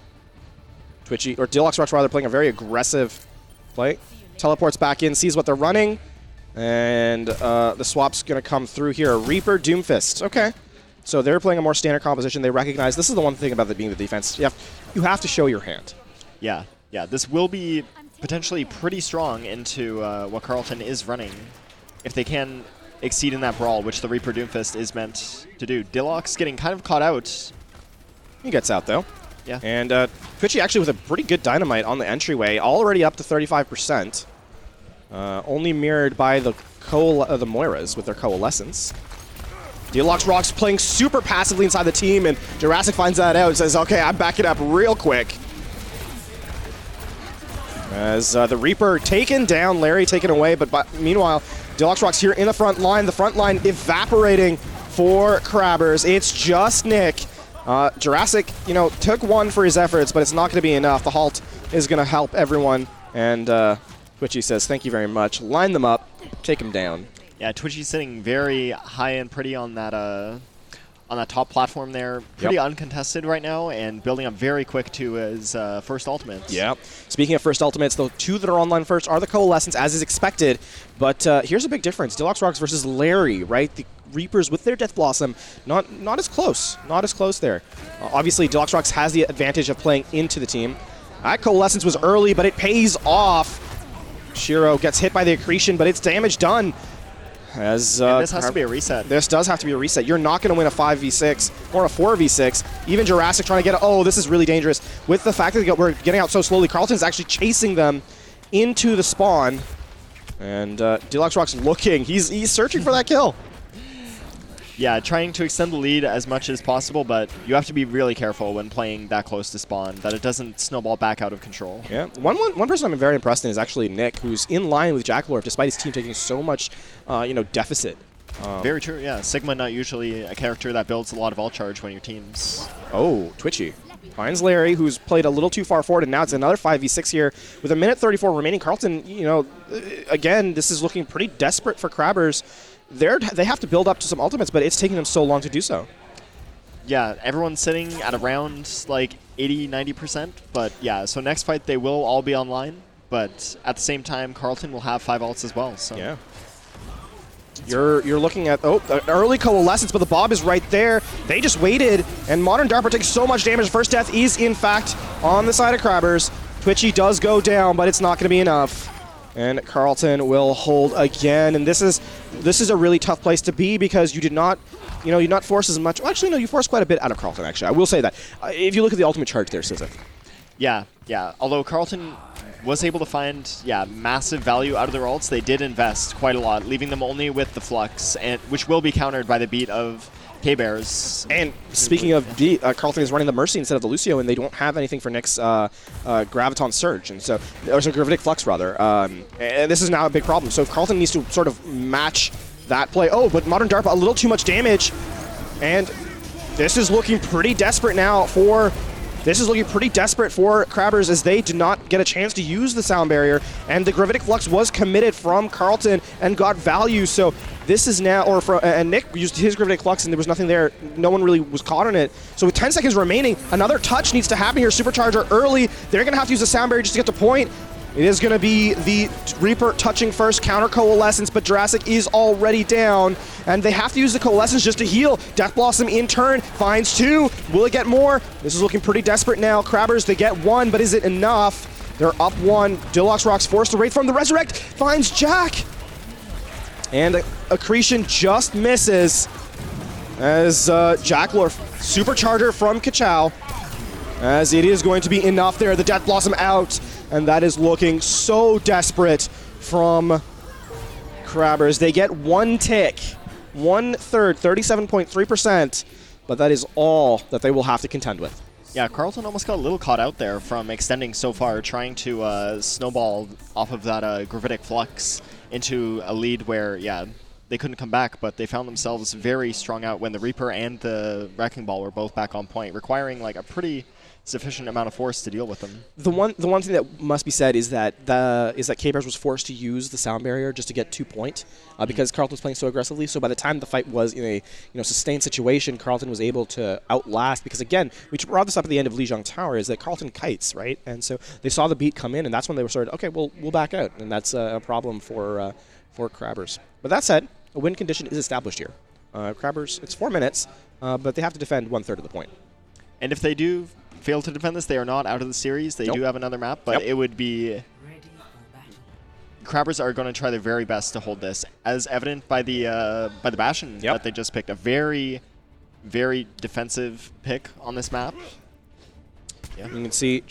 Twitchy, or Deluxe Rock's rather, playing a very aggressive play. Teleports back in, sees what they're running, and the swap's going to come through here. Reaper, Doomfist. Okay. So they're playing a more standard composition. They recognize this is the one thing about it being the defense. You have to show your hand. Yeah. This will be potentially pretty strong into what Carlton is running. If they can exceed in that brawl, which the Reaper Doomfist is meant to do. Deluxe getting kind of caught out. He gets out, though. Yeah. And Twitchy actually with a pretty good dynamite on the entryway, already up to 35%. Only mirrored by the Moiras with their Coalescence. Deluxe Rock's playing super passively inside the team, and Jurassic finds that out and says, okay, I'm backing up real quick. As the Reaper taken down, Larry taken away, but meanwhile, Deluxe Rock's here in the front line. The front line evaporating for Crabbers. It's just Nick. Jurassic, took one for his efforts, but it's not going to be enough. The halt is going to help everyone, and Twitchy says, thank you very much. Line them up, take them down. Yeah, Twitchy's sitting very high and pretty on that top platform there. Pretty uncontested right now, and building up very quick to his first ultimates. Yeah. Speaking of first ultimates, the two that are online first are the Coalescence, as is expected. But here's a big difference. Deluxe Rocks versus Larry, right? The Reapers with their Death Blossom, not as close. Not as close there. Obviously, Deluxe Rocks has the advantage of playing into the team. That Coalescence was early, but it pays off. Shiro gets hit by the Accretion, but it's damage done. As this has to be a reset. This does have to be a reset. You're not going to win a 5v6 or a 4v6. Even Jurassic trying to get this is really dangerous. With the fact that we're getting out so slowly, Carlton's actually chasing them into the spawn. And Deluxe Rock's looking. He's searching for that kill. Yeah, trying to extend the lead as much as possible, but you have to be really careful when playing that close to spawn, that it doesn't snowball back out of control. Yeah, one person I'm very impressed in is actually Nick, who's in line with Jackalorf despite his team taking so much, deficit. Very true, yeah. Sigma not usually a character that builds a lot of ult charge when your team's... Oh, Twitchy. Finds Larry, who's played a little too far forward, and now it's another 5v6 here. With a minute 34 remaining, Carlton, again, this is looking pretty desperate for Crabbers. They have to build up to some ultimates, but it's taking them so long to do so. Yeah, everyone's sitting at around like 80-90%, but yeah, so next fight they will all be online, but at the same time, Carlton will have 5 ults as well. So yeah. You're looking at, an early Coalescence, but the Bob is right there. They just waited, and Modern Darper takes so much damage. First death is, in fact, on the side of Crabbers. Twitchy does go down, but it's not going to be enough. And Carlton will hold again, and this is a really tough place to be because you did not, you not force as much. Well, actually, no, you forced quite a bit out of Carlton. Actually, I will say that. If you look at the ultimate charge there, Sizek. Yeah. Although Carlton was able to find massive value out of their ults, they did invest quite a lot, leaving them only with the Flux, and which will be countered by the beat of K-Bears. And speaking of beat, Carlton is running the Mercy instead of the Lucio, and they don't have anything for Nick's Graviton Surge, and so or Gravitic Flux rather. And this is now a big problem. So Carlton needs to sort of match that play. Oh, but Modern DARPA, a little too much damage. And this is looking pretty desperate now for... This is looking pretty desperate for Crabbers as they did not get a chance to use the sound barrier. And the Gravitic Flux was committed from Carlton and got value. So this is now, and Nick used his Gravitic Flux and there was nothing there. No one really was caught on it. So with 10 seconds remaining, another touch needs to happen here. Supercharger early. They're going to have to use the sound barrier just to get to point. It is going to be the Reaper touching first, counter Coalescence, but Jurassic is already down, and they have to use the Coalescence just to heal. Death Blossom in turn finds 2. Will it get more? This is looking pretty desperate now. Crabbers, they get 1, but is it enough? They're up 1. Deluxe Rock's forced to raid from the Resurrect, finds Jack. And Accretion just misses as Jacklor Supercharger from Kachow, as it is going to be enough there. The Death Blossom out. And that is looking so desperate from Crabbers. They get 1 tick, 1/3, 37.3%, but that is all that they will have to contend with. Yeah, Carlton almost got a little caught out there from extending so far, trying to snowball off of that Gravitic Flux into a lead where, yeah, they couldn't come back, but they found themselves very strung out when the Reaper and the Wrecking Ball were both back on point, requiring like a pretty sufficient amount of force to deal with them. The one thing that must be said is that K-Bears was forced to use the sound barrier just to get 2 point because Carlton was playing so aggressively. So by the time the fight was in a sustained situation, Carlton was able to outlast, because again, we brought this up at the end of Lijiang Tower, is that Carlton kites, right? And so they saw the beat come in, and that's when they were sort of, okay, we'll back out, and that's a problem for Crabbers. But that said, a win condition is established here. Crabbers, it's 4 minutes, but they have to defend 1/3 of the point. And if they do fail to defend this, they are not out of the series. They do have another map, but it would be... Crabbers are going to try their very best to hold this, as evident by the Bastion that they just picked. A very, very defensive pick on this map. Yeah. You can see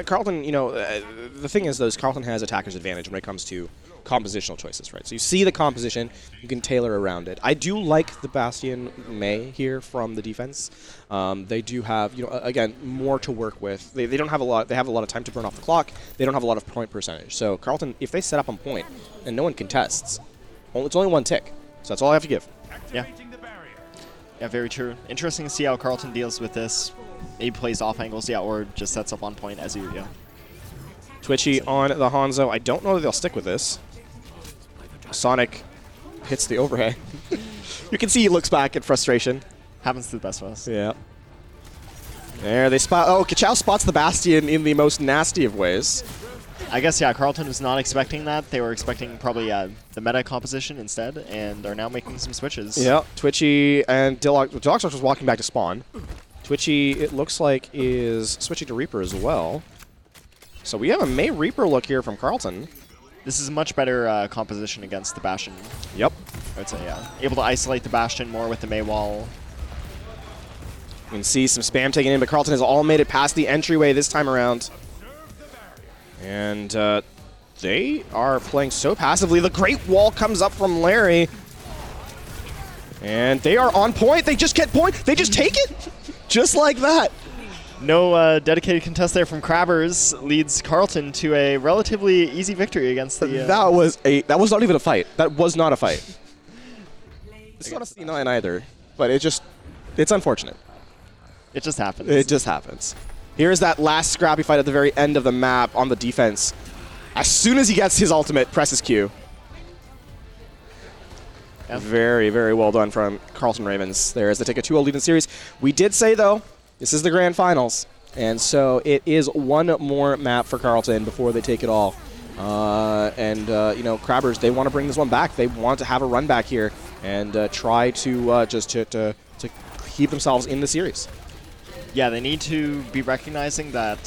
Carlton, the thing is, though, is Carlton has attacker's advantage when it comes to compositional choices, right? So you see the composition, you can tailor around it. I do like the Bastion May here from the defense. They do have, again, more to work with. They don't have a lot. They have a lot of time to burn off the clock. They don't have a lot of point percentage. So Carlton, if they set up on point and no one contests, it's only 1 tick. So that's all I have to give. Yeah. Yeah, very true. Interesting to see how Carlton deals with this. Maybe plays off angles, or just sets up on point as you. Twitchy on the Hanzo. I don't know that they'll stick with this. Sonic hits the overhead. You can see he looks back in frustration. Happens to the best of us. Yeah. There they spot. Oh, Kachow spots the Bastion in the most nasty of ways. I guess, Carlton was not expecting that. They were expecting probably the meta composition instead, and are now making some switches. Yeah, Twitchy and Deluxe was walking back to spawn. Twitchy, it looks like, is switching to Reaper as well. So we have a May Reaper look here from Carlton. This is much better composition against the Bastion. Yep. I would say, able to isolate the Bastion more with the May wall. You can see some spam taken in, but Carlton has all made it past the entryway this time around. And they are playing so passively. The Great Wall comes up from Larry. And they are on point. They just get point. They just take it. Just like that. No dedicated contest there from Crabbers leads Carlton to a relatively easy victory against the... That was not even a fight. That was not a fight. It's not a C9 either, but it's unfortunate. It just happens. It just happens. Here's that last scrappy fight at the very end of the map on the defense. As soon as he gets his ultimate, presses Q. Yeah. Very, very well done from Carlton Ravens there as they take a 2-0 lead in the series. We did say, though, this is the grand finals, and so it is one more map for Carlton before they take it all. Crabbers, they want to bring this one back. They want to have a run back here and try to to keep themselves in the series. Yeah, they need to be recognizing that,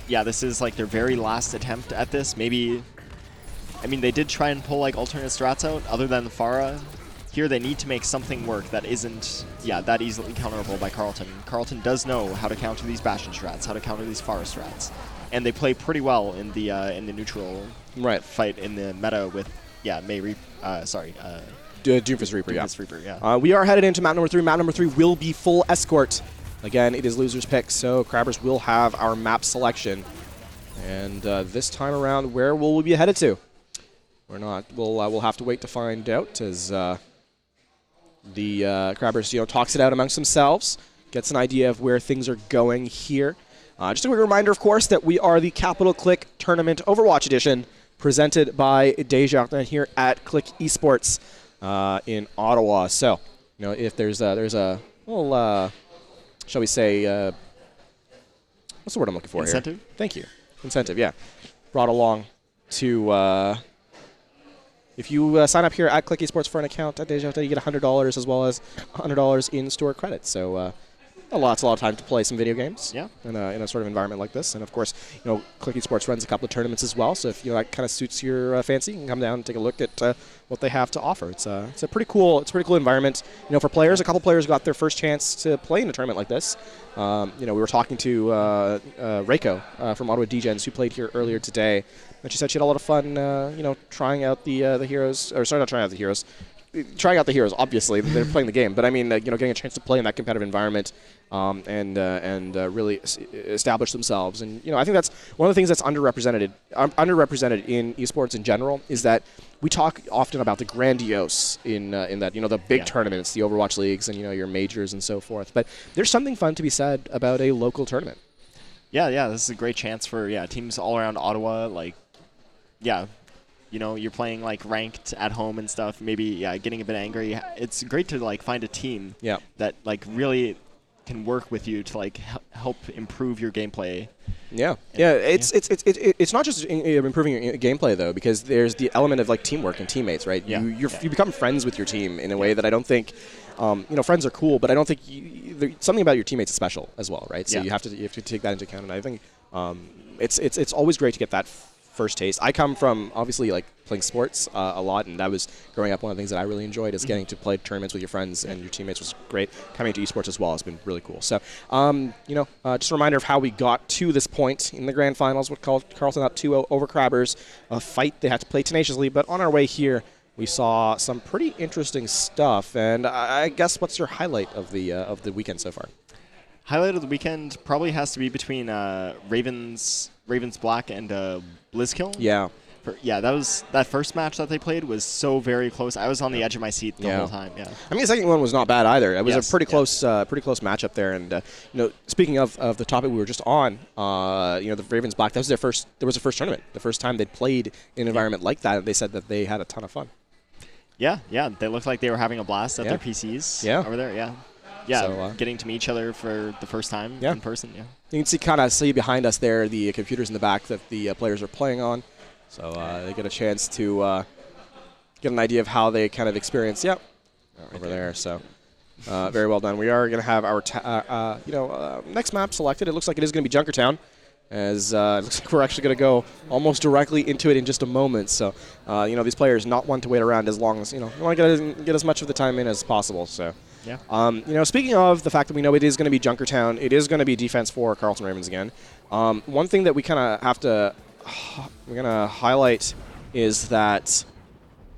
this is like their very last attempt at this. Maybe, they did try and pull like alternate strats out other than the Pharah. Here they need to make something work that isn't, that easily counterable by Carlton. Carlton does know how to counter these Bastion strats, how to counter these Pharah strats. And they play pretty well in the neutral fight in the meta with, May Reaper, Doomfist Reaper, Doomfist Reaper, we are headed into map number 3. Map number 3 will be full escort. Again, it is loser's pick, so Crabbers will have our map selection. And this time around, where will we be headed to? We're not. We'll have to wait to find out as The Crabbers, talks it out amongst themselves, gets an idea of where things are going here. Just a quick reminder, of course, that we are the Capital Click Tournament Overwatch Edition, presented by Desjardins here at Click Esports in Ottawa. So, if there's a little, shall we say, what's the word I'm looking for Incentive? here? Thank you. Incentive, yeah. Brought along to, if you sign up here at Click Esports for an account at Desjardins, you get $100 as well as $100 in store credits. So, a lot of time to play some video games in a sort of environment like this. And of course, Click Esports runs a couple of tournaments as well. So if that kind of suits your fancy, you can come down and take a look at what they have to offer. It's a pretty cool environment. For players, a couple players got their first chance to play in a tournament like this. We were talking to Reiko from Ottawa Degens, who played here earlier today, and she said she had a lot of fun, trying out the heroes. Or sorry, not trying out the heroes. Trying out the heroes, obviously, they're playing the game. But I mean, getting a chance to play in that competitive environment and really establish themselves. And I think that's one of the things that's underrepresented in esports in general is that we talk often about the grandiose in that the big tournaments, the Overwatch leagues, and your majors and so forth. But there's something fun to be said about a local tournament. Yeah, this is a great chance for teams all around Ottawa. You're playing ranked at home and stuff. Maybe getting a bit angry. It's great to find a team that really can work with you to help improve your gameplay. It's not just improving your gameplay though, because there's the element of teamwork and teammates, right? You become friends with your team in a way that I don't think. Friends are cool, but I don't think something about your teammates is special as well, right? So you have to take that into account, and I think it's always great to get that first taste. I come from obviously playing sports a lot, and that was growing up one of the things that I really enjoyed is getting to play tournaments with your friends and your teammates was great. Coming to esports as well has been really cool. So, just a reminder of how we got to this point in the grand finals with Carleton up 2-0 over Crabbers. A fight they had to play tenaciously, but on our way here, we saw some pretty interesting stuff. And I guess what's your highlight of the weekend so far? Highlight of the weekend probably has to be between Ravens Black and Blizzkill. Yeah. That first match that they played was so very close. I was on the edge of my seat the whole time. Yeah. I mean, the second one was not bad either. It was a pretty close matchup there. And speaking of the topic we were just on, the Ravens Black, that was their first tournament, the first time they'd played in an environment like that. They said that they had a ton of fun. Yeah. They looked like they were having a blast at their PCs over there. Yeah, so, getting to meet each other for the first time in person. Yeah, you can see behind us there the computers in the back that the players are playing on, so they get a chance to get an idea of how they kind of experience. Over there. So very well done. We are going to have our next map selected. It looks like it is going to be Junkertown, as it looks like we're actually going to go almost directly into it in just a moment. So these players not want to wait around as long as we want to get as much of the time in as possible. So. Yeah. Speaking of the fact that we know it is going to be Junkertown, it is going to be defense for Carleton Ravens again. One thing that we kind of have to highlight is that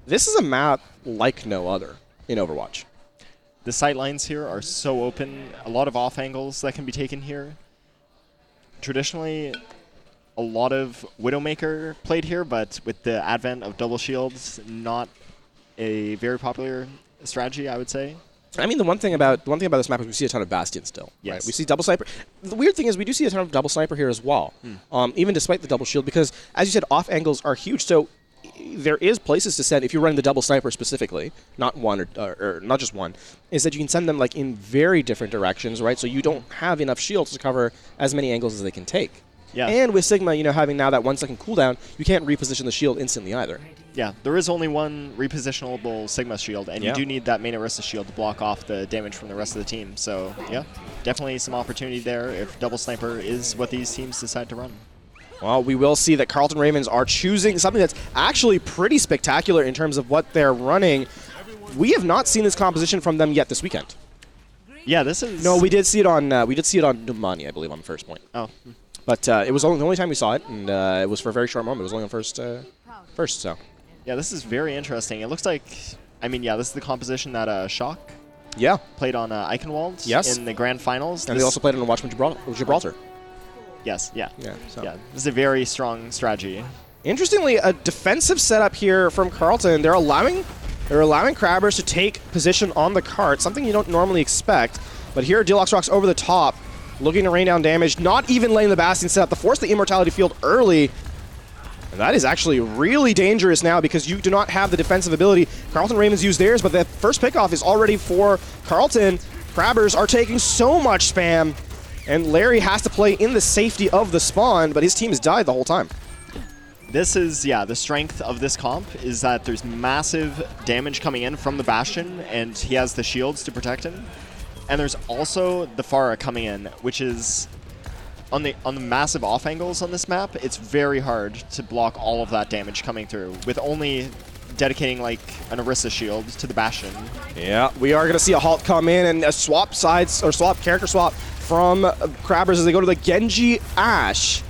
this is a map like no other in Overwatch. The sight lines here are so open. A lot of off angles that can be taken here. Traditionally, a lot of Widowmaker played here, but with the advent of double shields, not a very popular strategy, I would say. I mean, the one thing about this map is we see a ton of Bastion still. Yes. Right? We see double sniper. The weird thing is we do see a ton of double sniper here as well, even despite the double shield, because as you said, off angles are huge. So there is places to send if you're running the double sniper specifically, not one or not just one, is that you can send them in very different directions, right? So you don't have enough shields to cover as many angles as they can take. Yeah. And with Sigma, having now that 1 second cooldown, you can't reposition the shield instantly either. Yeah, there is only one repositionable Sigma shield, and you do need that main Orisa shield to block off the damage from the rest of the team. So, yeah, definitely some opportunity there if double sniper is what these teams decide to run. Well, we will see that Carleton Ravens are choosing something that's actually pretty spectacular in terms of what they're running. We have not seen this composition from them yet this weekend. Yeah, this is... No, we did see it on Dumani, I believe, on the first point. Oh. But it was only the only time we saw it, and it was for a very short moment. It was only on first, so. Yeah, this is very interesting. It looks like, this is the composition that Shock played on Eichenwald in the grand finals. And they also played it on Watchmen Gibraltar. Yes, yeah. So. Yeah, this is a very strong strategy. Interestingly, a defensive setup here from Carleton. They're allowing They're allowing Crabbers to take position on the cart, something you don't normally expect. But here, Deluxe Rocks over the top, looking to rain down damage, not even letting the Bastion set up to force the Immortality Field early. And that is actually really dangerous now because you do not have the defensive ability. Carlton Ravens use theirs, but the first pickoff is already for Carlton. Crabbers are taking so much spam, and Larry has to play in the safety of the spawn, but his team has died the whole time. This is, yeah, the strength of this comp is that there's massive damage coming in from the Bastion, and he has the shields to protect him. And there's also the Pharah coming in, which is on the massive off angles on this map. It's very hard to block all of that damage coming through with only dedicating like an Orisa shield to the Bastion. Yeah, we are going to see a halt come in and a swap sides or character swap from Crabbers as they go to the Genji Ashe.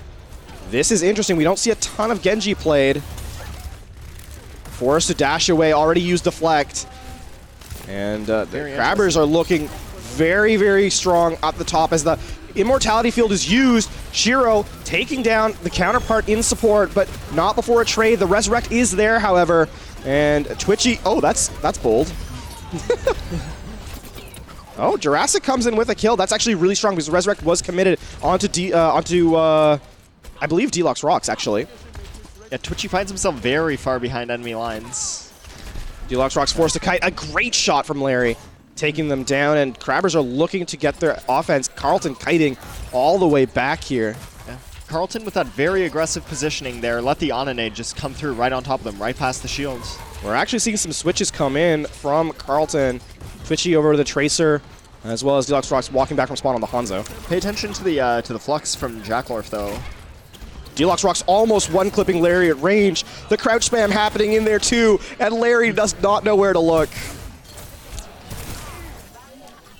This is interesting. We don't see a ton of Genji played. Forced to dash away, already used Deflect. And the Crabbers are looking very, very strong at the top as the Immortality Field is used. Shiro taking down the counterpart in support, but not before a trade. The Resurrect is there, however. And Twitchy, oh, that's bold. Oh, Jurassic comes in with a kill. That's actually really strong because Resurrect was committed onto I believe Deluxe Rocks, actually. Yeah, Twitchy finds himself very far behind enemy lines. Deluxe Rocks forced to kite. A great shot from Larry, taking them down, and Crabbers are looking to get their offense. Carlton kiting all the way back here. Yeah. Carlton with that very aggressive positioning there. Let the Onanade just come through right on top of them, right past the shields. We're actually seeing some switches come in from Carlton. Twitchy over to the Tracer, as well as Deluxe Rocks walking back from spawn on the Hanzo. Pay attention to the flux from Jacklorf, though. Deluxe Rocks almost one-clipping Larry at range. The crouch spam happening in there too, and Larry does not know where to look.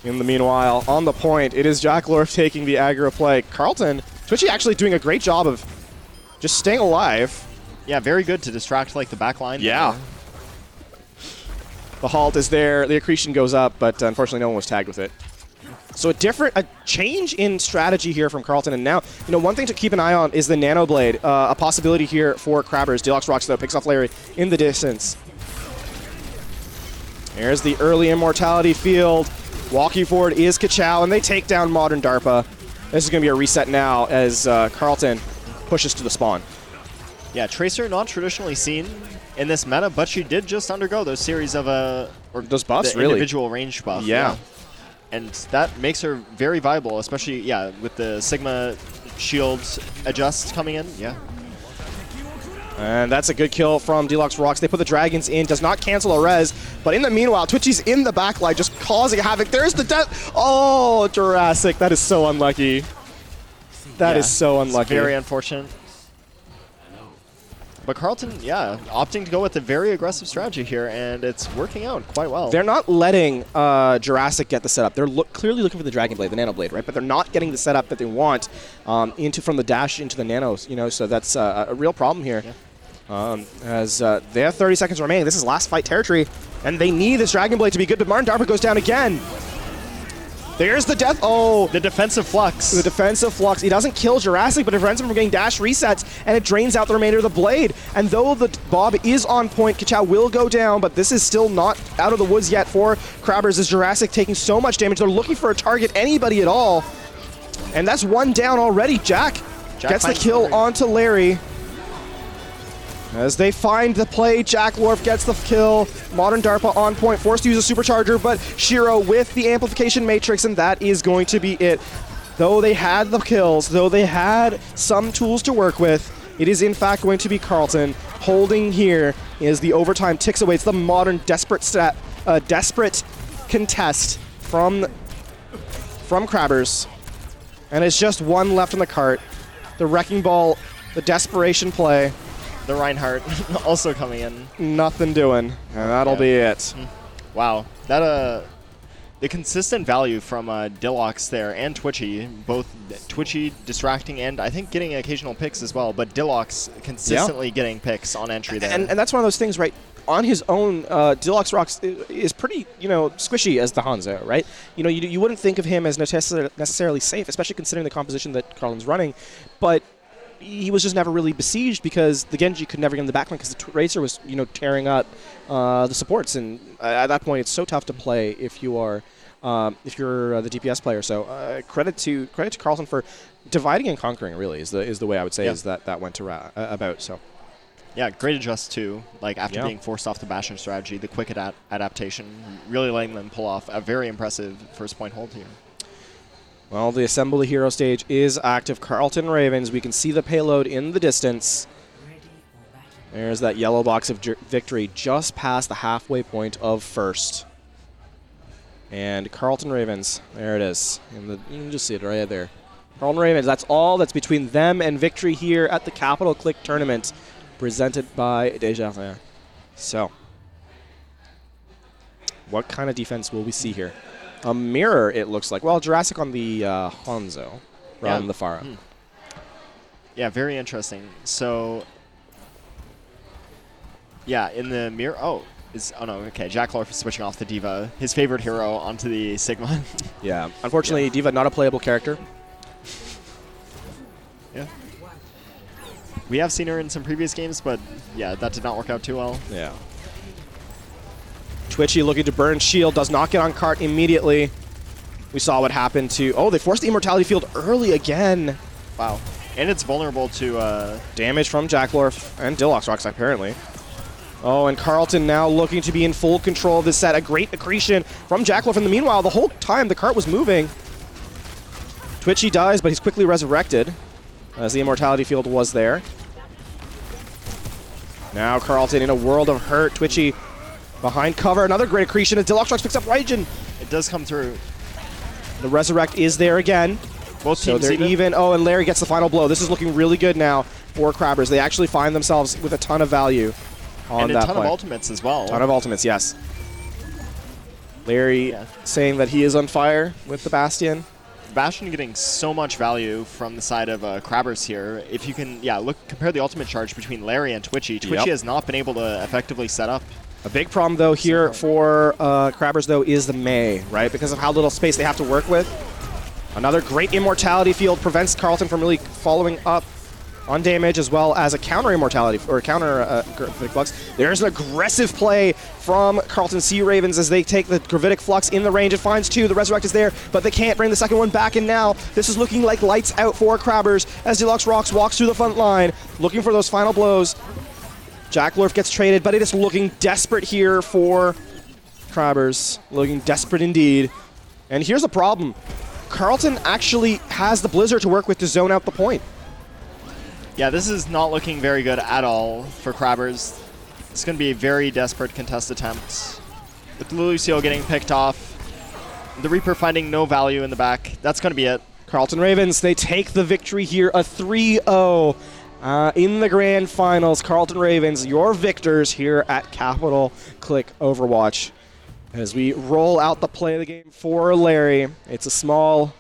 In the meanwhile, on the point, it is Jacklorf taking the aggro play. Carlton, Twitchy actually doing a great job of just staying alive. Yeah, very good to distract like the back line. Yeah. The halt is there, the accretion goes up, but unfortunately no one was tagged with it. So a change in strategy here from Carlton, and now, one thing to keep an eye on is the Nano Blade, a possibility here for Crabbers. Deluxe Rocks, though, picks off Larry in the distance. There's the early Immortality Field. Walking forward is Kachow, and they take down Modern DARPA. This is going to be a reset now as Carlton pushes to the spawn. Yeah, Tracer not traditionally seen in this meta, but she did just undergo those series of those buffs, really. Individual range buff. Yeah. And that makes her very viable, especially, yeah, with the Sigma shields adjust coming in. Yeah. And that's a good kill from Deluxe Rocks. They put the Dragons in, does not cancel a res, but in the meanwhile, Twitchy's in the backline, just causing havoc. There's the death. Oh, Jurassic, that is so unlucky. That is so unlucky. Very unfortunate. But Carlton, yeah, opting to go with a very aggressive strategy here, and it's working out quite well. They're not letting Jurassic get the setup. They're clearly looking for the Dragon Blade, the Nano Blade, right? But they're not getting the setup that they want from the dash into the Nanos, so that's a real problem here. Yeah. As they have 30 seconds remaining. This is last fight territory, and they need this Dragon Blade to be good, but Martin DARPA goes down again. There's the death. Oh, the defensive flux. The defensive flux. He doesn't kill Jurassic, but it prevents him from getting dash resets, and it drains out the remainder of the blade. And though the Bob is on point, Kachow will go down, but this is still not out of the woods yet for Crabbers as Jurassic taking so much damage. They're looking for a target, anybody at all. And that's one down already. Jack gets the kill onto Larry. As they find the play, Jacklorf gets the kill. Modern DARPA on point, forced to use a supercharger, but Shiro with the amplification matrix, and that is going to be it. Though they had the kills, though they had some tools to work with, it is in fact going to be Carlton. Holding here is the overtime ticks away. It's the modern desperate contest from Crabbers. And it's just one left in the cart. The Wrecking Ball, the desperation play. The Reinhardt also coming in. Nothing doing, and that'll be it. Wow. That the consistent value from Dilox there and Twitchy, both Twitchy distracting and I think getting occasional picks as well, but Dilox consistently getting picks on entry there. And that's one of those things, right? On his own, Deluxe Rocks is pretty, squishy as the Hanzo, right? You wouldn't think of him as necessarily safe, especially considering the composition that Carlton's running, but he was just never really besieged because the Genji could never get in the backline because the Tracer was, tearing up the supports. And at that point, it's so tough to play if you're the DPS player. So credit to Carlton for dividing and conquering. Really is the way I would say is that went about. So. Yeah, great adjust too. Like after being forced off the Bastion strategy, the quick adaptation, really letting them pull off a very impressive first point hold here. Well, the Assemble the Hero stage is active. Carlton Ravens, we can see the payload in the distance. There's that yellow box of victory just past the halfway point of first. And Carlton Ravens, there it is. You can just see it right there. Carlton Ravens, that's all that's between them and victory here at the Capital Click Tournament, presented by Desjardins. So, what kind of defense will we see here? A mirror, it looks like. Well, Jurassic on the Hanzo rather than the Pharah. Yeah, very interesting. So, yeah, in the mirror. Oh no, okay. Jacklorf is switching off the D.Va, his favorite hero, onto the Sigma. Yeah, unfortunately, D.Va not a playable character. Yeah. We have seen her in some previous games, but yeah, that did not work out too well. Yeah. Twitchy looking to burn shield, does not get on cart immediately. We saw what happened to... Oh, they forced the Immortality Field early again. Wow. And it's vulnerable to... damage from Jacklorf and Dilox Rocks, apparently. Oh, and Carlton now looking to be in full control of this set. A great accretion from Jacklorf. In the meanwhile, the whole time the cart was moving. Twitchy dies, but he's quickly resurrected as the Immortality Field was there. Now Carlton in a world of hurt. Twitchy behind cover. Another great accretion as Deluxe Rocks picks up Raijin. It does come through. The Resurrect is there again. Both so teams they're even. Oh, and Larry gets the final blow. This is looking really good now for Crabbers. They actually find themselves with a ton of value on that and a ton point. of ultimates as well. A ton of ultimates, yes. Larry saying that he is on fire with the Bastion. Bastion getting so much value from the side of Crabbers here. If you can, compare the ultimate charge between Larry and Twitchy. Twitchy has not been able to effectively set up. A big problem, though, here for Crabbers, though, is the Mei, right? Because of how little space they have to work with. Another great Immortality Field prevents Carlton from really following up on damage, as well as a counter Immortality, or counter Gravitic Flux. There's an aggressive play from Carlton Sea Ravens as they take the Gravitic Flux in the range. It finds two. The Resurrect is there, but they can't bring the second one back. And now this is looking like lights out for Crabbers as Deluxe Rocks walks through the front line, looking for those final blows. Jacklorf gets traded, but it is looking desperate here for Crabbers. Looking desperate indeed. And here's the problem. Carlton actually has the Blizzard to work with to zone out the point. Yeah, this is not looking very good at all for Crabbers. It's going to be a very desperate contest attempt. With Lucio getting picked off, the Reaper finding no value in the back. That's going to be it. Carlton Ravens, they take the victory here, a 3-0 in the grand finals. Carlton Ravens, your victors here at Capital Click Overwatch. As we roll out the play of the game for Larry, it's a small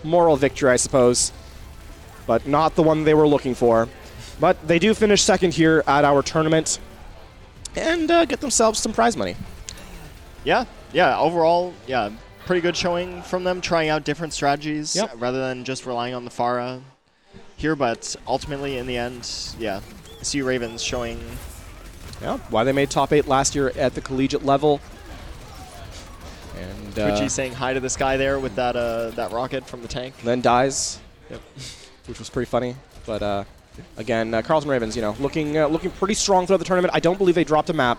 moral victory, I suppose, but not the one they were looking for. But they do finish second here at our tournament and get themselves some prize money. Yeah, overall, pretty good showing from them, trying out different strategies rather than just relying on the Pharah here, but ultimately, in the end, Sea Ravens showing... Yeah, why they made top 8 last year at the collegiate level. And Twitchy saying hi to this guy there with that rocket from the tank. Then dies, which was pretty funny. But again, Carlton Ravens, looking pretty strong throughout the tournament. I don't believe they dropped a map.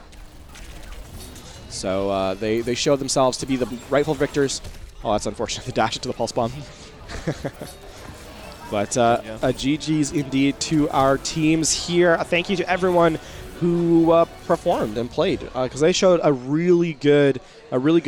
So they showed themselves to be the rightful victors. Oh, that's unfortunate. The dash into the pulse bomb. But a GG's indeed to our teams here. A thank you to everyone who performed and played, because they showed a really good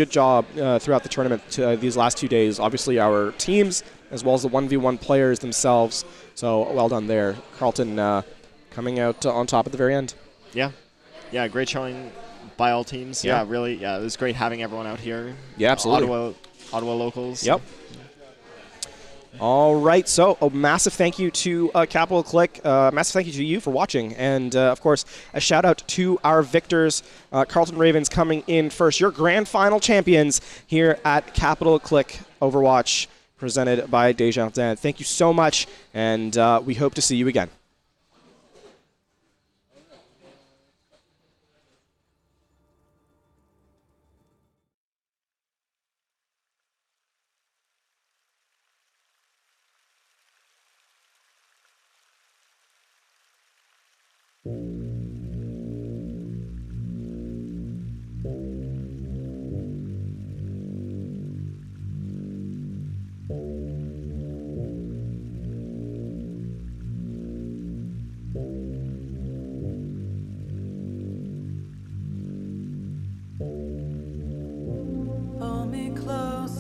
job throughout the tournament these last 2 days. Obviously, our teams as well as the 1v1 players themselves. So well done there, Carlton, coming out on top at the very end. Yeah, great showing by all teams. Yeah, really. Yeah, it was great having everyone out here. Yeah, absolutely. Ottawa locals. Yep. All right, so a massive thank you to Capital Click, massive thank you to you for watching, and of course, a shout out to our victors, Carlton Ravens coming in first, your grand final champions here at Capital Click Overwatch. presented by Desjardins. Thank you so much, and we hope to see you again.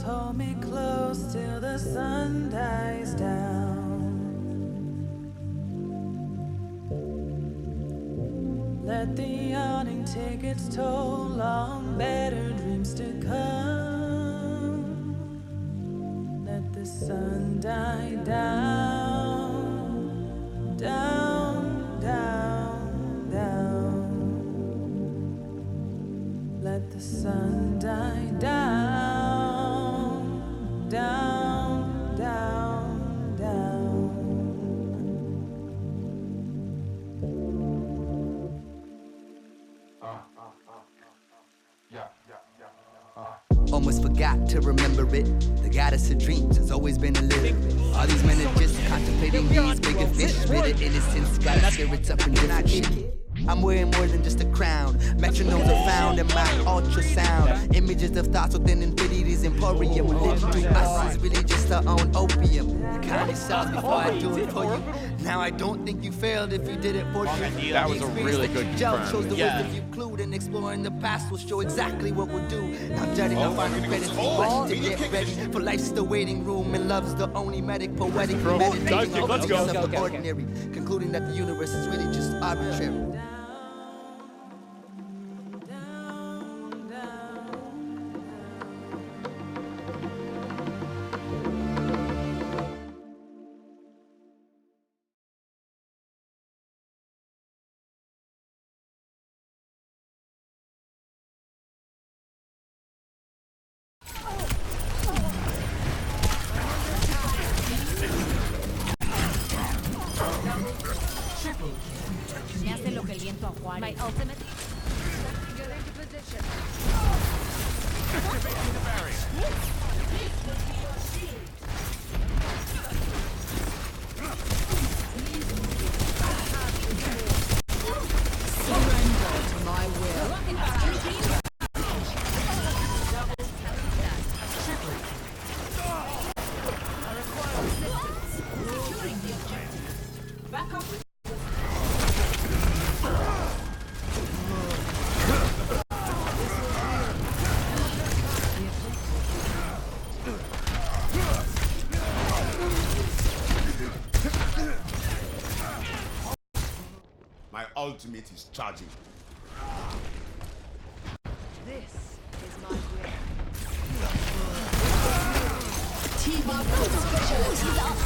Hold me close till the sun dies down. Let the yawning take its toll on better dreams to come. Let the sun die down, down, down, down. Let the sun die down, down, down, down. Almost forgot to remember it. The goddess of dreams has always been illiterate. All these men are just contemplating these bigger fish. Bitter innocence, got our spirits up in different shit. I'm wearing more than just a crown. Metronomes are found in my ultrasound. Images of thoughts within infinity's emporium. Living through us is really just our own opium. You count yourself before I do it for you. Now I don't think you failed if you did it for you. That was a really good Gel shows the confirm. wisdom you clued, and exploring the past will show exactly what we'll do. Now judging the final credits, rush to get ready. For life's the waiting room, and love's the only medic, poetic, meditating on Let's the go. use of the ordinary, concluding that the universe is really just arbitrary. Me hace lo que el viento ajuare. My ultimate. Get into position. Activating the barrier. Surrender to my will. Back up. My ultimate is charging. This is my will. Team up specialists up.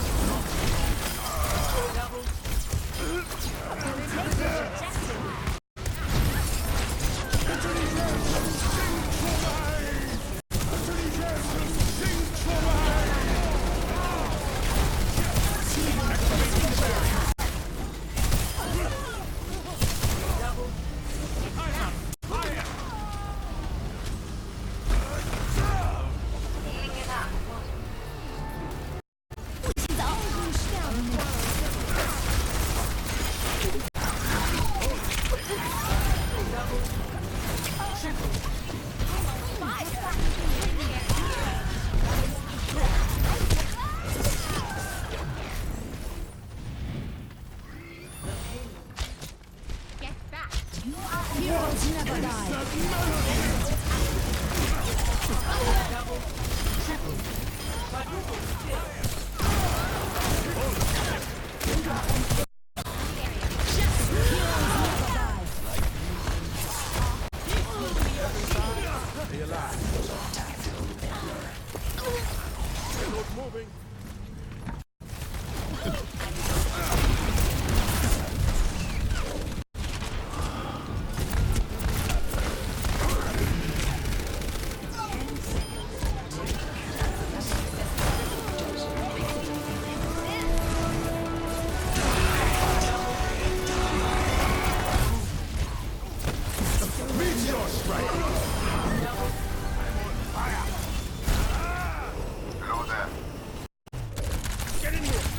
Your strike. I'm on fire. Hello there. Get in here.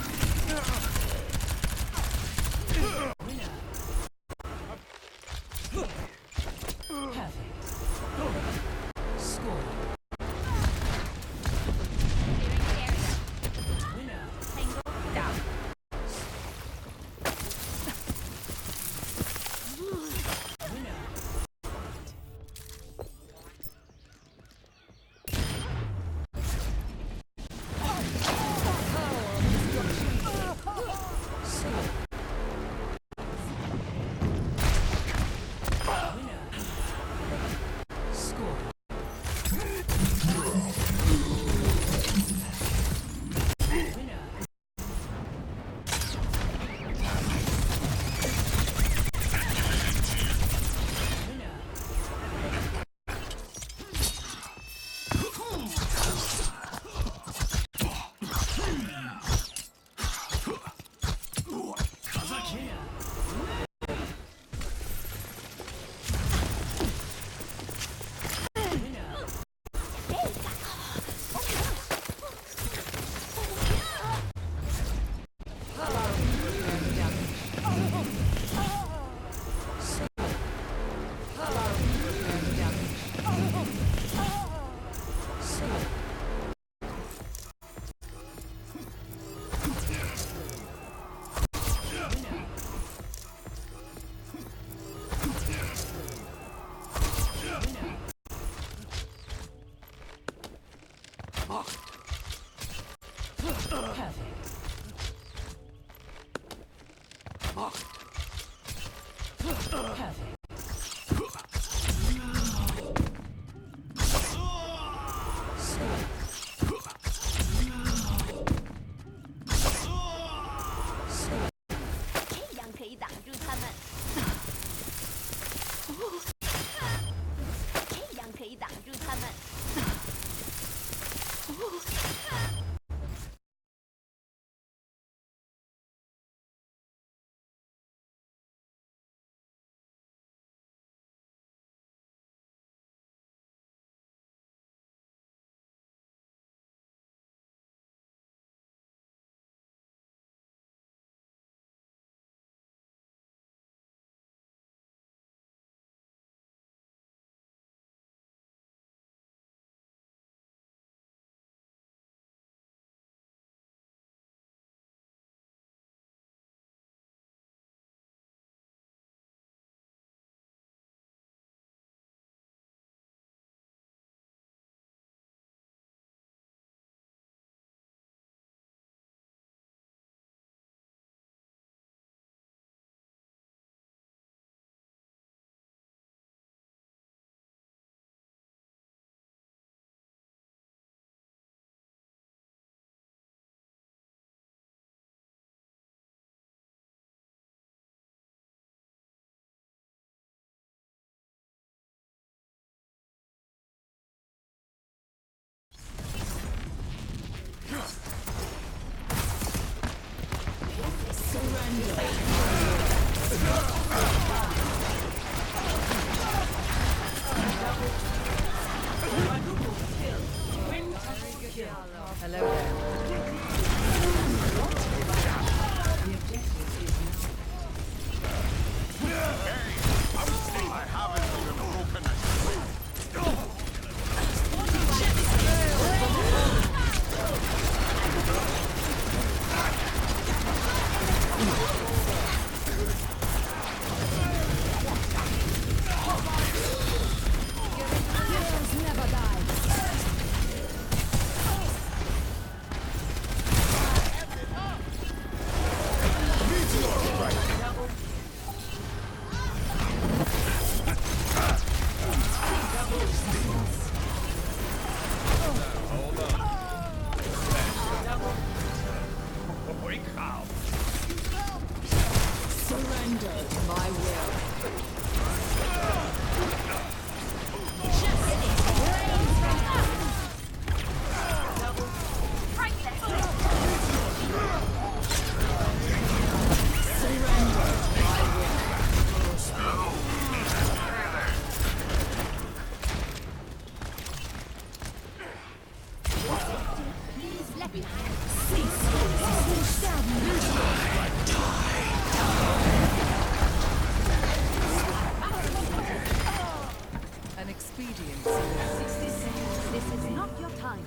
mine.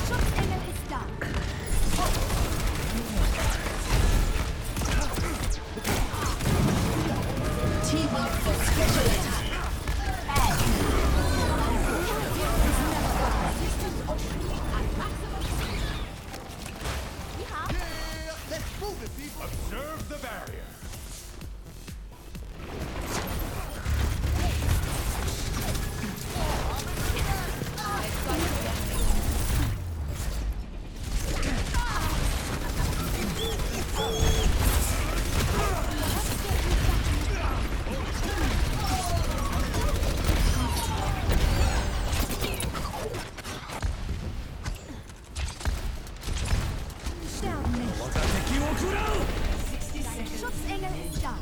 Schutzengel ist da. Teamwork for special attack. Let's move it, people. Observe the barrier. Schutzengel ist da.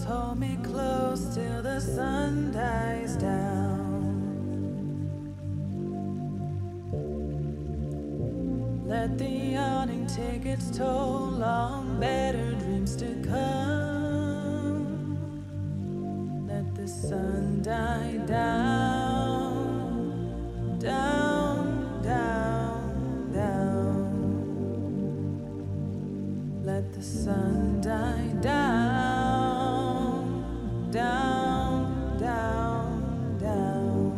Hold me close till the sun dies down. Let the yawning take its toll on better dreams to come. Let the sun die down, down, down, down. Let the sun die down, down, down, down.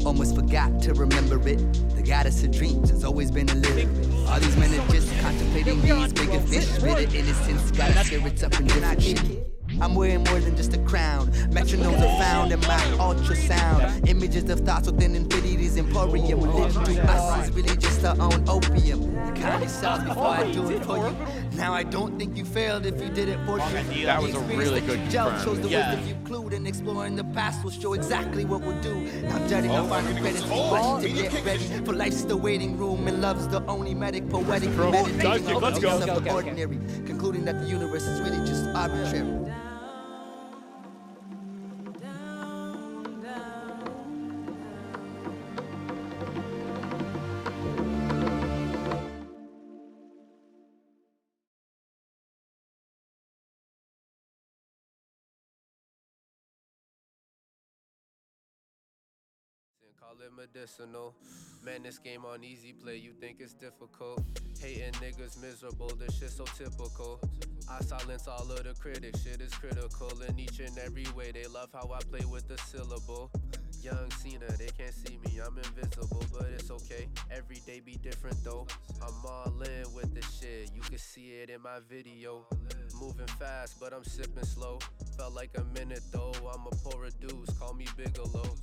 Almost forgot to remember it. The goddess of dreams has always been illiterate. All these men are just contemplating these bigger fish. Bitter innocence got our spirits up in different shit. I'm wearing more than just a crown. Metronomes are found in my ultrasound. Images of thoughts within infinity's emporium. Religion to us is really just our own opium. You count yourselves before I do it for you. Now I don't think you failed if you did it for you. That was a really good Shows confirm. the wisdom you clued, and exploring the past will show exactly what we'll do. Now judging the final credits, we rush to get ready. For life's the waiting room, and love's the only medic. Poetic meditating Let's go. of the ordinary. Concluding that the universe is really just arbitrary. Call it medicinal. Man, this game on easy play, you think it's difficult. Hating niggas miserable, this shit so typical. I silence all of the critics, shit is critical in each and every way. They love how I play with the syllable. Young Cena, they can't see me, I'm invisible, but it's okay. Every day be different though. I'm all in with this shit, you can see it in my video. Moving fast, but I'm sipping slow. Felt like a minute though, I'ma pour a deuce, call me Bigelow.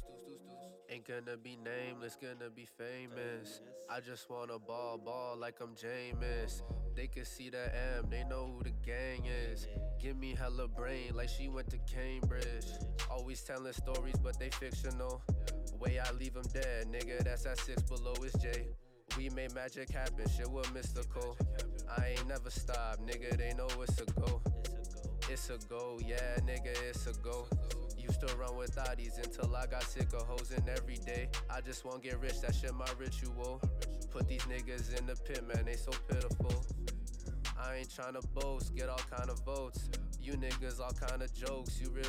Ain't gonna be nameless, gonna be famous. I just wanna ball like I'm Jameis. They can see the M, they know who the gang is. Give me hella brain like she went to Cambridge. Always telling stories, but they fictional. Way I leave them dead, nigga, that's at 6 below, it's J. We made magic happen, shit was mystical. I ain't never stopped, nigga, they know it's a go. It's a go, yeah, nigga, it's a go. Used to run with thotties until I got sick of hosing every day. I just won't get rich, that shit my ritual. Put these niggas in the pit, man, they so pitiful. I ain't tryna boast, get all kind of votes. You niggas all kind of jokes, you really